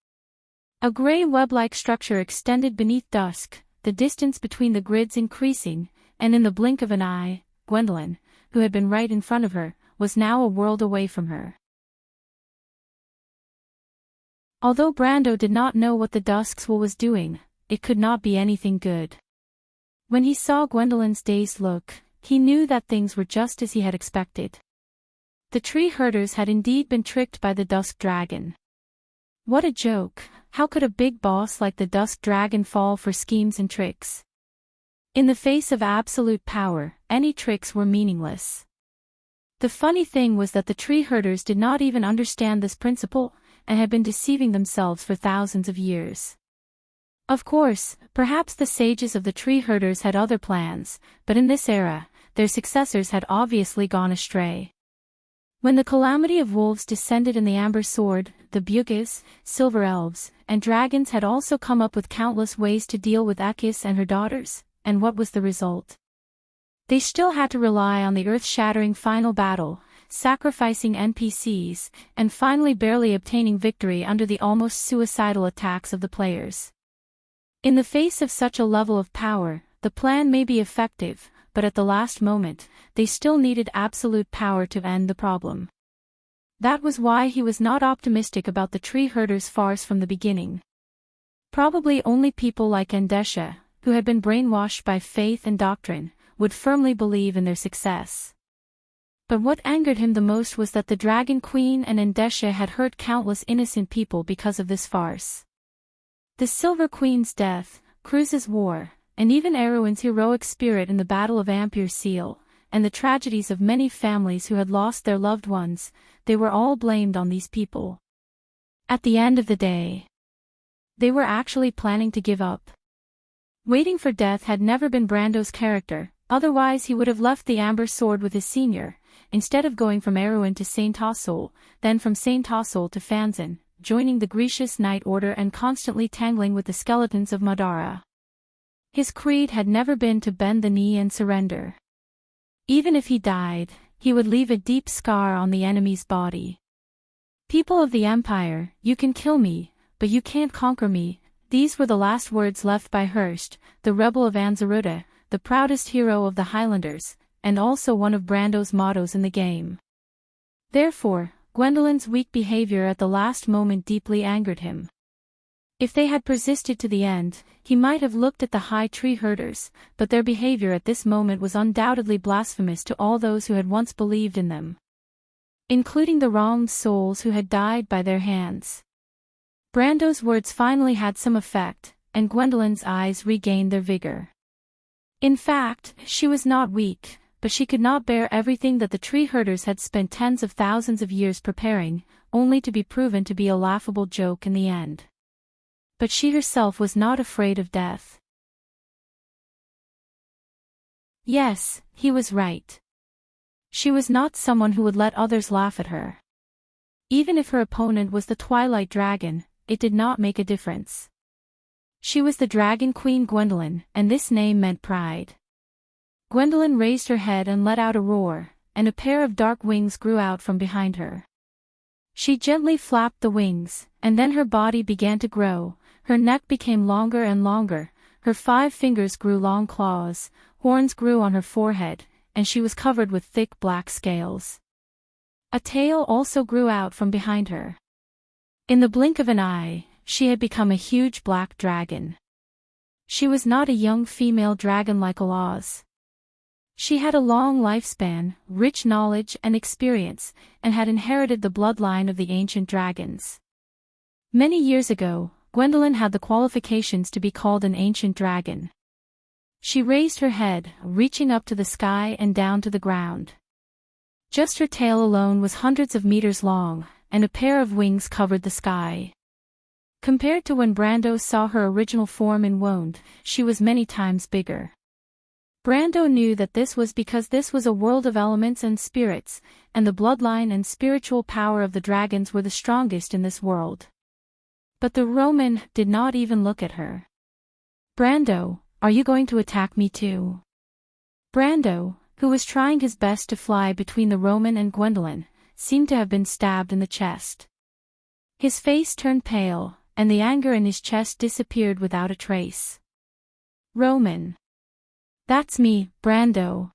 A gray web-like structure extended beneath dusk, the distance between the grids increasing, and in the blink of an eye, Gwendolyn, who had been right in front of her, was now a world away from her. Although Brando did not know what the Dusk's was doing, it could not be anything good. When he saw Gwendolyn's dazed look, he knew that things were just as he had expected. The tree herders had indeed been tricked by the Dusk Dragon. What a joke! How could a big boss like the Dusk Dragon fall for schemes and tricks? In the face of absolute power, any tricks were meaningless. The funny thing was that the tree herders did not even understand this principle, and had been deceiving themselves for thousands of years. Of course, perhaps the sages of the tree herders had other plans, but in this era, their successors had obviously gone astray. When the calamity of wolves descended in the Amber Sword, the Bugis, Silver Elves, and Dragons had also come up with countless ways to deal with Akis and her daughters, and what was the result? They still had to rely on the earth-shattering final battle, sacrificing NPCs, and finally barely obtaining victory under the almost suicidal attacks of the players. In the face of such a level of power, the plan may be effective, but at the last moment, they still needed absolute power to end the problem. That was why he was not optimistic about the tree herders' farce from the beginning. Probably only people like Endesha, who had been brainwashed by faith and doctrine, would firmly believe in their success. But what angered him the most was that the Dragon Queen and Endesha had hurt countless innocent people because of this farce. The Silver Queen's death, Cruz's war, and even Erwin's heroic spirit in the Battle of Ampere Seal, and the tragedies of many families who had lost their loved ones, they were all blamed on these people. At the end of the day, they were actually planning to give up. Waiting for death had never been Brando's character, otherwise he would have left the Amber Sword with his senior, instead of going from Erwin to Saint Tassel, then from Saint Tassel to Fanzan, joining the Grecius Knight Order and constantly tangling with the skeletons of Madara. His creed had never been to bend the knee and surrender. Even if he died, he would leave a deep scar on the enemy's body. People of the Empire, you can kill me, but you can't conquer me. These were the last words left by Hurst, the rebel of Anzaruta, the proudest hero of the Highlanders, and also one of Brando's mottos in the game. Therefore, Gwendolyn's weak behavior at the last moment deeply angered him. If they had persisted to the end, he might have looked at the high tree herders, but their behavior at this moment was undoubtedly blasphemous to all those who had once believed in them, including the wronged souls who had died by their hands. Brando's words finally had some effect, and Gwendolyn's eyes regained their vigor. In fact, she was not weak, but she could not bear everything that the tree herders had spent tens of thousands of years preparing, only to be proven to be a laughable joke in the end. But she herself was not afraid of death. Yes, he was right. She was not someone who would let others laugh at her. Even if her opponent was the Twilight Dragon, it did not make a difference. She was the Dragon Queen Gwendolyn, and this name meant pride. Gwendolyn raised her head and let out a roar, and a pair of dark wings grew out from behind her. She gently flapped the wings, and then her body began to grow, her neck became longer and longer, her 5 fingers grew long claws, horns grew on her forehead, and she was covered with thick black scales. A tail also grew out from behind her. In the blink of an eye, she had become a huge black dragon. She was not a young female dragon like Alaz. She had a long lifespan, rich knowledge and experience, and had inherited the bloodline of the ancient dragons. Many years ago, Gwendolyn had the qualifications to be called an ancient dragon. She raised her head, reaching up to the sky and down to the ground. Just her tail alone was hundreds of meters long, and a pair of wings covered the sky. Compared to when Brando saw her original form in Woned, she was many times bigger. Brando knew that this was because this was a world of elements and spirits, and the bloodline and spiritual power of the dragons were the strongest in this world. But the Roman did not even look at her. "Brando, are you going to attack me too?" Brando, who was trying his best to fly between the Roman and Gwendolyn, seemed to have been stabbed in the chest. His face turned pale, and the anger in his chest disappeared without a trace. "Roman. That's me, Brando.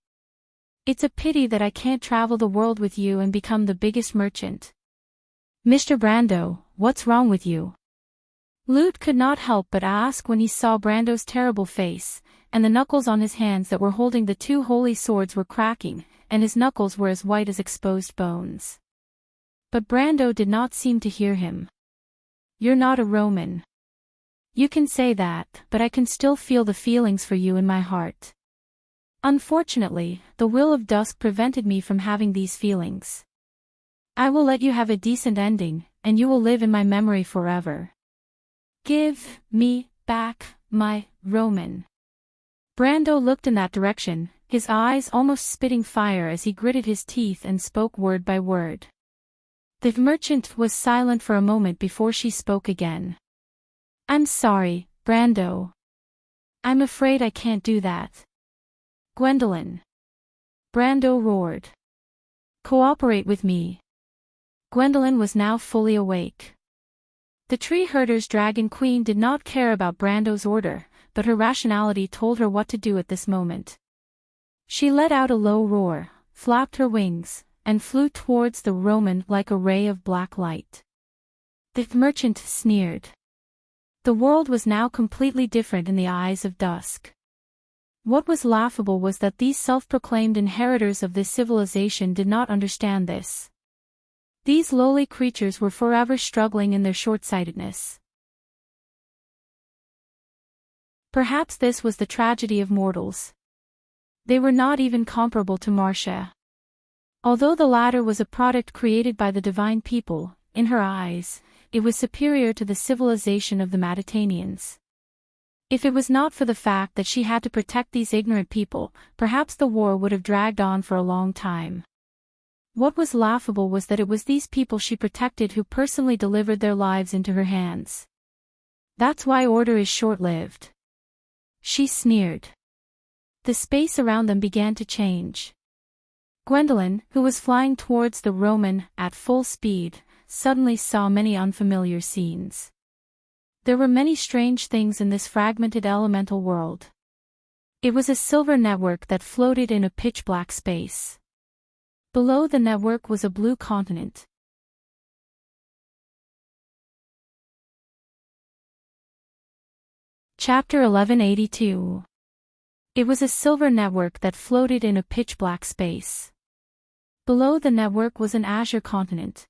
It's a pity that I can't travel the world with you and become the biggest merchant." "Mr. Brando, what's wrong with you?" Lute could not help but ask when he saw Brando's terrible face, and the knuckles on his hands that were holding the two holy swords were cracking, and his knuckles were as white as exposed bones. But Brando did not seem to hear him. "You're not a Roman. You can say that, but I can still feel the feelings for you in my heart. Unfortunately, the will of dusk prevented me from having these feelings. I will let you have a decent ending, and you will live in my memory forever. Give me back my Roman." Brando looked in that direction, his eyes almost spitting fire as he gritted his teeth and spoke word by word. The merchant was silent for a moment before she spoke again. "I'm sorry, Brando. I'm afraid I can't do that. Gwendolyn." Brando roared. "Cooperate with me." Gwendolyn was now fully awake. The tree herder's dragon queen did not care about Brando's order, but her rationality told her what to do at this moment. She let out a low roar, flapped her wings, and flew towards the Roman like a ray of black light. The merchant sneered. The world was now completely different in the eyes of Dusk. What was laughable was that these self-proclaimed inheritors of this civilization did not understand this. These lowly creatures were forever struggling in their short-sightedness. Perhaps this was the tragedy of mortals. They were not even comparable to Marcia. Although the latter was a product created by the divine people, in her eyes, it was superior to the civilization of the Matatanians. If it was not for the fact that she had to protect these ignorant people, perhaps the war would have dragged on for a long time. What was laughable was that it was these people she protected who personally delivered their lives into her hands. That's why order is short-lived. She sneered. The space around them began to change. Gwendolyn, who was flying towards the Roman at full speed, suddenly saw many unfamiliar scenes. There were many strange things in this fragmented elemental world. It was a silver network that floated in a pitch-black space. Below the network was a blue continent. Chapter 1182. It was a silver network that floated in a pitch-black space. Below the network was an azure continent.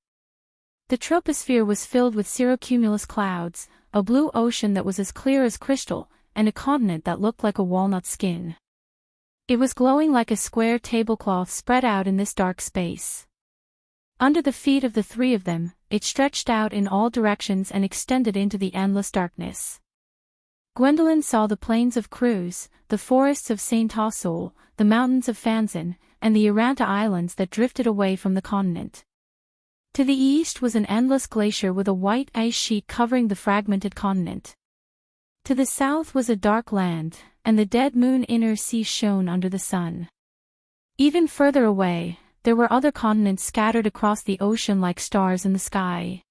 The troposphere was filled with cirrocumulus clouds, a blue ocean that was as clear as crystal, and a continent that looked like a walnut skin. It was glowing like a square tablecloth spread out in this dark space. Under the feet of the three of them, it stretched out in all directions and extended into the endless darkness. Gwendolyn saw the plains of Cruz, the forests of Saint Tassol, the mountains of Fanzan, and the Iranta Islands that drifted away from the continent. To the east was an endless glacier with a white ice sheet covering the fragmented continent. To the south was a dark land, and the dead moon inner sea shone under the sun. Even further away, there were other continents scattered across the ocean like stars in the sky.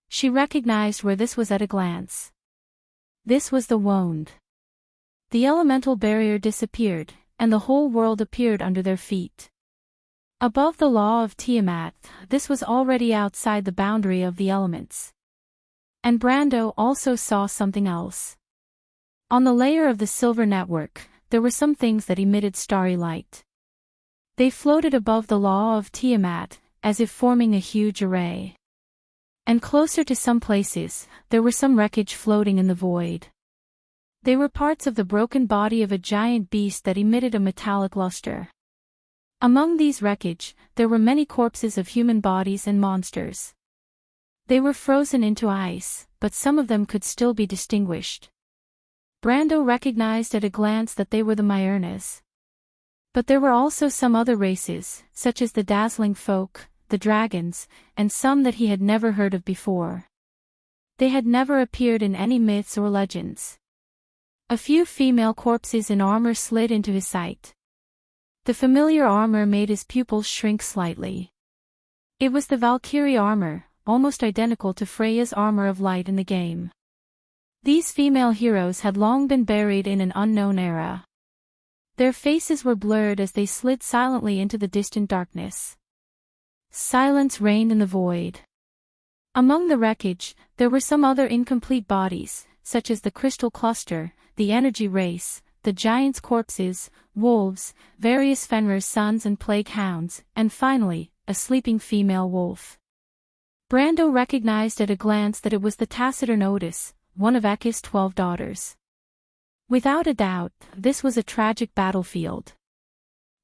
She recognized where this was at a glance. This was the Woned. The elemental barrier disappeared, and the whole world appeared under their feet. Above the law of Tiamat, this was already outside the boundary of the elements. And Brando also saw something else. On the layer of the silver network, there were some things that emitted starry light. They floated above the law of Tiamat, as if forming a huge array. And closer to some places, there were some wreckage floating in the void. They were parts of the broken body of a giant beast that emitted a metallic luster. Among these wreckage, there were many corpses of human bodies and monsters. They were frozen into ice, but some of them could still be distinguished. Brando recognized at a glance that they were the Myrnas. But there were also some other races, such as the dazzling folk, the dragons, and some that he had never heard of before. They had never appeared in any myths or legends. A few female corpses in armor slid into his sight. The familiar armor made his pupils shrink slightly. It was the Valkyrie armor, almost identical to Freya's armor of light in the game. These female heroes had long been buried in an unknown era. Their faces were blurred as they slid silently into the distant darkness. Silence reigned in the void. Among the wreckage, there were some other incomplete bodies, such as the Crystal Cluster, the Energy Race, the Giants' corpses, wolves, various Fenrir's sons and plague hounds, and finally, a sleeping female wolf. Brando recognized at a glance that it was the taciturn Otis, one of Eki's 12 daughters. Without a doubt, this was a tragic battlefield.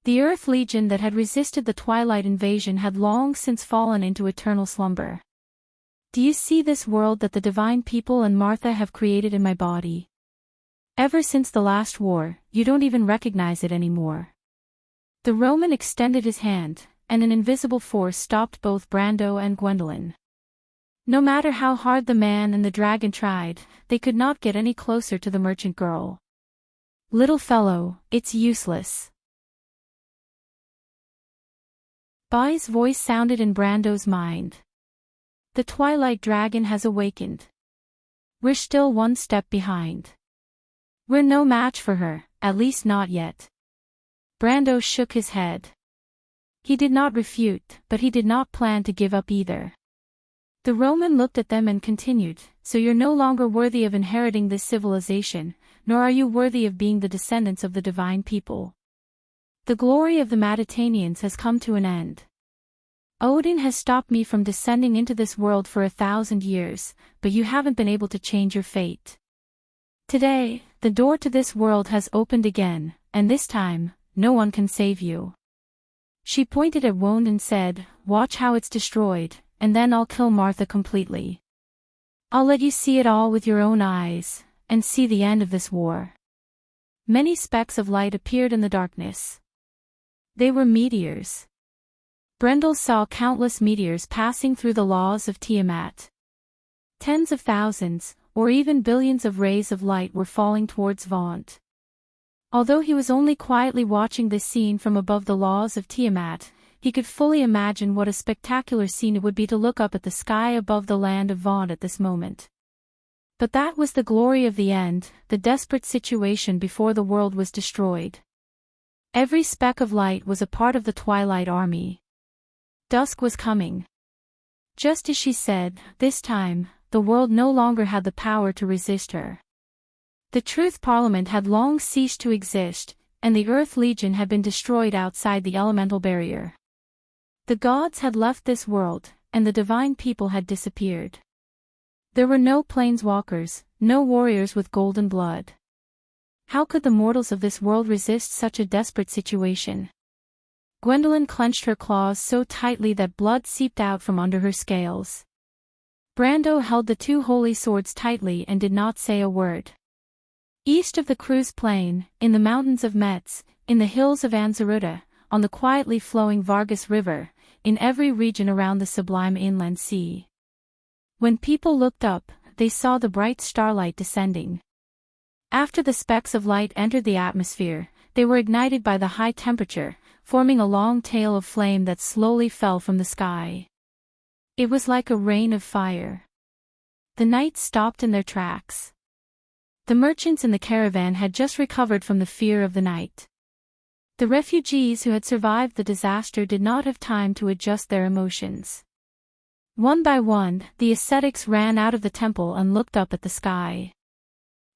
The Earth Legion that had resisted the Twilight invasion had long since fallen into eternal slumber. Do you see this world that the divine people and Martha have created in my body? Ever since the last war, you don't even recognize it anymore. The Roman extended his hand, and an invisible force stopped both Brando and Gwendolyn. No matter how hard the man and the dragon tried, they could not get any closer to the merchant girl. Little fellow, it's useless. Bai's voice sounded in Brando's mind. The Twilight Dragon has awakened. We're still one step behind. We're no match for her, at least not yet. Brando shook his head. He did not refute, but he did not plan to give up either. The Roman looked at them and continued, so you're no longer worthy of inheriting this civilization, nor are you worthy of being the descendants of the divine people. The glory of the Maditanians has come to an end. Odin has stopped me from descending into this world for 1,000 years, but you haven't been able to change your fate. Today, the door to this world has opened again, and this time, no one can save you. She pointed at Wone and said, watch how it's destroyed, and then I'll kill Martha completely. I'll let you see it all with your own eyes, and see the end of this war. Many specks of light appeared in the darkness. They were meteors. Brendel saw countless meteors passing through the laws of Tiamat. Tens of thousands, or even billions of rays of light were falling towards Vaunt. Although he was only quietly watching this scene from above the laws of Tiamat, he could fully imagine what a spectacular scene it would be to look up at the sky above the land of Vaunt at this moment. But that was the glory of the end, the desperate situation before the world was destroyed. Every speck of light was a part of the Twilight Army. Dusk was coming. Just as she said, this time, the world no longer had the power to resist her. The Truth Parliament had long ceased to exist, and the Earth Legion had been destroyed outside the elemental barrier. The gods had left this world, and the divine people had disappeared. There were no planeswalkers, no warriors with golden blood. How could the mortals of this world resist such a desperate situation? Gwendolyn clenched her claws so tightly that blood seeped out from under her scales. Brando held the two holy swords tightly and did not say a word. East of the Cruz Plain, in the mountains of Metz, in the hills of Anzaruta, on the quietly flowing Vargas River, in every region around the sublime inland sea. When people looked up, they saw the bright starlight descending. After the specks of light entered the atmosphere, they were ignited by the high temperature, forming a long tail of flame that slowly fell from the sky. It was like a rain of fire. The knights stopped in their tracks. The merchants in the caravan had just recovered from the fear of the night. The refugees who had survived the disaster did not have time to adjust their emotions. One by one, the ascetics ran out of the temple and looked up at the sky.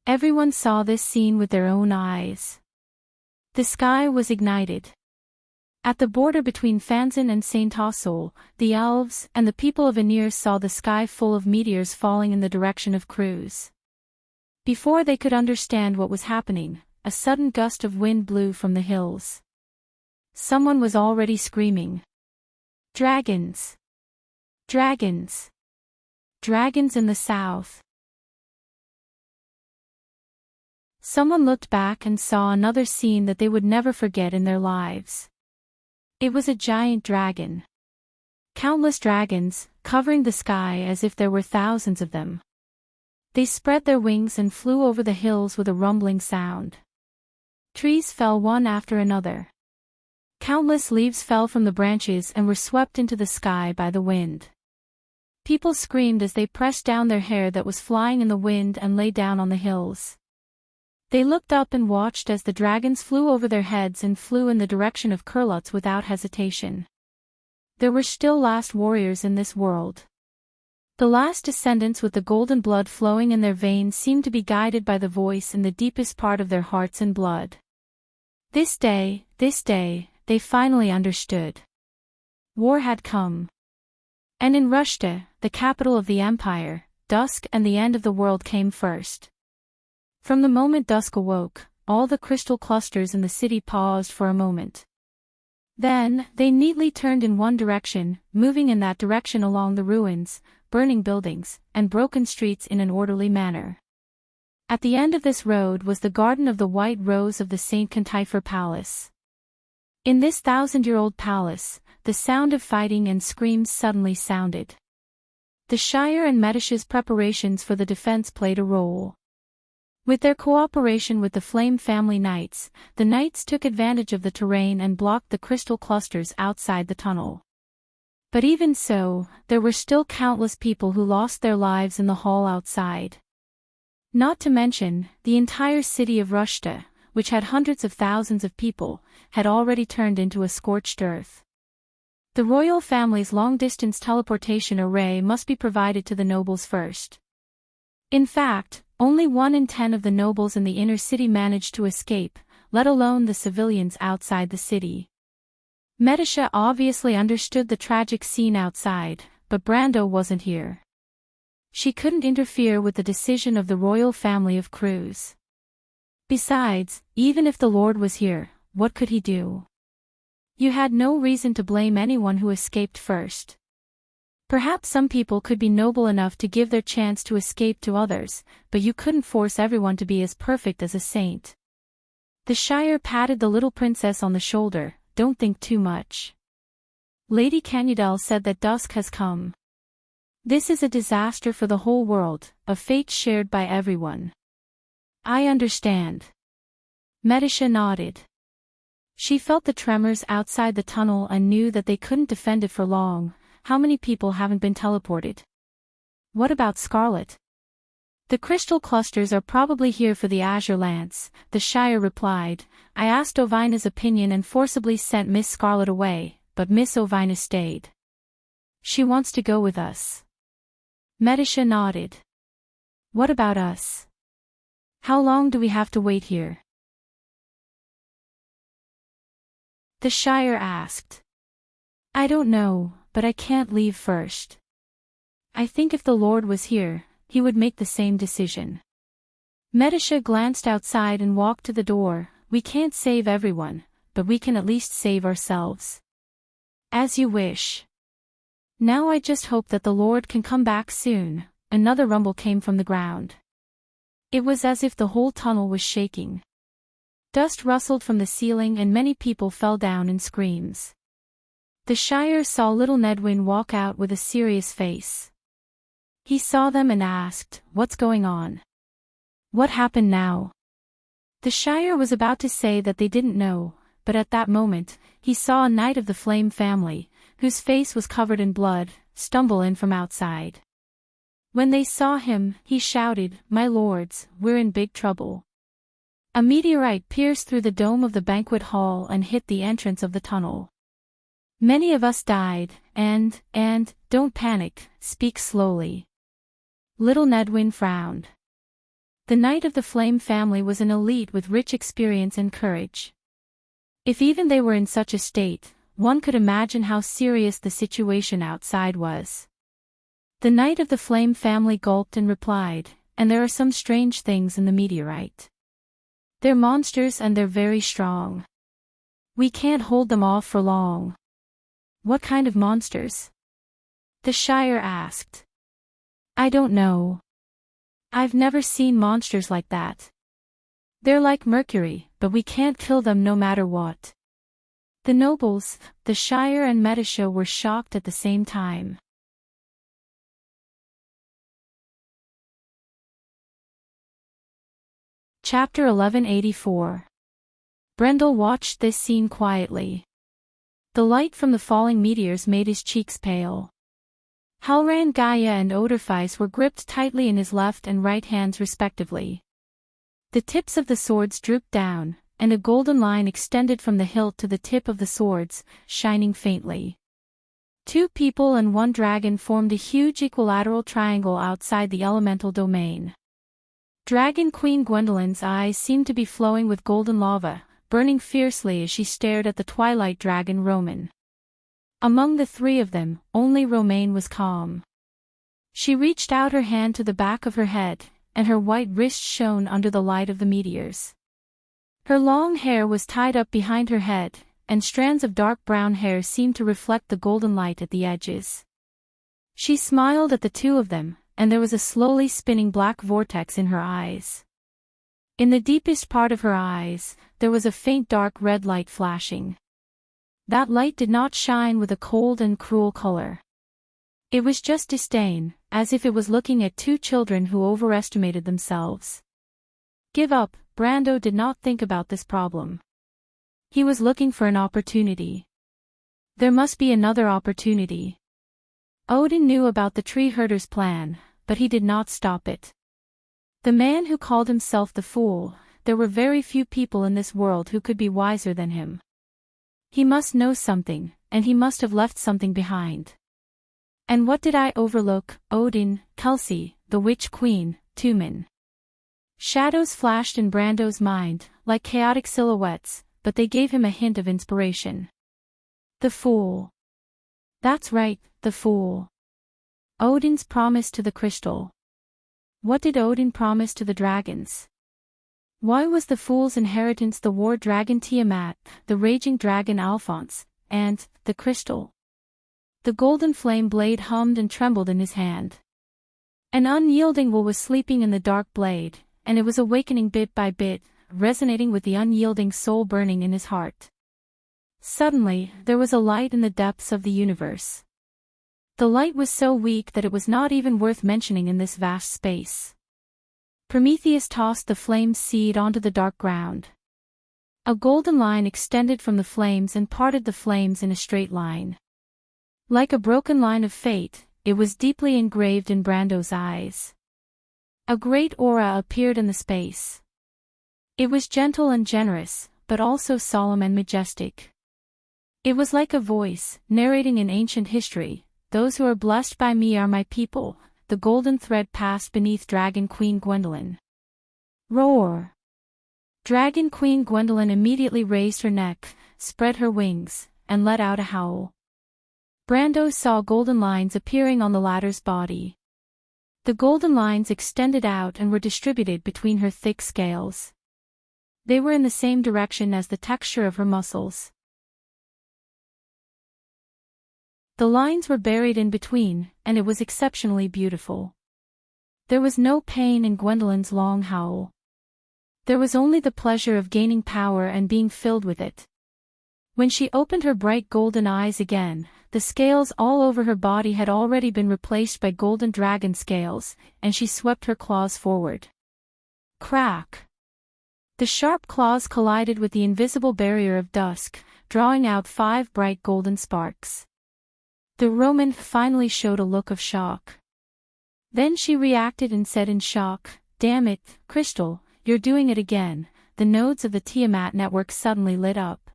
Everyone saw this scene with their own eyes. The sky was ignited. At the border between Fanzan and Saint-Ossol, the elves and the people of Immerse saw the sky full of meteors falling in the direction of Cruz. Before they could understand what was happening, a sudden gust of wind blew from the hills. Someone was already screaming. Dragons! Dragons! Dragons in the South. Someone looked back and saw another scene that they would never forget in their lives. It was a giant dragon. Countless dragons, covering the sky as if there were thousands of them. They spread their wings and flew over the hills with a rumbling sound. Trees fell one after another. Countless leaves fell from the branches and were swept into the sky by the wind. People screamed as they pressed down their hair that was flying in the wind and lay down on the hills. They looked up and watched as the dragons flew over their heads and flew in the direction of Kurlutz without hesitation. There were still last warriors in this world. The last descendants with the golden blood flowing in their veins seemed to be guided by the voice in the deepest part of their hearts and blood. This day, they finally understood. War had come. And in Rushta, the capital of the empire, dusk and the end of the world came first. From the moment dusk awoke, all the crystal clusters in the city paused for a moment. Then, they neatly turned in one direction, moving in that direction along the ruins, burning buildings, and broken streets in an orderly manner. At the end of this road was the garden of the White Rose of the St. Cantifer Palace. In this 1,000-year-old palace, the sound of fighting and screams suddenly sounded. The Shire and Medish's preparations for the defense played a role. With their cooperation with the Flame Family Knights, the Knights took advantage of the terrain and blocked the crystal clusters outside the tunnel. But even so, there were still countless people who lost their lives in the hall outside. Not to mention, the entire city of Rushta, which had hundreds of thousands of people, had already turned into a scorched earth. The royal family's long-distance teleportation array must be provided to the nobles first. In fact, only 1 in 10 of the nobles in the inner city managed to escape, let alone the civilians outside the city. Medisha obviously understood the tragic scene outside, but Brando wasn't here. She couldn't interfere with the decision of the royal family of Cruz. Besides, even if the Lord was here, what could he do? You had no reason to blame anyone who escaped first. Perhaps some people could be noble enough to give their chance to escape to others, but you couldn't force everyone to be as perfect as a saint. The Shire patted the little princess on the shoulder. Don't think too much. Lady Canudel said that dusk has come. This is a disaster for the whole world, a fate shared by everyone. I understand. Medisha nodded. She felt the tremors outside the tunnel and knew that they couldn't defend it for long. How many people haven't been teleported? What about Scarlet? The crystal clusters are probably here for the Azure Lance, the Shire replied. I asked Ovina's opinion and forcibly sent Miss Scarlet away, but Miss Ovina stayed. She wants to go with us. Medisha nodded. What about us? How long do we have to wait here? The Shire asked. I don't know, but I can't leave first. I think if the Lord was here, he would make the same decision. Medisha glanced outside and walked to the door. We can't save everyone, but we can at least save ourselves. As you wish. Now I just hope that the Lord can come back soon. Another rumble came from the ground. It was as if the whole tunnel was shaking. Dust rustled from the ceiling and many people fell down in screams. The Shire saw little Nedwin walk out with a serious face. He saw them and asked, "What's going on? What happened now?" The Shire was about to say that they didn't know, but at that moment, he saw a knight of the Flame family, whose face was covered in blood, stumble in from outside. When they saw him, he shouted, "My lords, we're in big trouble." A meteorite pierced through the dome of the banquet hall and hit the entrance of the tunnel. Many of us died, and, don't panic, speak slowly. Little Nedwin frowned. The knight of the Flame family was an elite with rich experience and courage. If even they were in such a state, one could imagine how serious the situation outside was. The knight of the Flame family gulped and replied, "And there are some strange things in the meteorite. They're monsters and they're very strong. We can't hold them off for long." "What kind of monsters?" the Shire asked. I don't know. I've never seen monsters like that. They're like Mercury, but we can't kill them no matter what. The nobles, the Shire and Metashow were shocked at the same time. Chapter 1184. Brendel watched this scene quietly. The light from the falling meteors made his cheeks pale. Halran, Gaia and Odorphis were gripped tightly in his left and right hands respectively. The tips of the swords drooped down, and a golden line extended from the hilt to the tip of the swords, shining faintly. 2 people and 1 dragon formed a huge equilateral triangle outside the elemental domain. Dragon Queen Gwendolyn's eyes seemed to be flowing with golden lava, burning fiercely as she stared at the twilight dragon Roman. Among the 3 of them, only Romaine was calm. She reached out her hand to the back of her head, and her white wrist shone under the light of the meteors. Her long hair was tied up behind her head, and strands of dark brown hair seemed to reflect the golden light at the edges. She smiled at the 2 of them, and there was a slowly spinning black vortex in her eyes. In the deepest part of her eyes, there was a faint dark red light flashing. That light did not shine with a cold and cruel color. It was just disdain, as if it was looking at 2 children who overestimated themselves. Give up, Brando did not think about this problem. He was looking for an opportunity. There must be another opportunity. Odin knew about the tree herder's plan, but he did not stop it. The man who called himself the Fool, there were very few people in this world who could be wiser than him. He must know something, and he must have left something behind. And what did I overlook? Odin, Kelsey, the Witch Queen, Tumen. Shadows flashed in Brando's mind, like chaotic silhouettes, but they gave him a hint of inspiration. The Fool. That's right, the Fool. Odin's promise to the crystal. What did Odin promise to the dragons? Why was the Fool's inheritance the war dragon Tiamat, the raging dragon Alphonse, and the crystal? The golden flame blade hummed and trembled in his hand. An unyielding will was sleeping in the dark blade, and it was awakening bit by bit, resonating with the unyielding soul burning in his heart. Suddenly, there was a light in the depths of the universe. The light was so weak that it was not even worth mentioning in this vast space. Prometheus tossed the flame's seed onto the dark ground. A golden line extended from the flames and parted the flames in a straight line. Like a broken line of fate, it was deeply engraved in Brando's eyes. A great aura appeared in the space. It was gentle and generous, but also solemn and majestic. It was like a voice, narrating in ancient history, "Those who are blessed by me are my people." The golden thread passed beneath Dragon Queen Gwendolyn. Roar! Dragon Queen Gwendolyn immediately raised her neck, spread her wings, and let out a howl. Brando saw golden lines appearing on the latter's body. The golden lines extended out and were distributed between her thick scales. They were in the same direction as the texture of her muscles. The lines were buried in between, and it was exceptionally beautiful. There was no pain in Gwendolyn's long howl. There was only the pleasure of gaining power and being filled with it. When she opened her bright golden eyes again, the scales all over her body had already been replaced by golden dragon scales, and she swept her claws forward. Crack! The sharp claws collided with the invisible barrier of dusk, drawing out 5 bright golden sparks. The Roman finally showed a look of shock. Then she reacted and said in shock, "Damn it, Crystal, you're doing it again." The nodes of the Tiamat network suddenly lit up.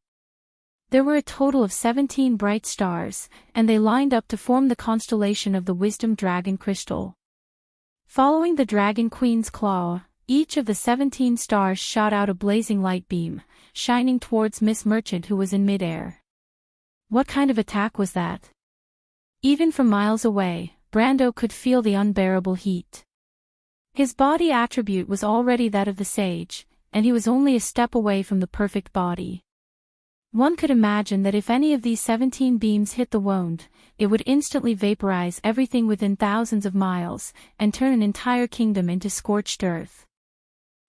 There were a total of 17 bright stars, and they lined up to form the constellation of the Wisdom Dragon Crystal. Following the Dragon Queen's claw, each of the 17 stars shot out a blazing light beam, shining towards Miss Merchant who was in midair. What kind of attack was that? Even from miles away, Brando could feel the unbearable heat. His body attribute was already that of the sage, and he was only a step away from the perfect body. One could imagine that if any of these 17 beams hit the wound, it would instantly vaporize everything within thousands of miles, and turn an entire kingdom into scorched earth.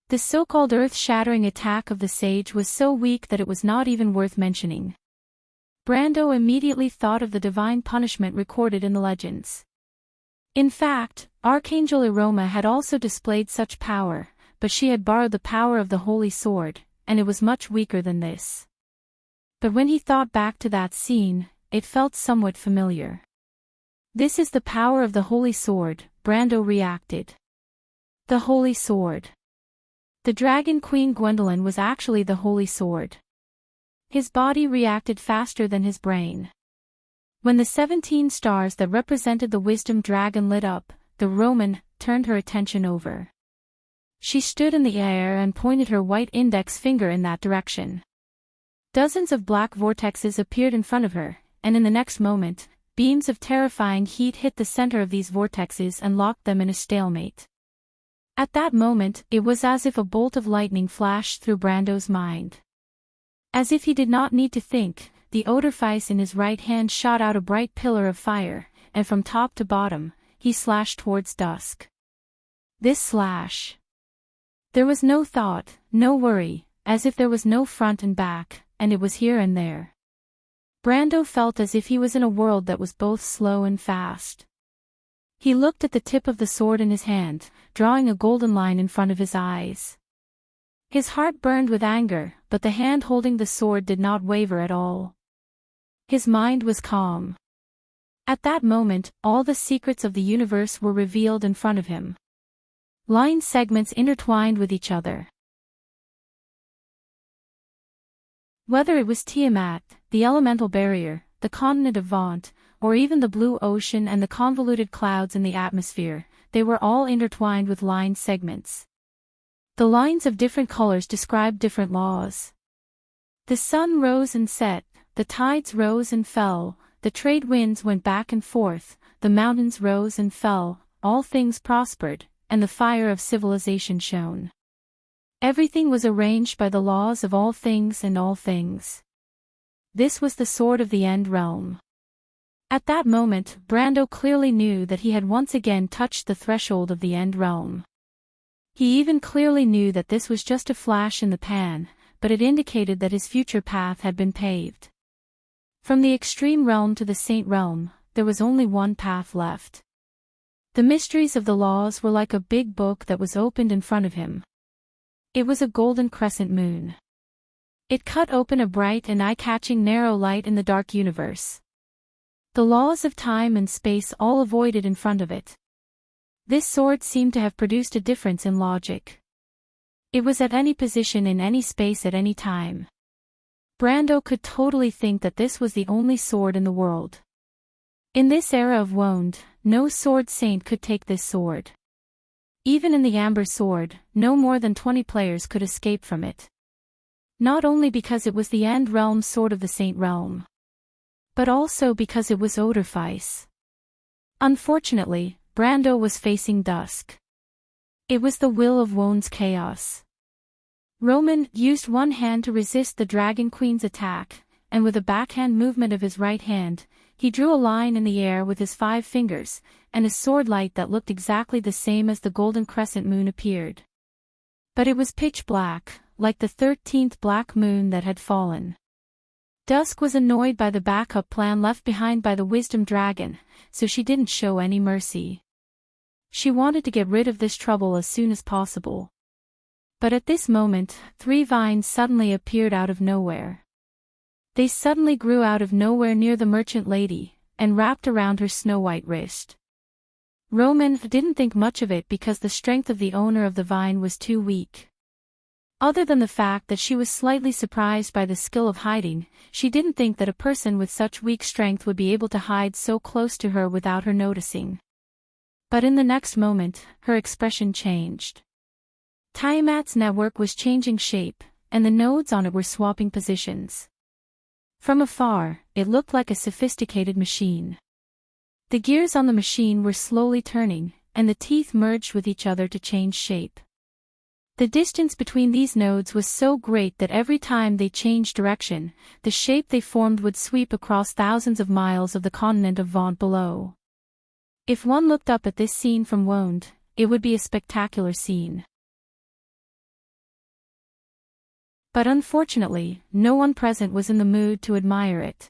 The so-called earth-shattering attack of the sage was so weak that it was not even worth mentioning. Brando immediately thought of the divine punishment recorded in the legends. In fact, Archangel Iroma had also displayed such power, but she had borrowed the power of the Holy Sword, and it was much weaker than this. But when he thought back to that scene, it felt somewhat familiar. This is the power of the Holy Sword, Brando reacted. The Holy Sword. The Dragon Queen Gwendolyn was actually the Holy Sword. His body reacted faster than his brain. When the 17 stars that represented the wisdom dragon lit up, the Roman turned her attention over. She stood in the air and pointed her white index finger in that direction. Dozens of black vortexes appeared in front of her, and in the next moment, beams of terrifying heat hit the center of these vortexes and locked them in a stalemate. At that moment, it was as if a bolt of lightning flashed through Brando's mind. As if he did not need to think, the odorfice in his right hand shot out a bright pillar of fire, and from top to bottom, he slashed towards Dusk. This slash. There was no thought, no worry, as if there was no front and back, and it was here and there. Brando felt as if he was in a world that was both slow and fast. He looked at the tip of the sword in his hand, drawing a golden line in front of his eyes. His heart burned with anger, but the hand holding the sword did not waver at all. His mind was calm. At that moment, all the secrets of the universe were revealed in front of him. Line segments intertwined with each other. Whether it was Tiamat, the elemental barrier, the continent of Vaunt, or even the blue ocean and the convoluted clouds in the atmosphere, they were all intertwined with line segments. The lines of different colors described different laws. The sun rose and set, the tides rose and fell, the trade winds went back and forth, the mountains rose and fell, all things prospered, and the fire of civilization shone. Everything was arranged by the laws of all things and all things. This was the sword of the End Realm. At that moment, Brando clearly knew that he had once again touched the threshold of the End Realm. He even clearly knew that this was just a flash in the pan, but it indicated that his future path had been paved. From the extreme realm to the Saint Realm, there was only one path left. The mysteries of the laws were like a big book that was opened in front of him. It was a golden crescent moon. It cut open a bright and eye-catching narrow light in the dark universe. The laws of time and space all avoided in front of it. This sword seemed to have produced a difference in logic. It was at any position in any space at any time. Brando could totally think that this was the only sword in the world. In this era of wound, no sword saint could take this sword. Even in the Amber Sword, no more than 20 players could escape from it. Not only because it was the End Realm sword of the Saint Realm, but also because it was odorfice. Unfortunately, Brando was facing Dusk. It was the will of Wound's chaos. Roman used one hand to resist the Dragon Queen's attack, and with a backhand movement of his right hand, he drew a line in the air with his 5 fingers, and a sword light that looked exactly the same as the golden crescent moon appeared. But it was pitch black, like the 13th black moon that had fallen. Dusk was annoyed by the backup plan left behind by the Wisdom Dragon, so she didn't show any mercy. She wanted to get rid of this trouble as soon as possible. But at this moment, 3 vines suddenly appeared out of nowhere. They suddenly grew out of nowhere near the merchant lady, and wrapped around her snow-white wrist. Roman didn't think much of it because the strength of the owner of the vine was too weak. Other than the fact that she was slightly surprised by the skill of hiding, she didn't think that a person with such weak strength would be able to hide so close to her without her noticing. But in the next moment, her expression changed. Tiamat's network was changing shape, and the nodes on it were swapping positions. From afar, it looked like a sophisticated machine. The gears on the machine were slowly turning, and the teeth merged with each other to change shape. The distance between these nodes was so great that every time they changed direction, the shape they formed would sweep across thousands of miles of the continent of Vaunt below. If one looked up at this scene from Wonde, it would be a spectacular scene. But unfortunately, no one present was in the mood to admire it.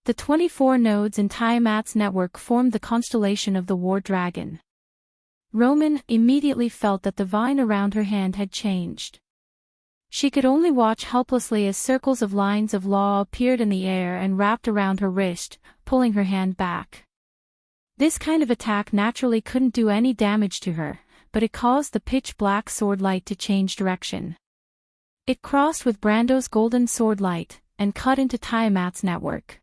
The 24 nodes in Tiamat's network formed the constellation of the War Dragon. Roman immediately felt that the vine around her hand had changed. She could only watch helplessly as circles of lines of law appeared in the air and wrapped around her wrist, pulling her hand back. This kind of attack naturally couldn't do any damage to her, but it caused the pitch-black sword light to change direction. It crossed with Brando's golden sword light, and cut into Tiamat's network.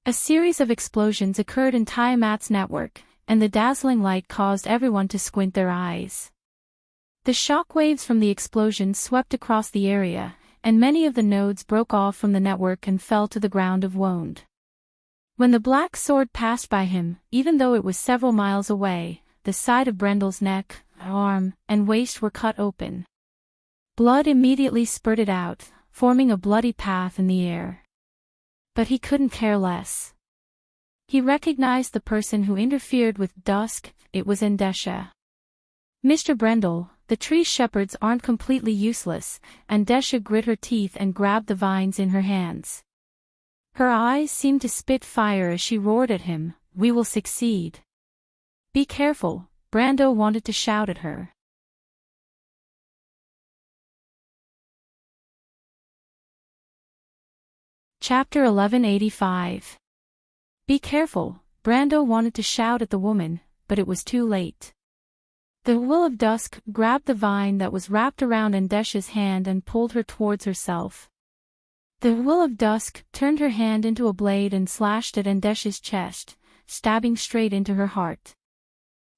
A series of explosions occurred in Tiamat's network, and the dazzling light caused everyone to squint their eyes. The shock waves from the explosion swept across the area, and many of the nodes broke off from the network and fell to the ground of Wonde. When the black sword passed by him, even though it was several miles away, the side of Brendel's neck, arm, and waist were cut open. Blood immediately spurted out, forming a bloody path in the air. But he couldn't care less. He recognized the person who interfered with Dusk. It was Endesha. Mr. Brendel, the tree shepherds aren't completely useless, Endesha grit her teeth and grabbed the vines in her hands. Her eyes seemed to spit fire as she roared at him, "We will succeed." "Be careful," Brando wanted to shout at her. Chapter 1185. Be careful, Brando wanted to shout at the woman, but it was too late. The Will of Dusk grabbed the vine that was wrapped around Endesha's hand and pulled her towards herself. The Will of Dusk turned her hand into a blade and slashed at Endesha's chest, stabbing straight into her heart.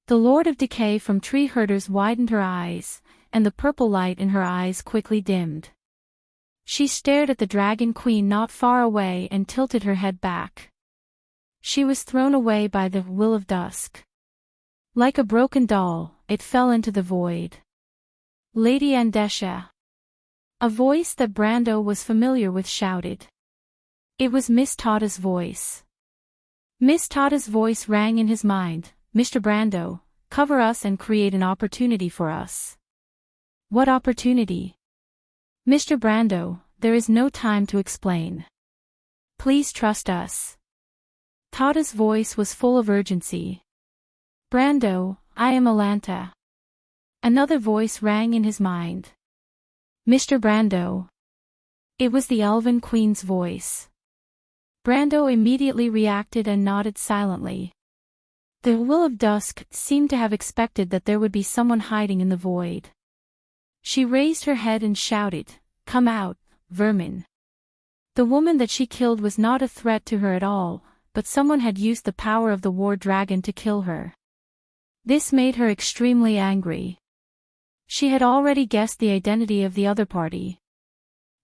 The Lord of Decay from Tree Herders widened her eyes, and the purple light in her eyes quickly dimmed. She stared at the Dragon Queen not far away and tilted her head back. She was thrown away by the Will of Dusk. Like a broken doll, it fell into the void. "Lady Endesha." A voice that Brando was familiar with shouted. It was Miss Tada's voice. Miss Tada's voice rang in his mind, "Mr. Brando, cover us and create an opportunity for us." "What opportunity?" "Mr. Brando, there is no time to explain. Please trust us." Tada's voice was full of urgency. "Brando, I am Alanta." Another voice rang in his mind. "Mr. Brando." It was the Elven Queen's voice. Brando immediately reacted and nodded silently. The Will of Dusk seemed to have expected that there would be someone hiding in the void. She raised her head and shouted, "Come out, vermin." The woman that she killed was not a threat to her at all, but someone had used the power of the War Dragon to kill her. This made her extremely angry. She had already guessed the identity of the other party.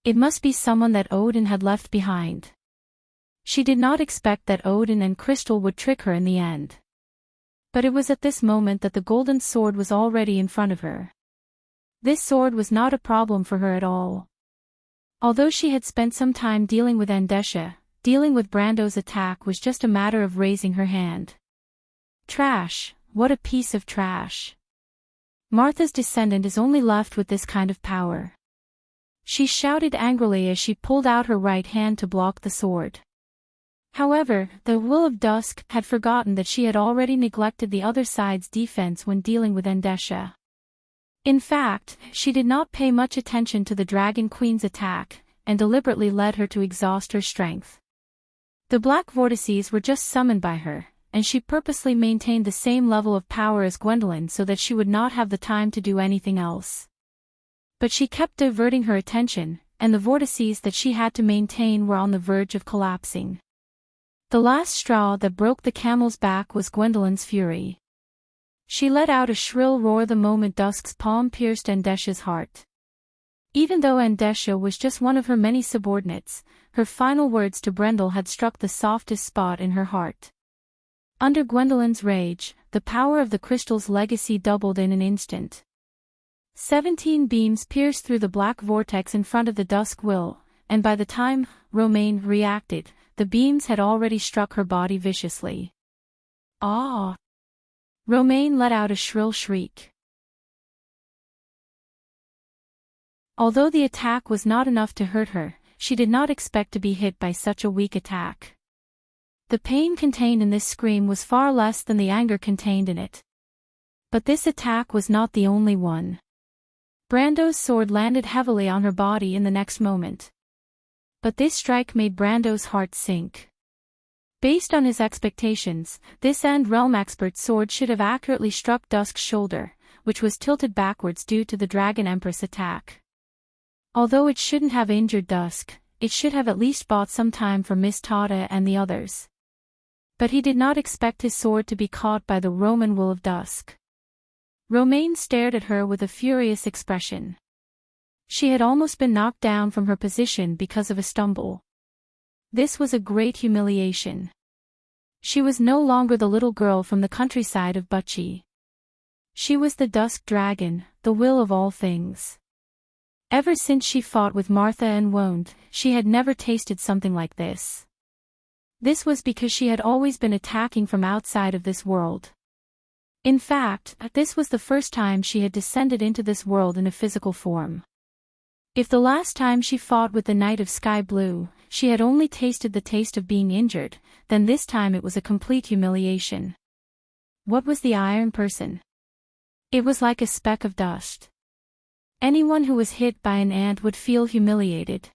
It must be someone that Odin had left behind. She did not expect that Odin and Crystal would trick her in the end. But it was at this moment that the golden sword was already in front of her. This sword was not a problem for her at all. Although she had spent some time dealing with Endesha, dealing with Brando's attack was just a matter of raising her hand. Trash, what a piece of trash. Martha's descendant is only left with this kind of power. She shouted angrily as she pulled out her right hand to block the sword. However, the Will of Dusk had forgotten that she had already neglected the other side's defense when dealing with Endesha. In fact, she did not pay much attention to the Dragon Queen's attack, and deliberately led her to exhaust her strength. The black vortices were just summoned by her, and she purposely maintained the same level of power as Gwendolyn so that she would not have the time to do anything else. But she kept diverting her attention, and the vortices that she had to maintain were on the verge of collapsing. The last straw that broke the camel's back was Gwendolyn's fury. She let out a shrill roar the moment Dusk's palm pierced Endesha's heart. Even though Endesha was just one of her many subordinates, her final words to Brendel had struck the softest spot in her heart. Under Gwendolyn's rage, the power of the crystal's legacy doubled in an instant. 17 beams pierced through the black vortex in front of the dusk will, and by the time Romaine reacted, the beams had already struck her body viciously. Ah! Romaine let out a shrill shriek. Although the attack was not enough to hurt her, she did not expect to be hit by such a weak attack. The pain contained in this scream was far less than the anger contained in it. But this attack was not the only one. Brando's sword landed heavily on her body in the next moment. But this strike made Brando's heart sink. Based on his expectations, this End Realm expert's sword should have accurately struck Dusk's shoulder, which was tilted backwards due to the Dragon Empress attack. Although it shouldn't have injured Dusk, it should have at least bought some time for Miss Tada and the others. But he did not expect his sword to be caught by the Roman will of Dusk. Romaine stared at her with a furious expression. She had almost been knocked down from her position because of a stumble. This was a great humiliation. She was no longer the little girl from the countryside of Butchie. She was the Dusk Dragon, the will of all things. Ever since she fought with Martha and Woned, she had never tasted something like this. This was because she had always been attacking from outside of this world. In fact, this was the first time she had descended into this world in a physical form. If the last time she fought with the Knight of Sky Blue, she had only tasted the taste of being injured, then this time it was a complete humiliation. What was the Iron Person? It was like a speck of dust. Anyone who was hit by an ant would feel humiliated.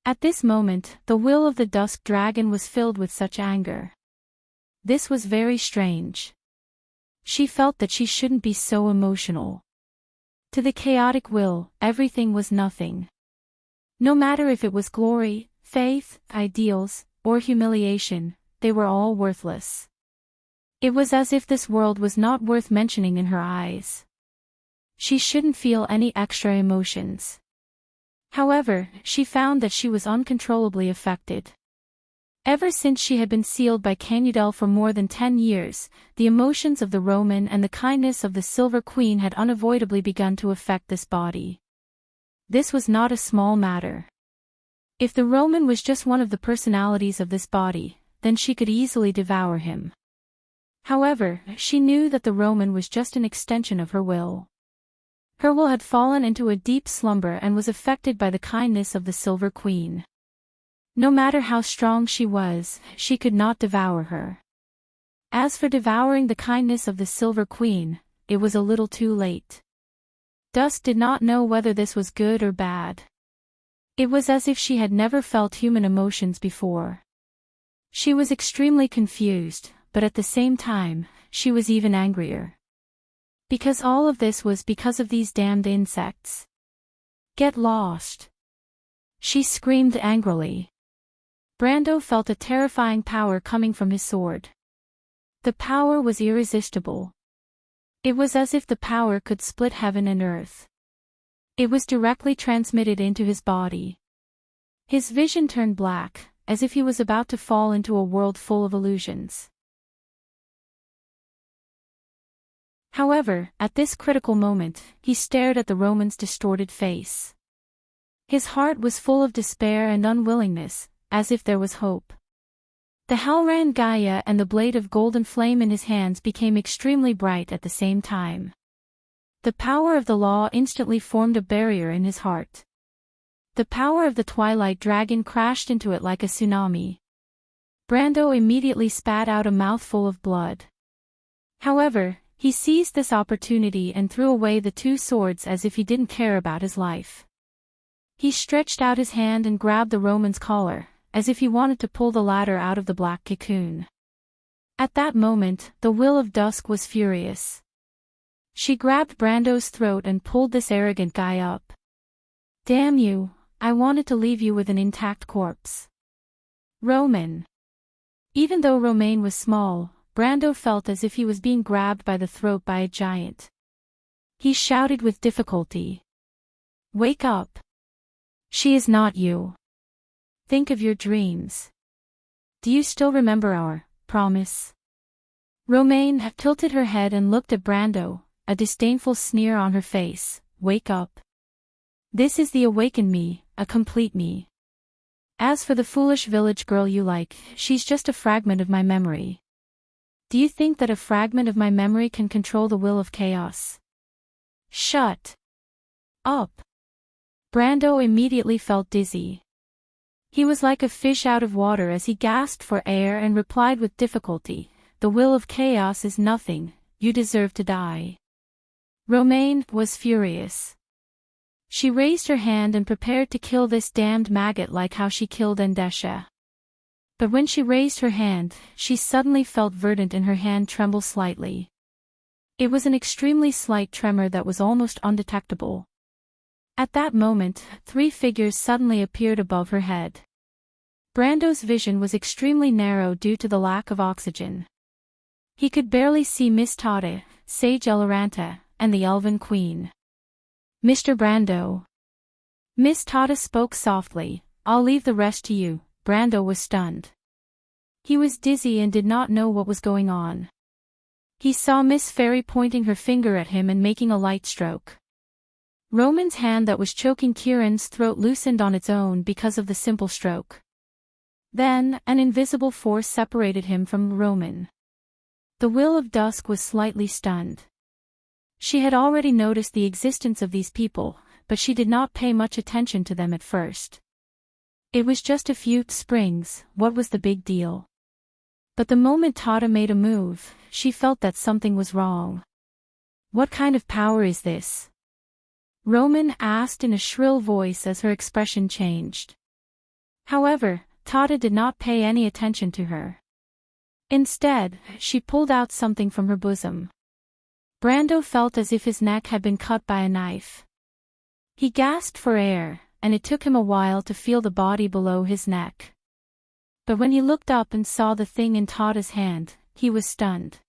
At this moment, the will of the Dusk Dragon was filled with such anger. This was very strange. She felt that she shouldn't be so emotional. To the chaotic will, everything was nothing. No matter if it was glory, faith, ideals, or humiliation, they were all worthless. It was as if this world was not worth mentioning in her eyes. She shouldn't feel any extra emotions. However, she found that she was uncontrollably affected. Ever since she had been sealed by Canudel for more than 10 years, the emotions of the Roman and the kindness of the Silver Queen had unavoidably begun to affect this body. This was not a small matter. If the Roman was just one of the personalities of this body, then she could easily devour him. However, she knew that the Roman was just an extension of her will. Her will had fallen into a deep slumber and was affected by the kindness of the Silver Queen. No matter how strong she was, she could not devour her. As for devouring the kindness of the Silver Queen, it was a little too late. Dusk did not know whether this was good or bad. It was as if she had never felt human emotions before. She was extremely confused, but at the same time, she was even angrier. Because all of this was because of these damned insects. Get lost! She screamed angrily. Brando felt a terrifying power coming from his sword. The power was irresistible. It was as if the power could split heaven and earth. It was directly transmitted into his body. His vision turned black, as if he was about to fall into a world full of illusions. However, at this critical moment, he stared at the Roman's distorted face. His heart was full of despair and unwillingness, as if there was hope. The Halran Gaia and the blade of golden flame in his hands became extremely bright at the same time. The power of the law instantly formed a barrier in his heart. The power of the Twilight Dragon crashed into it like a tsunami. Brando immediately spat out a mouthful of blood. However, he seized this opportunity and threw away the two swords as if he didn't care about his life. He stretched out his hand and grabbed the Roman's collar, as if he wanted to pull the latter out of the black cocoon. At that moment, the will of Dusk was furious. She grabbed Brando's throat and pulled this arrogant guy up. Damn you, I wanted to leave you with an intact corpse. Roman. Even though Romaine was small, Brando felt as if he was being grabbed by the throat by a giant. He shouted with difficulty. Wake up. She is not you. Think of your dreams. Do you still remember our promise? Romaine tilted her head and looked at Brando, a disdainful sneer on her face. wake up. This is the awakened me, a complete me. As for the foolish village girl you like, she's just a fragment of my memory. Do you think that a fragment of my memory can control the will of chaos? Shut up. Brando immediately felt dizzy. He was like a fish out of water as he gasped for air and replied with difficulty, "The will of chaos is nothing, you deserve to die." Romaine was furious. She raised her hand and prepared to kill this damned maggot like how she killed Endesha. But when she raised her hand, she suddenly felt verdant in her hand tremble slightly. It was an extremely slight tremor that was almost undetectable. At that moment, 3 figures suddenly appeared above her head. Brando's vision was extremely narrow due to the lack of oxygen. He could barely see Miss Tata, Sage Eloranta, and the Elven Queen. "Mr. Brando." Miss Tata spoke softly, "I'll leave the rest to you." Brando was stunned. He was dizzy and did not know what was going on. He saw Miss Fairy pointing her finger at him and making a light stroke. Roman's hand that was choking Kieran's throat loosened on its own because of the simple stroke. Then, an invisible force separated him from Roman. The Will of Dusk was slightly stunned. She had already noticed the existence of these people, but she did not pay much attention to them at first. It was just a few springs, what was the big deal? But the moment Tata made a move, she felt that something was wrong. "What kind of power is this?" Roman asked in a shrill voice as her expression changed. However, Tata did not pay any attention to her. Instead, she pulled out something from her bosom. Brando felt as if his neck had been cut by a knife. He gasped for air, and it took him a while to feel the body below his neck. But when he looked up and saw the thing in Tata's hand, he was stunned.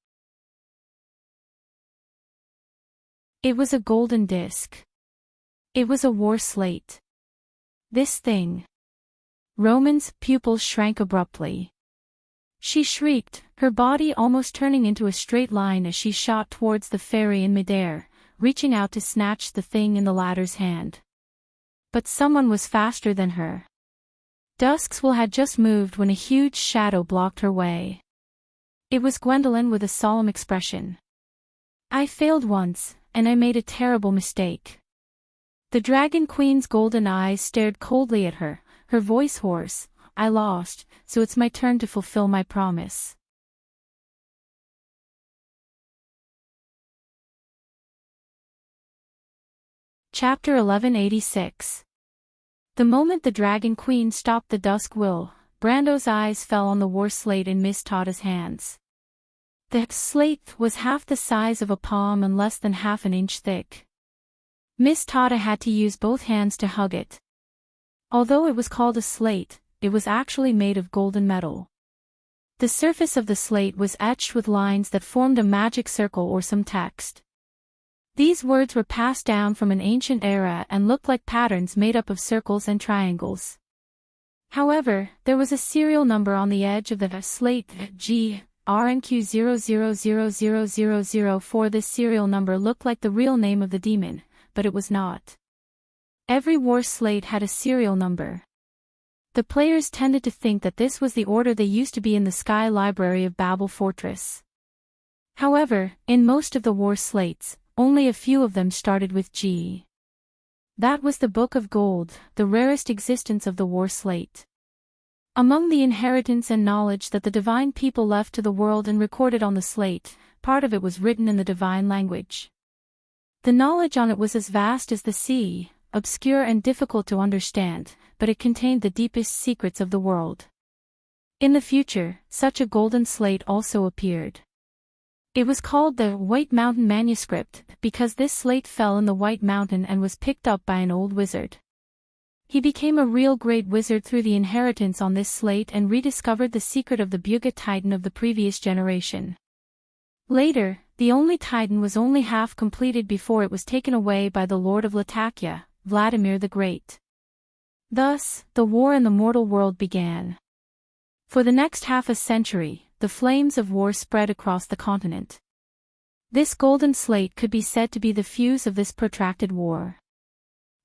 It was a golden disc. It was a war slate. This thing. Roman's pupils shrank abruptly. She shrieked, her body almost turning into a straight line as she shot towards the fairy in midair, reaching out to snatch the thing in the latter's hand. But someone was faster than her. Dusk's will had just moved when a huge shadow blocked her way. It was Gwendolyn with a solemn expression. "I failed once, and I made a terrible mistake." The Dragon Queen's golden eyes stared coldly at her, her voice hoarse. "I lost, so it's my turn to fulfill my promise." Chapter 1186. The moment the Dragon Queen stopped the Dusk Will, Brando's eyes fell on the war slate in Miss Tata's hands. The slate was half the size of a palm and less than half an inch thick. Miss Tata had to use both hands to hug it. Although it was called a slate, it was actually made of golden metal. The surface of the slate was etched with lines that formed a magic circle or some text. These words were passed down from an ancient era and looked like patterns made up of circles and triangles. However, there was a serial number on the edge of the slate, G, RNQ00000004. This serial number looked like the real name of the demon, but it was not. Every war slate had a serial number. The players tended to think that this was the order they used to be in the Sky Library of Babel Fortress. However, in most of the war slates, only a few of them started with G. That was the Book of Gold, the rarest existence of the war slate. Among the inheritance and knowledge that the divine people left to the world and recorded on the slate, part of it was written in the divine language. The knowledge on it was as vast as the sea, obscure and difficult to understand, but it contained the deepest secrets of the world. In the future, such a golden slate also appeared. It was called the White Mountain Manuscript because this slate fell in the White Mountain and was picked up by an old wizard. He became a real great wizard through the inheritance on this slate and rediscovered the secret of the Buga Titan of the previous generation. Later, the only Titan was only half completed before it was taken away by the Lord of Latakia, Vladimir the Great. Thus, the war in the mortal world began. For the next half a century, the flames of war spread across the continent. This golden slate could be said to be the fuse of this protracted war.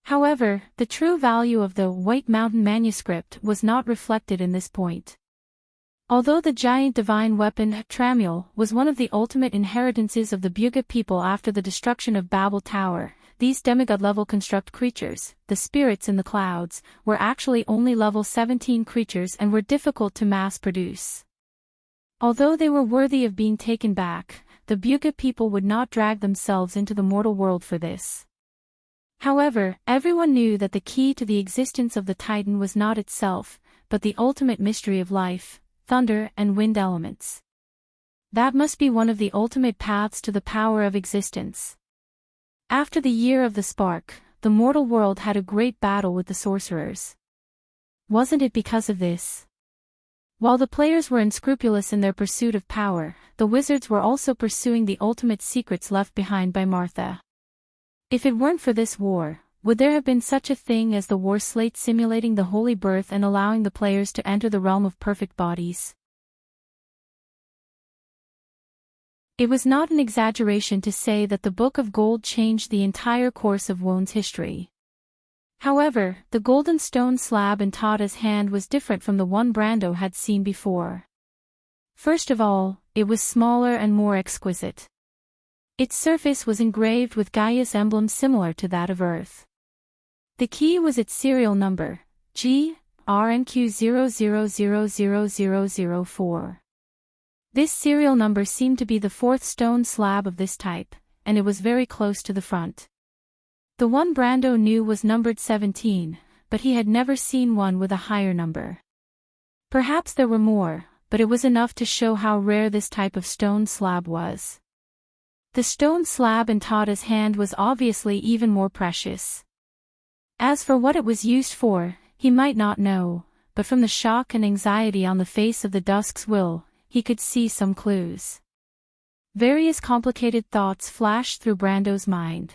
However, the true value of the White Mountain manuscript was not reflected in this point. Although the giant divine weapon, Tramuel, was one of the ultimate inheritances of the Buga people after the destruction of Babel Tower, these demigod-level construct creatures, the spirits in the clouds, were actually only level 17 creatures and were difficult to mass-produce. Although they were worthy of being taken back, the Buga people would not drag themselves into the mortal world for this. However, everyone knew that the key to the existence of the Titan was not itself, but the ultimate mystery of life, thunder and wind elements. That must be one of the ultimate paths to the power of existence. After the year of the spark, the mortal world had a great battle with the sorcerers. Wasn't it because of this? While the players were unscrupulous in their pursuit of power, the wizards were also pursuing the ultimate secrets left behind by Martha. If it weren't for this war, would there have been such a thing as the war slate simulating the holy birth and allowing the players to enter the realm of perfect bodies? It was not an exaggeration to say that the Book of Gold changed the entire course of Wone's history. However, the golden stone slab in Tada's hand was different from the one Brando had seen before. First of all, it was smaller and more exquisite. Its surface was engraved with Gaia's emblem similar to that of Earth. The key was its serial number, GRNQ00000004. This serial number seemed to be the fourth stone slab of this type, and it was very close to the front. The one Brando knew was numbered 17, but he had never seen one with a higher number. Perhaps there were more, but it was enough to show how rare this type of stone slab was. The stone slab in Tada's hand was obviously even more precious. As for what it was used for, he might not know, but from the shock and anxiety on the face of the Dusk's will, he could see some clues. Various complicated thoughts flashed through Brando's mind.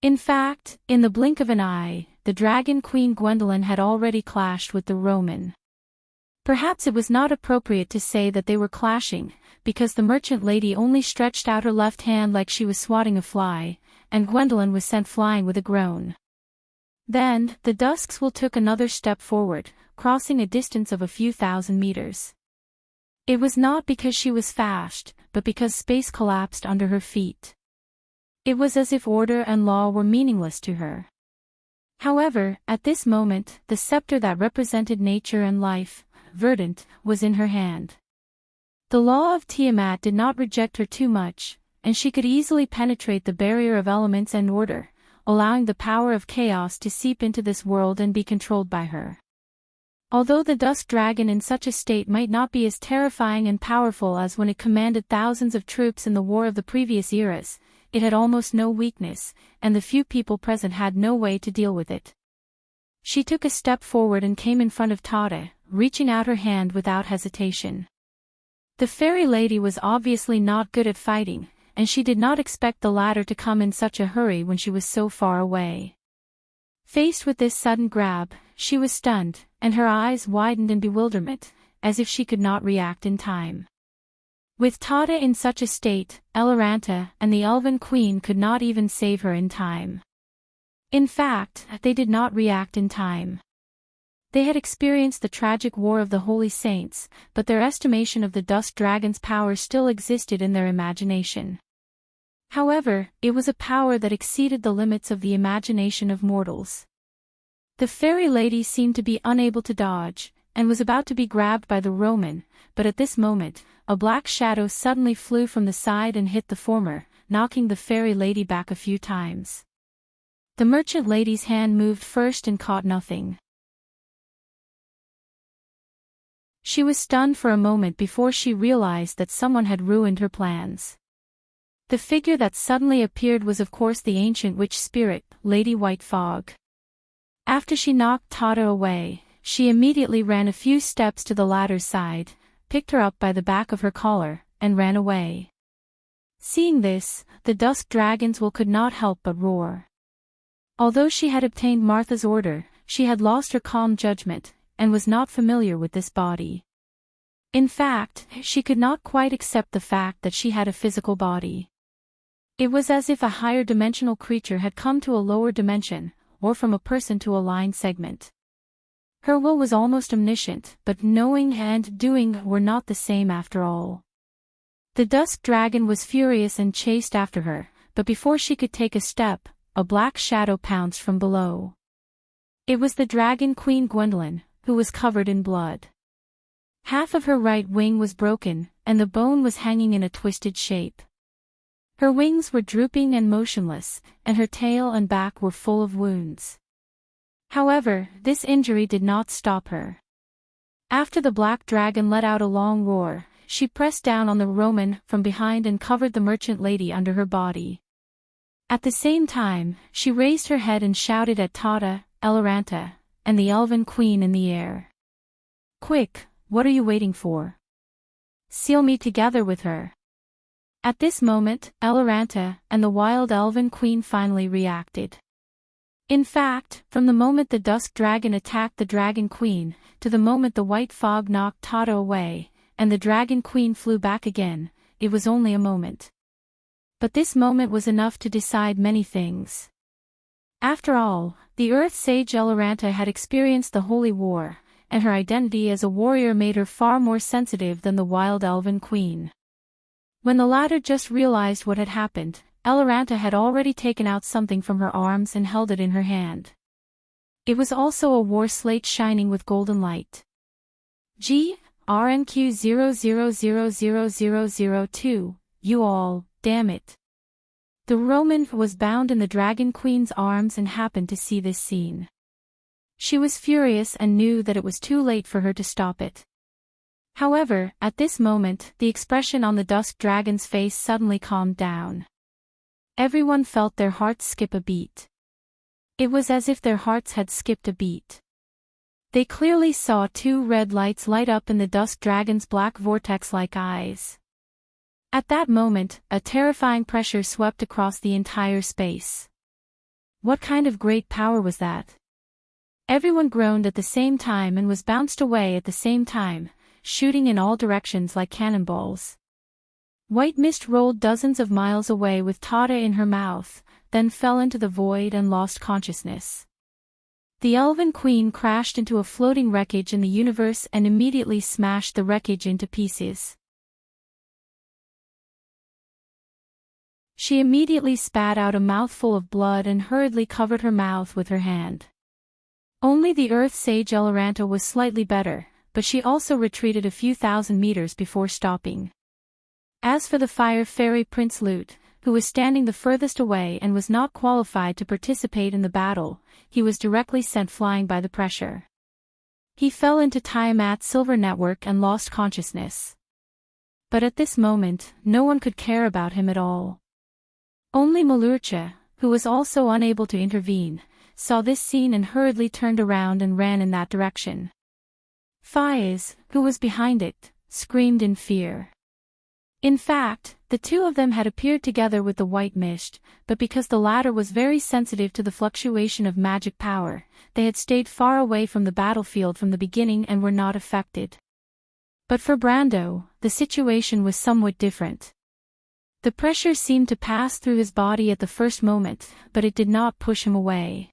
In fact, in the blink of an eye, the Dragon Queen Gwendolyn had already clashed with the Roman. Perhaps it was not appropriate to say that they were clashing, because the merchant lady only stretched out her left hand like she was swatting a fly, and Gwendolyn was sent flying with a groan. Then, the Dusks will took another step forward, crossing a distance of a few thousand meters. It was not because she was fast, but because space collapsed under her feet. It was as if order and law were meaningless to her. However, at this moment, the scepter that represented nature and life, verdant, was in her hand. The law of Tiamat did not reject her too much, and she could easily penetrate the barrier of elements and order, allowing the power of chaos to seep into this world and be controlled by her. Although the Dusk Dragon in such a state might not be as terrifying and powerful as when it commanded thousands of troops in the war of the previous eras, it had almost no weakness, and the few people present had no way to deal with it. She took a step forward and came in front of Tada, reaching out her hand without hesitation. The fairy lady was obviously not good at fighting, and she did not expect the latter to come in such a hurry when she was so far away. Faced with this sudden grab, she was stunned, and her eyes widened in bewilderment, as if she could not react in time. With Tada in such a state, Eloranta and the Elven Queen could not even save her in time. In fact, they did not react in time. They had experienced the tragic war of the Holy Saints, but their estimation of the Dusk Dragon's power still existed in their imagination. However, it was a power that exceeded the limits of the imagination of mortals. The fairy lady seemed to be unable to dodge, and was about to be grabbed by the Roman, but at this moment, a black shadow suddenly flew from the side and hit the former, knocking the fairy lady back a few times. The merchant lady's hand moved first and caught nothing. She was stunned for a moment before she realized that someone had ruined her plans. The figure that suddenly appeared was of course the ancient witch spirit, Lady White Fog. After she knocked Tada away, she immediately ran a few steps to the ladder's side, picked her up by the back of her collar, and ran away. Seeing this, the Dusk Dragon's will could not help but roar. Although she had obtained Martha's order, she had lost her calm judgment, and was not familiar with this body. In fact, she could not quite accept the fact that she had a physical body. It was as if a higher dimensional creature had come to a lower dimension, or from a person to a line segment. Her will was almost omniscient, but knowing and doing were not the same after all. The dusk dragon was furious and chased after her, but before she could take a step, a black shadow pounced from below. It was the dragon queen Gwendolyn, who was covered in blood. Half of her right wing was broken, and the bone was hanging in a twisted shape. Her wings were drooping and motionless, and her tail and back were full of wounds. However, this injury did not stop her. After the black dragon let out a long roar, she pressed down on the Roman from behind and covered the merchant lady under her body. At the same time, she raised her head and shouted at Tata, Eloranta, and the elven queen in the air. "Quick, what are you waiting for? Seal me together with her." At this moment, Eloranta and the wild elven queen finally reacted. In fact, from the moment the dusk dragon attacked the dragon queen, to the moment the white fog knocked Tata away, and the dragon queen flew back again, it was only a moment. But this moment was enough to decide many things. After all, the Earth Sage Eloranta had experienced the Holy War, and her identity as a warrior made her far more sensitive than the wild elven queen. When the latter just realized what had happened, Eloranta had already taken out something from her arms and held it in her hand. It was also a war slate shining with golden light. RNQ 00000002, you all, damn it. The Roman was bound in the Dragon Queen's arms and happened to see this scene. She was furious and knew that it was too late for her to stop it. However, at this moment, the expression on the dusk dragon's face suddenly calmed down. Everyone felt their hearts skip a beat. It was as if their hearts had skipped a beat. They clearly saw two red lights light up in the dusk dragon's black vortex-like eyes. At that moment, a terrifying pressure swept across the entire space. What kind of great power was that? Everyone groaned at the same time and was bounced away at the same time, shooting in all directions like cannonballs. White mist rolled dozens of miles away with Tata in her mouth, then fell into the void and lost consciousness. The elven queen crashed into a floating wreckage in the universe and immediately smashed the wreckage into pieces. She immediately spat out a mouthful of blood and hurriedly covered her mouth with her hand. Only the Earth Sage Eloranta was slightly better, but she also retreated a few thousand meters before stopping. As for the Fire Fairy Prince Lute, who was standing the furthest away and was not qualified to participate in the battle, he was directly sent flying by the pressure. He fell into Tiamat's silver network and lost consciousness. But at this moment, no one could care about him at all. Only Malurcha, who was also unable to intervene, saw this scene and hurriedly turned around and ran in that direction. Faiz, who was behind it, screamed in fear. In fact, the two of them had appeared together with the white mist, but because the latter was very sensitive to the fluctuation of magic power, they had stayed far away from the battlefield from the beginning and were not affected. But for Brando, the situation was somewhat different. The pressure seemed to pass through his body at the first moment, but it did not push him away.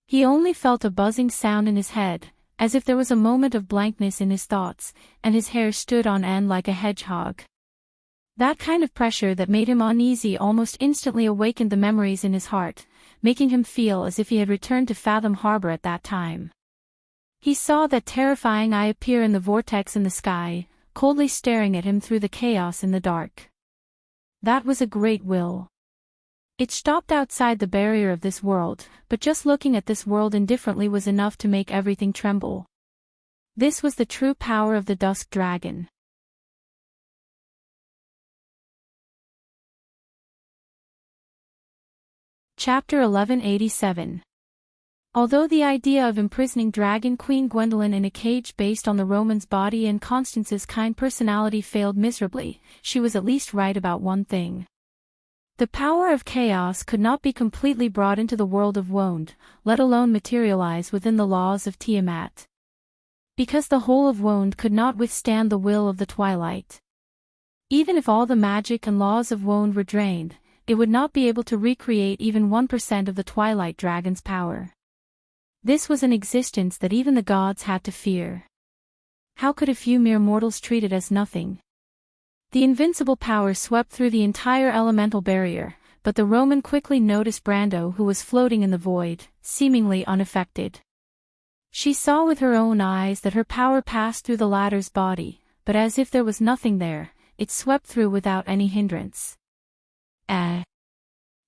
He only felt a buzzing sound in his head, as if there was a moment of blankness in his thoughts, and his hair stood on end like a hedgehog. That kind of pressure that made him uneasy almost instantly awakened the memories in his heart, making him feel as if he had returned to Fathom Harbor at that time. He saw that terrifying eye appear in the vortex in the sky, coldly staring at him through the chaos in the dark. That was a great will. It stopped outside the barrier of this world, but just looking at this world indifferently was enough to make everything tremble. This was the true power of the Dusk Dragon. Chapter 1187. Although the idea of imprisoning Dragon Queen Gwendolyn in a cage based on the Roman's body and Constance's kind personality failed miserably, she was at least right about one thing. The power of chaos could not be completely brought into the world of Wonde, let alone materialize within the laws of Tiamat. Because the whole of Wonde could not withstand the will of the Twilight. Even if all the magic and laws of Wonde were drained, it would not be able to recreate even 1% of the Twilight Dragon's power. This was an existence that even the gods had to fear. How could a few mere mortals treat it as nothing? The invincible power swept through the entire elemental barrier, but the Roman quickly noticed Brando, who was floating in the void, seemingly unaffected. She saw with her own eyes that her power passed through the latter's body, but as if there was nothing there, it swept through without any hindrance.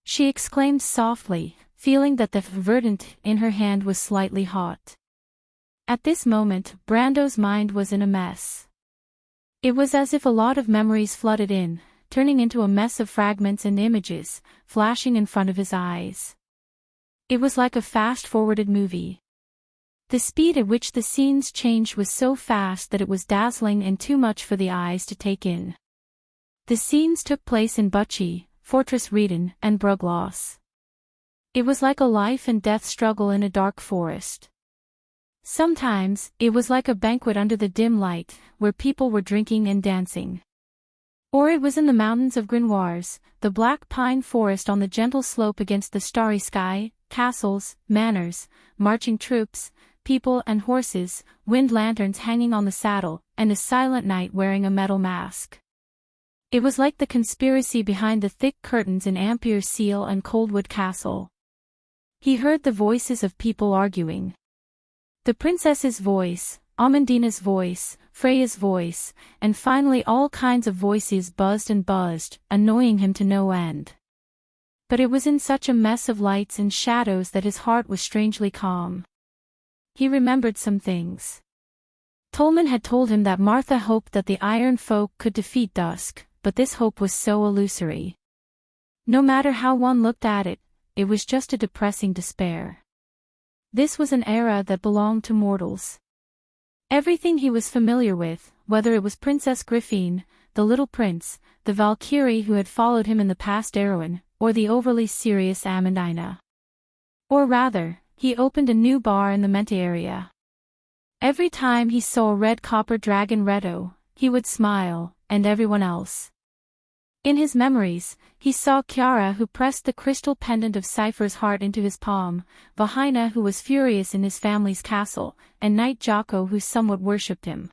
She exclaimed softly, feeling that the verdant in her hand was slightly hot. At this moment, Brando's mind was in a mess. It was as if a lot of memories flooded in, turning into a mess of fragments and images, flashing in front of his eyes. It was like a fast-forwarded movie. The speed at which the scenes changed was so fast that it was dazzling and too much for the eyes to take in. The scenes took place in Bucci, Fortress Reden, and Brugloss. It was like a life and death struggle in a dark forest. Sometimes, it was like a banquet under the dim light, where people were drinking and dancing. Or it was in the mountains of Grenoires, the black pine forest on the gentle slope against the starry sky, castles, manors, marching troops, people and horses, wind lanterns hanging on the saddle, and a silent knight wearing a metal mask. It was like the conspiracy behind the thick curtains in Ampere Seal and Coldwood Castle. He heard the voices of people arguing. The princess's voice, Amandina's voice, Freya's voice, and finally all kinds of voices buzzed and buzzed, annoying him to no end. But it was in such a mess of lights and shadows that his heart was strangely calm. He remembered some things. Tolman had told him that Martha hoped that the Iron Folk could defeat Dusk, but this hope was so illusory. No matter how one looked at it, it was just a depressing despair. This was an era that belonged to mortals. Everything he was familiar with, whether it was Princess Griffine, the little prince, the Valkyrie who had followed him in the past Erewhon, or the overly serious Amandina. Or rather, he opened a new bar in the Mente area. Every time he saw a red copper dragon Redo, he would smile, and everyone else. In his memories, he saw Chiara who pressed the crystal pendant of Cypher's heart into his palm, Vahina who was furious in his family's castle, and Knight Jocko who somewhat worshipped him.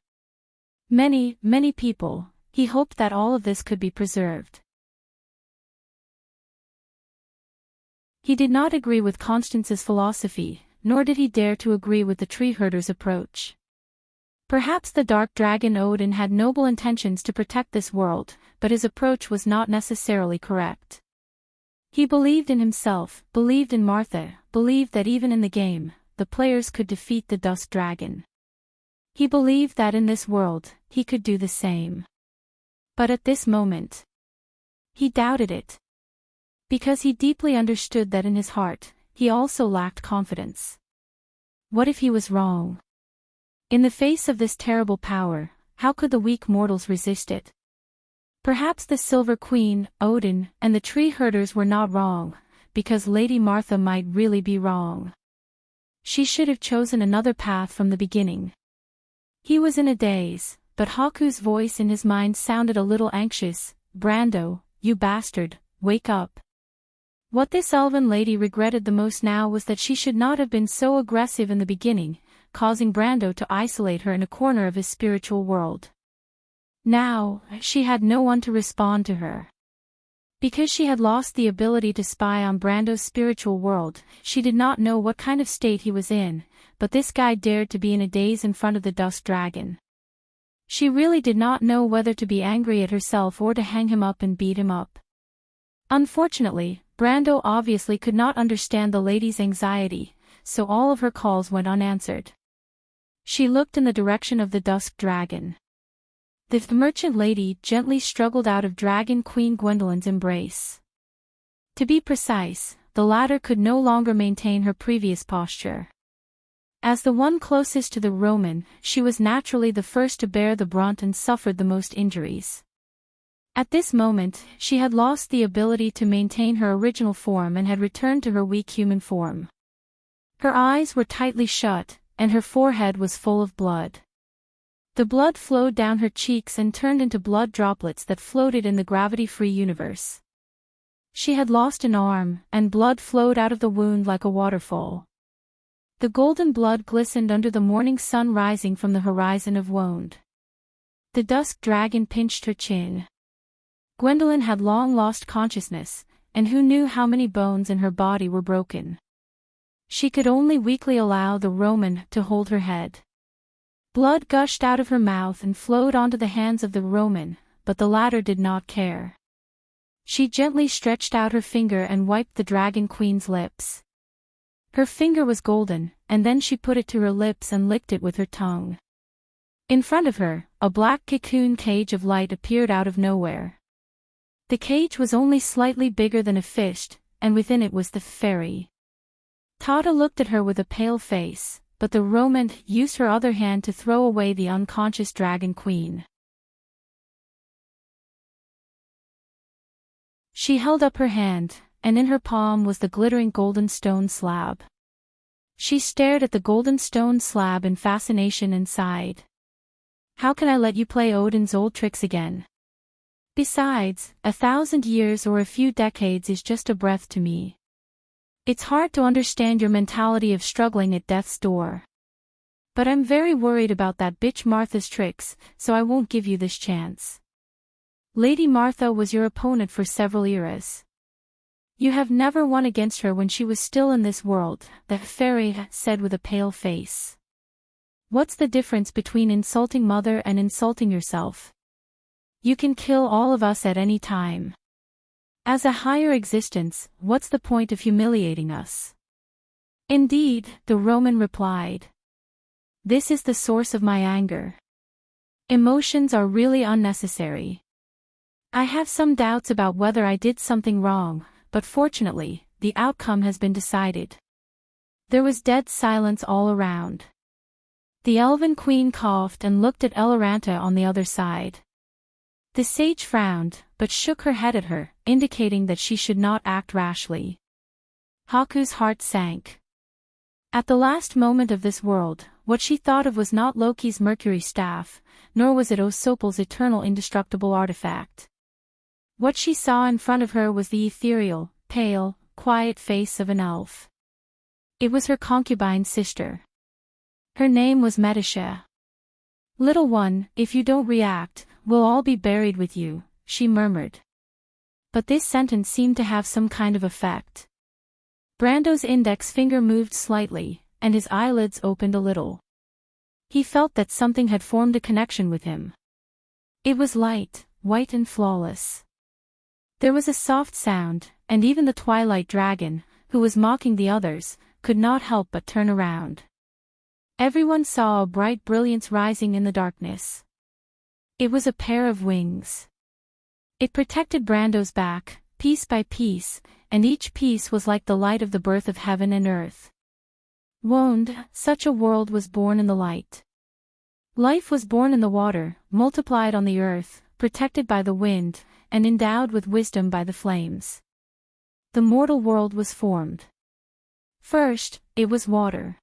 Many, many people, he hoped that all of this could be preserved. He did not agree with Constance's philosophy, nor did he dare to agree with the tree herder's approach. Perhaps the dark dragon Odin had noble intentions to protect this world, but his approach was not necessarily correct. He believed in himself, believed in Martha, believed that even in the game, the players could defeat the Dusk Dragon. He believed that in this world, he could do the same. But at this moment, he doubted it. Because he deeply understood that in his heart, he also lacked confidence. What if he was wrong? In the face of this terrible power, how could the weak mortals resist it? Perhaps the Silver Queen, Odin, and the tree herders were not wrong, because Lady Martha might really be wrong. She should have chosen another path from the beginning. He was in a daze, but Haku's voice in his mind sounded a little anxious. Brando, you bastard, wake up. What this elven lady regretted the most now was that she should not have been so aggressive in the beginning, causing Brando to isolate her in a corner of his spiritual world. Now, she had no one to respond to her. Because she had lost the ability to spy on Brando's spiritual world, she did not know what kind of state he was in, but this guy dared to be in a daze in front of the Dusk Dragon. She really did not know whether to be angry at herself or to hang him up and beat him up. Unfortunately, Brando obviously could not understand the lady's anxiety, so all of her calls went unanswered. She looked in the direction of the Dusk Dragon. The merchant lady gently struggled out of Dragon Queen Gwendolyn's embrace. To be precise, the latter could no longer maintain her previous posture. As the one closest to the Roman, she was naturally the first to bear the brunt and suffered the most injuries. At this moment, she had lost the ability to maintain her original form and had returned to her weak human form. Her eyes were tightly shut, and her forehead was full of blood. The blood flowed down her cheeks and turned into blood droplets that floated in the gravity-free universe. She had lost an arm, and blood flowed out of the wound like a waterfall. The golden blood glistened under the morning sun rising from the horizon of wound. The dusk dragon pinched her chin. Gwendolyn had long lost consciousness, and who knew how many bones in her body were broken. She could only weakly allow the Roman to hold her head. Blood gushed out of her mouth and flowed onto the hands of the Roman, but the latter did not care. She gently stretched out her finger and wiped the dragon queen's lips. Her finger was golden, and then she put it to her lips and licked it with her tongue. In front of her, a black cocoon cage of light appeared out of nowhere. The cage was only slightly bigger than a fist, and within it was the fairy. Tata looked at her with a pale face, but the Roman used her other hand to throw away the unconscious dragon queen. She held up her hand, and in her palm was the glittering golden stone slab. She stared at the golden stone slab in fascination and sighed. How can I let you play Odin's old tricks again? Besides, 1,000 years or a few decades is just a breath to me. It's hard to understand your mentality of struggling at death's door. But I'm very worried about that bitch Martha's tricks, so I won't give you this chance. Lady Martha was your opponent for several eras. You have never won against her when she was still in this world, the fairy said with a pale face. What's the difference between insulting Mother and insulting yourself? You can kill all of us at any time. As a higher existence, what's the point of humiliating us? Indeed, the Roman replied. This is the source of my anger. Emotions are really unnecessary. I have some doubts about whether I did something wrong, but fortunately, the outcome has been decided. There was dead silence all around. The elven queen coughed and looked at Eloranta on the other side. The sage frowned, but shook her head at her, indicating that she should not act rashly. Haku's heart sank. At the last moment of this world, what she thought of was not Loki's Mercury staff, nor was it Osopal's eternal indestructible artifact. What she saw in front of her was the ethereal, pale, quiet face of an elf. It was her concubine's sister. Her name was Metasha. Little one, if you don't react, we'll all be buried with you, she murmured. But this sentence seemed to have some kind of effect. Brando's index finger moved slightly, and his eyelids opened a little. He felt that something had formed a connection with him. It was light, white and flawless. There was a soft sound, and even the Twilight Dragon, who was mocking the others, could not help but turn around. Everyone saw a bright brilliance rising in the darkness. It was a pair of wings. It protected Brando's back, piece by piece, and each piece was like the light of the birth of heaven and earth. Wound, such a world was born in the light. Life was born in the water, multiplied on the earth, protected by the wind, and endowed with wisdom by the flames. The mortal world was formed. First, it was water.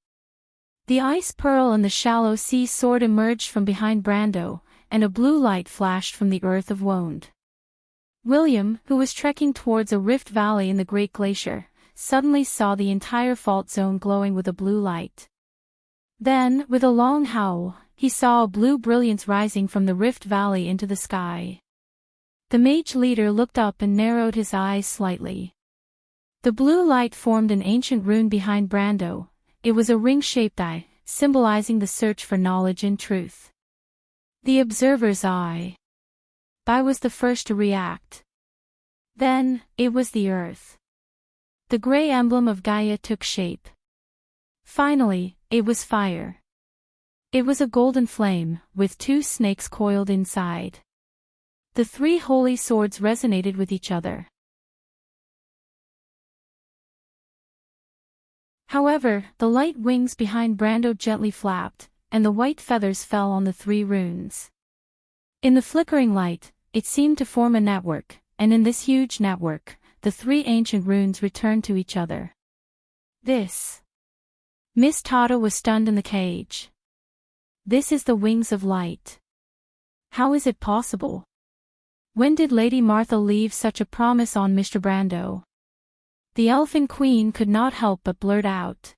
The ice pearl and the shallow sea sword emerged from behind Brando, and a blue light flashed from the earth of Wound. William, who was trekking towards a rift valley in the Great Glacier, suddenly saw the entire fault zone glowing with a blue light. Then, with a long howl, he saw a blue brilliance rising from the rift valley into the sky. The mage leader looked up and narrowed his eyes slightly. The blue light formed an ancient rune behind Brando. It was a ring-shaped eye, symbolizing the search for knowledge and truth. The observer's eye. Bai was the first to react. Then, it was the earth. The gray emblem of Gaia took shape. Finally, it was fire. It was a golden flame, with two snakes coiled inside. The three holy swords resonated with each other. However, the light wings behind Brando gently flapped, and the white feathers fell on the three runes. In the flickering light, it seemed to form a network, and in this huge network, the three ancient runes returned to each other. This. Miss Tata was stunned in the cage. This is the wings of light. How is it possible? When did Lady Martha leave such a promise on Mr. Brando? The Elfin Queen could not help but blurt out.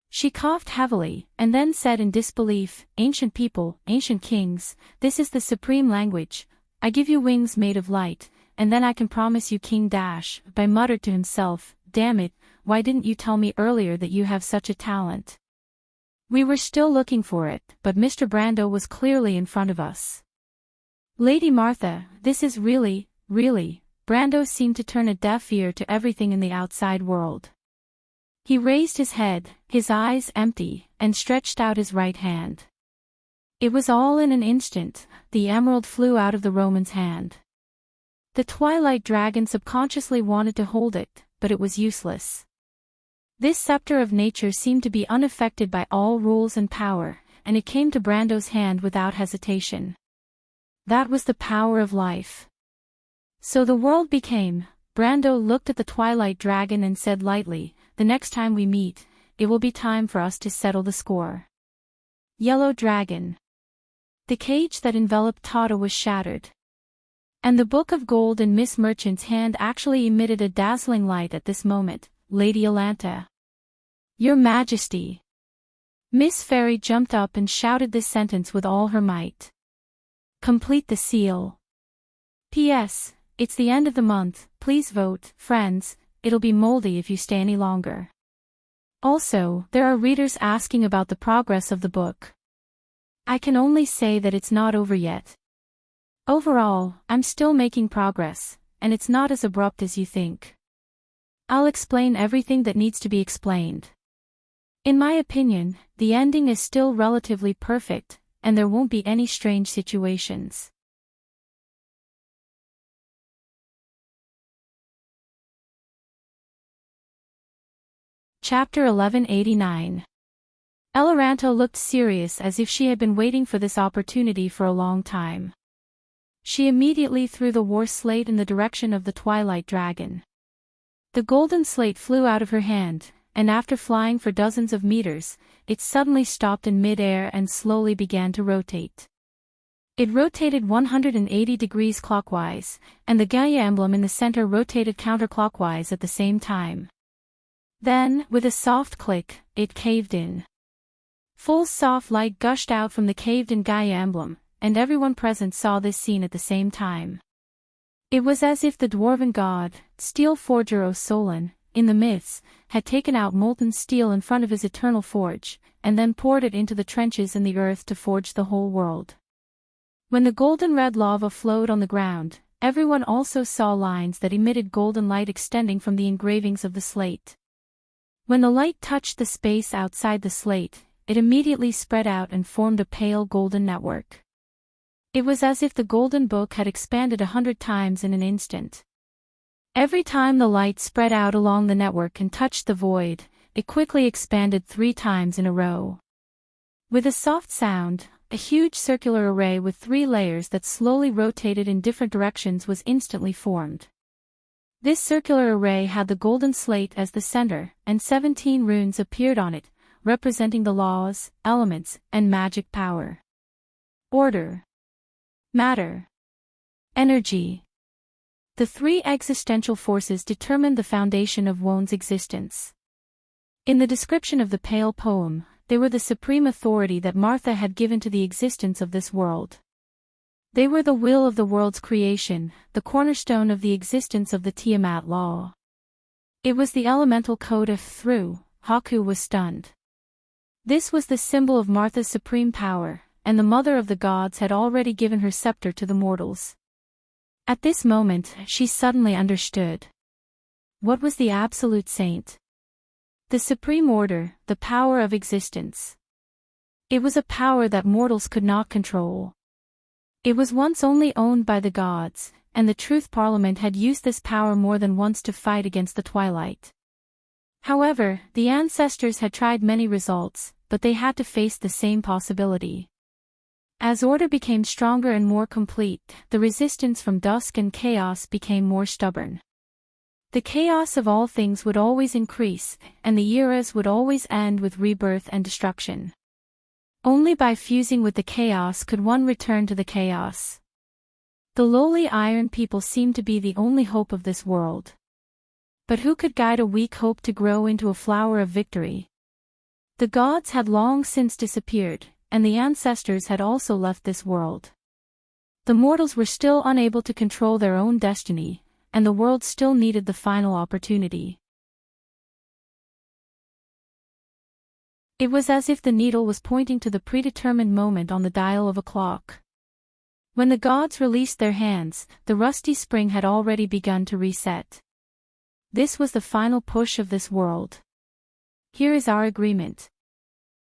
She coughed heavily, and then said in disbelief, "Ancient people, ancient kings, this is the supreme language. I give you wings made of light, and then I can promise you King Dash." By muttered to himself, "Damn it, why didn't you tell me earlier that you have such a talent?" We were still looking for it, but Mr. Brando was clearly in front of us. "Lady Martha, this is really, Brando seemed to turn a deaf ear to everything in the outside world. He raised his head, his eyes empty, and stretched out his right hand. It was all in an instant. The emerald flew out of the Roman's hand. The Twilight Dragon subconsciously wanted to hold it, but it was useless. This scepter of nature seemed to be unaffected by all rules and power, and it came to Brando's hand without hesitation. That was the power of life. So the world became. Brando looked at the Twilight Dragon and said lightly, "The next time we meet, it will be time for us to settle the score." Yellow Dragon. The cage that enveloped Tata was shattered. And the book of gold in Miss Merchant's hand actually emitted a dazzling light at this moment. "Lady Alanta." "Your Majesty." Miss Fairy jumped up and shouted this sentence with all her might. "Complete the seal. P.S. It's the end of the month, please vote, friends, it'll be moldy if you stay any longer. Also, there are readers asking about the progress of the book. I can only say that it's not over yet. Overall, I'm still making progress, and it's not as abrupt as you think. I'll explain everything that needs to be explained. In my opinion, the ending is still relatively perfect, and there won't be any strange situations." Chapter 1189. Elaranto looked serious as if she had been waiting for this opportunity for a long time. She immediately threw the war slate in the direction of the Twilight Dragon. The golden slate flew out of her hand, and after flying for dozens of meters, it suddenly stopped in mid-air and slowly began to rotate. It rotated 180 degrees clockwise, and the Gaia emblem in the center rotated counterclockwise at the same time. Then, with a soft click, it caved in. Full soft light gushed out from the caved-in Gaia emblem, and everyone present saw this scene at the same time. It was as if the dwarven god, steel forger O'Solon, in the myths, had taken out molten steel in front of his eternal forge, and then poured it into the trenches in the earth to forge the whole world. When the golden red lava flowed on the ground, everyone also saw lines that emitted golden light extending from the engravings of the slate. When the light touched the space outside the slate, it immediately spread out and formed a pale golden network. It was as if the golden book had expanded 100 times in an instant. Every time the light spread out along the network and touched the void, it quickly expanded 3 times in a row. With a soft sound, a huge circular array with 3 layers that slowly rotated in different directions was instantly formed. This circular array had the golden slate as the center, and 17 runes appeared on it, representing the laws, elements, and magic power. Order. Matter. Energy. The 3 existential forces determined the foundation of Won's existence. In the description of the Pale poem, they were the supreme authority that Martha had given to the existence of this world. They were the will of the world's creation, the cornerstone of the existence of the Tiamat law. It was the elemental code of through. Haku was stunned. This was the symbol of Martha's supreme power, and the mother of the gods had already given her scepter to the mortals. At this moment, she suddenly understood. What was the absolute saint? The supreme order, the power of existence. It was a power that mortals could not control. It was once only owned by the gods, and the Truth Parliament had used this power more than once to fight against the Twilight. However, the ancestors had tried many results, but they had to face the same possibility. As order became stronger and more complete, the resistance from dusk and chaos became more stubborn. The chaos of all things would always increase, and the eras would always end with rebirth and destruction. Only by fusing with the chaos could one return to the chaos. The lowly iron people seemed to be the only hope of this world. But who could guide a weak hope to grow into a flower of victory? The gods had long since disappeared, and the ancestors had also left this world. The mortals were still unable to control their own destiny, and the world still needed the final opportunity. It was as if the needle was pointing to the predetermined moment on the dial of a clock. When the gods released their hands, the rusty spring had already begun to reset. This was the final push of this world. Here is our agreement.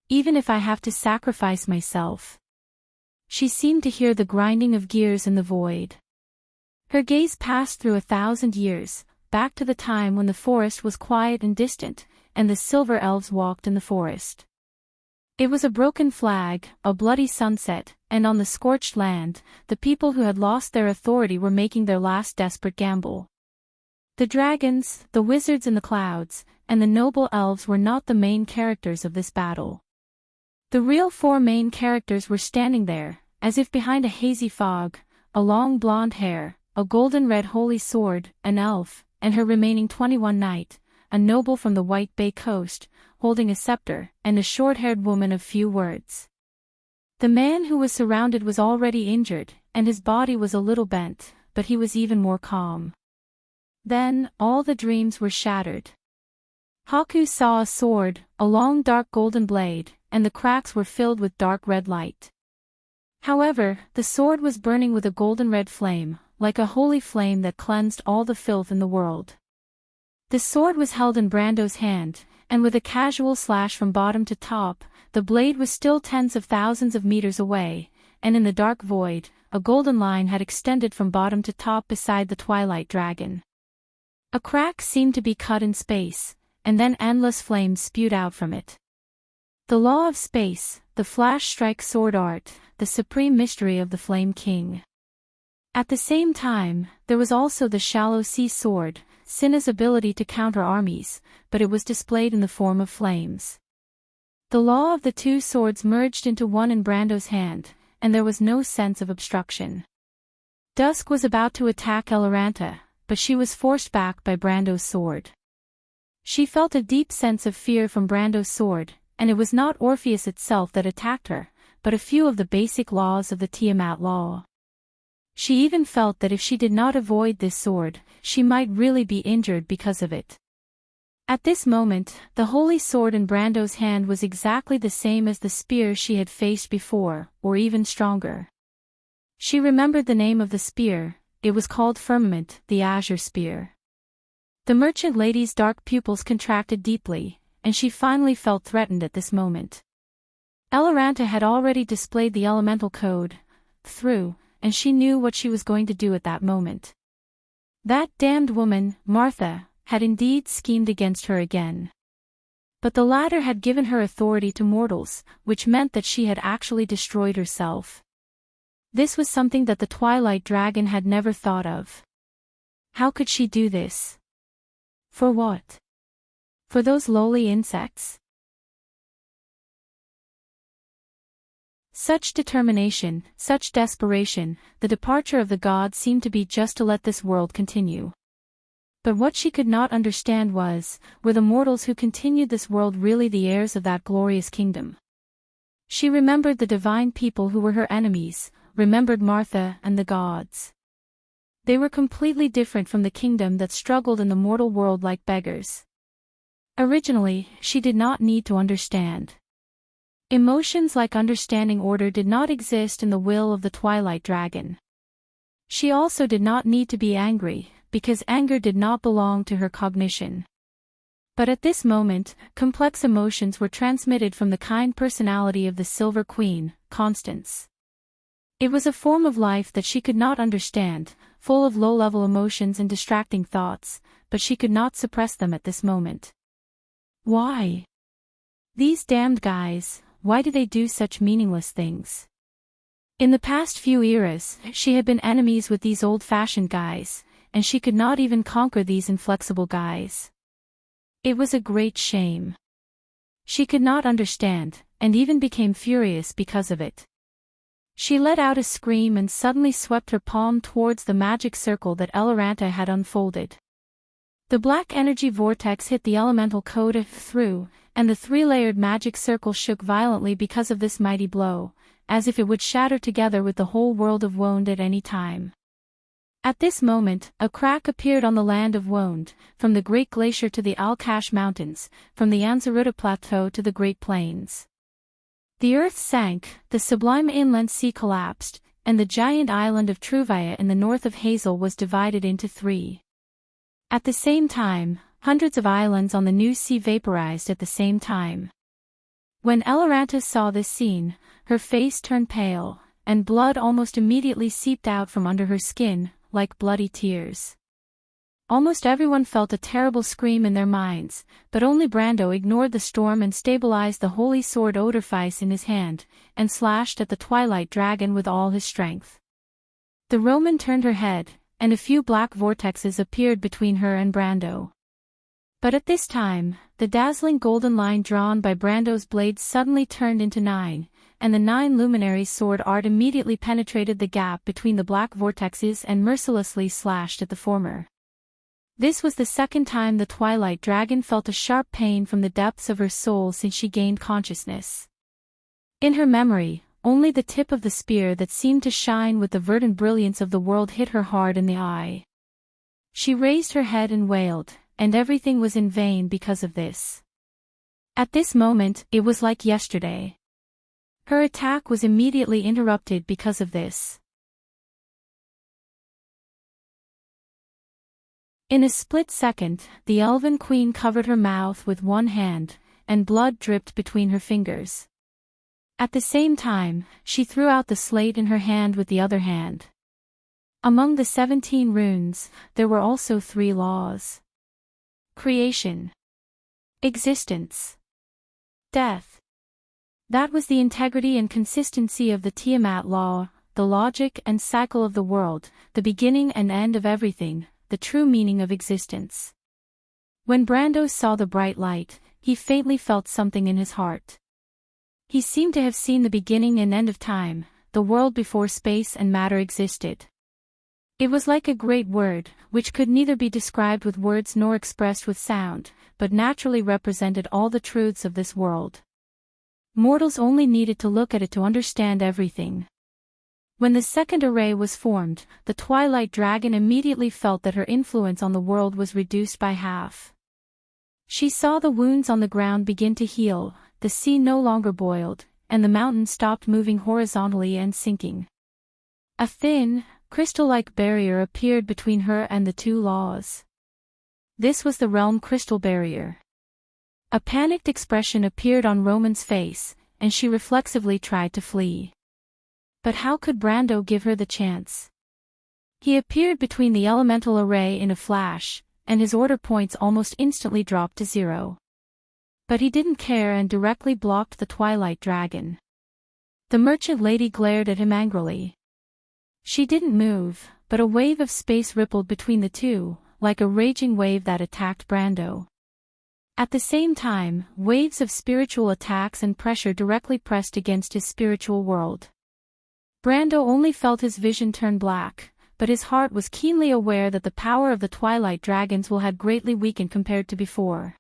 Even if I have to sacrifice myself. She seemed to hear the grinding of gears in the void. Her gaze passed through 1,000 years, back to the time when the forest was quiet and distant, and the silver elves walked in the forest. It was a broken flag, a bloody sunset, and on the scorched land, the people who had lost their authority were making their last desperate gamble. The dragons, the wizards in the clouds, and the noble elves were not the main characters of this battle. The real four main characters were standing there, as if behind a hazy fog, a long blonde hair, a golden-red holy sword, an elf, and her remaining 21 knight, a noble from the White Bay Coast, holding a scepter, and a short-haired woman of few words. The man who was surrounded was already injured, and his body was a little bent, but he was even more calm. Then, all the dreams were shattered. Haku saw a sword, a long dark golden blade, and the cracks were filled with dark red light. However, the sword was burning with a golden red flame, like a holy flame that cleansed all the filth in the world. The sword was held in Brando's hand, and with a casual slash from bottom to top, the blade was still tens of thousands of meters away, and in the dark void, a golden line had extended from bottom to top beside the Twilight Dragon. A crack seemed to be cut in space, and then endless flames spewed out from it. The law of space, the flash-strike sword art, the supreme mystery of the Flame King. At the same time, there was also the shallow sea sword, Cinna's ability to counter armies, but it was displayed in the form of flames. The law of the two swords merged into one in Brando's hand, and there was no sense of obstruction. Dusk was about to attack Eloranta, but she was forced back by Brando's sword. She felt a deep sense of fear from Brando's sword, and it was not Orpheus itself that attacked her, but a few of the basic laws of the Tiamat law. She even felt that if she did not avoid this sword, she might really be injured because of it. At this moment, the holy sword in Brando's hand was exactly the same as the spear she had faced before, or even stronger. She remembered the name of the spear. It was called Firmament, the Azure Spear. The merchant lady's dark pupils contracted deeply, and she finally felt threatened at this moment. Eloranta had already displayed the elemental code, through, and she knew what she was going to do at that moment. That damned woman, Martha, had indeed schemed against her again. But the latter had given her authority to mortals, which meant that she had actually destroyed herself. This was something that the Twilight Dragon had never thought of. How could she do this? For what? For those lowly insects? Such determination, such desperation, the departure of the gods seemed to be just to let this world continue. But what she could not understand was, were the mortals who continued this world really the heirs of that glorious kingdom? She remembered the divine people who were her enemies, remembered Martha and the gods. They were completely different from the kingdom that struggled in the mortal world like beggars. Originally, she did not need to understand. Emotions like understanding order did not exist in the will of the Twilight Dragon. She also did not need to be angry, because anger did not belong to her cognition. But at this moment, complex emotions were transmitted from the kind personality of the Silver Queen, Constance. It was a form of life that she could not understand, full of low-level emotions and distracting thoughts, but she could not suppress them at this moment. Why? These damned guys, why do they do such meaningless things? In the past few eras, she had been enemies with these old-fashioned guys, and she could not even conquer these inflexible guys. It was a great shame. She could not understand, and even became furious because of it. She let out a scream and suddenly swept her palm towards the magic circle that Eloranta had unfolded. The black energy vortex hit the elemental code through, and the three-layered magic circle shook violently because of this mighty blow, as if it would shatter together with the whole world of Wonde at any time. At this moment, a crack appeared on the land of Wonde, from the Great Glacier to the Alkash Mountains, from the Anzaruta Plateau to the Great Plains. The earth sank, the sublime inland sea collapsed, and the giant island of Truvia in the north of Hazel was divided into three. At the same time, hundreds of islands on the new sea vaporized at the same time. When Eloranta saw this scene, her face turned pale, and blood almost immediately seeped out from under her skin, like bloody tears. Almost everyone felt a terrible scream in their minds, but only Brando ignored the storm and stabilized the holy sword Odorfice in his hand, and slashed at the Twilight Dragon with all his strength. The Roman turned her head, and a few black vortexes appeared between her and Brando. But at this time, the dazzling golden line drawn by Brando's blade suddenly turned into 9, and the 9 luminaries' sword art immediately penetrated the gap between the black vortexes and mercilessly slashed at the former. This was the second time the Twilight Dragon felt a sharp pain from the depths of her soul since she gained consciousness. In her memory, only the tip of the spear that seemed to shine with the verdant brilliance of the world hit her hard in the eye. She raised her head and wailed, and everything was in vain because of this. At this moment, it was like yesterday. Her attack was immediately interrupted because of this. In a split second, the Elven Queen covered her mouth with one hand, and blood dripped between her fingers. At the same time, she threw out the slate in her hand with the other hand. Among the 17 runes, there were also 3 laws: creation, existence, death. That was the integrity and consistency of the Tiamat law, the logic and cycle of the world, the beginning and end of everything, the true meaning of existence. When Brando saw the bright light, he faintly felt something in his heart. He seemed to have seen the beginning and end of time, the world before space and matter existed. It was like a great word, which could neither be described with words nor expressed with sound, but naturally represented all the truths of this world. Mortals only needed to look at it to understand everything. When the second array was formed, the Twilight Dragon immediately felt that her influence on the world was reduced by half. She saw the wounds on the ground begin to heal, the sea no longer boiled, and the mountain stopped moving horizontally and sinking. A thin, crystal-like barrier appeared between her and the 2 laws. This was the realm crystal barrier. A panicked expression appeared on Roman's face, and she reflexively tried to flee. But how could Brando give her the chance? He appeared between the elemental array in a flash, and his order points almost instantly dropped to 0. But he didn't care and directly blocked the Twilight Dragon. The merchant lady glared at him angrily. She didn't move, but a wave of space rippled between the two, like a raging wave that attacked Brando. At the same time, waves of spiritual attacks and pressure directly pressed against his spiritual world. Brando only felt his vision turn black, but his heart was keenly aware that the power of the Twilight Dragons had greatly weakened compared to before.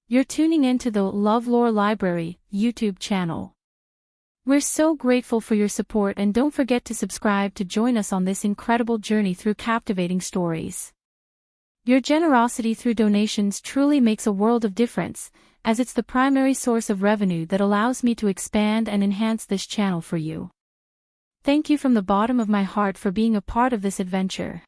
You're tuning in to the LoveLore Library YouTube channel. We're so grateful for your support, and don't forget to subscribe to join us on this incredible journey through captivating stories. Your generosity through donations truly makes a world of difference, as it's the primary source of revenue that allows me to expand and enhance this channel for you. Thank you from the bottom of my heart for being a part of this adventure.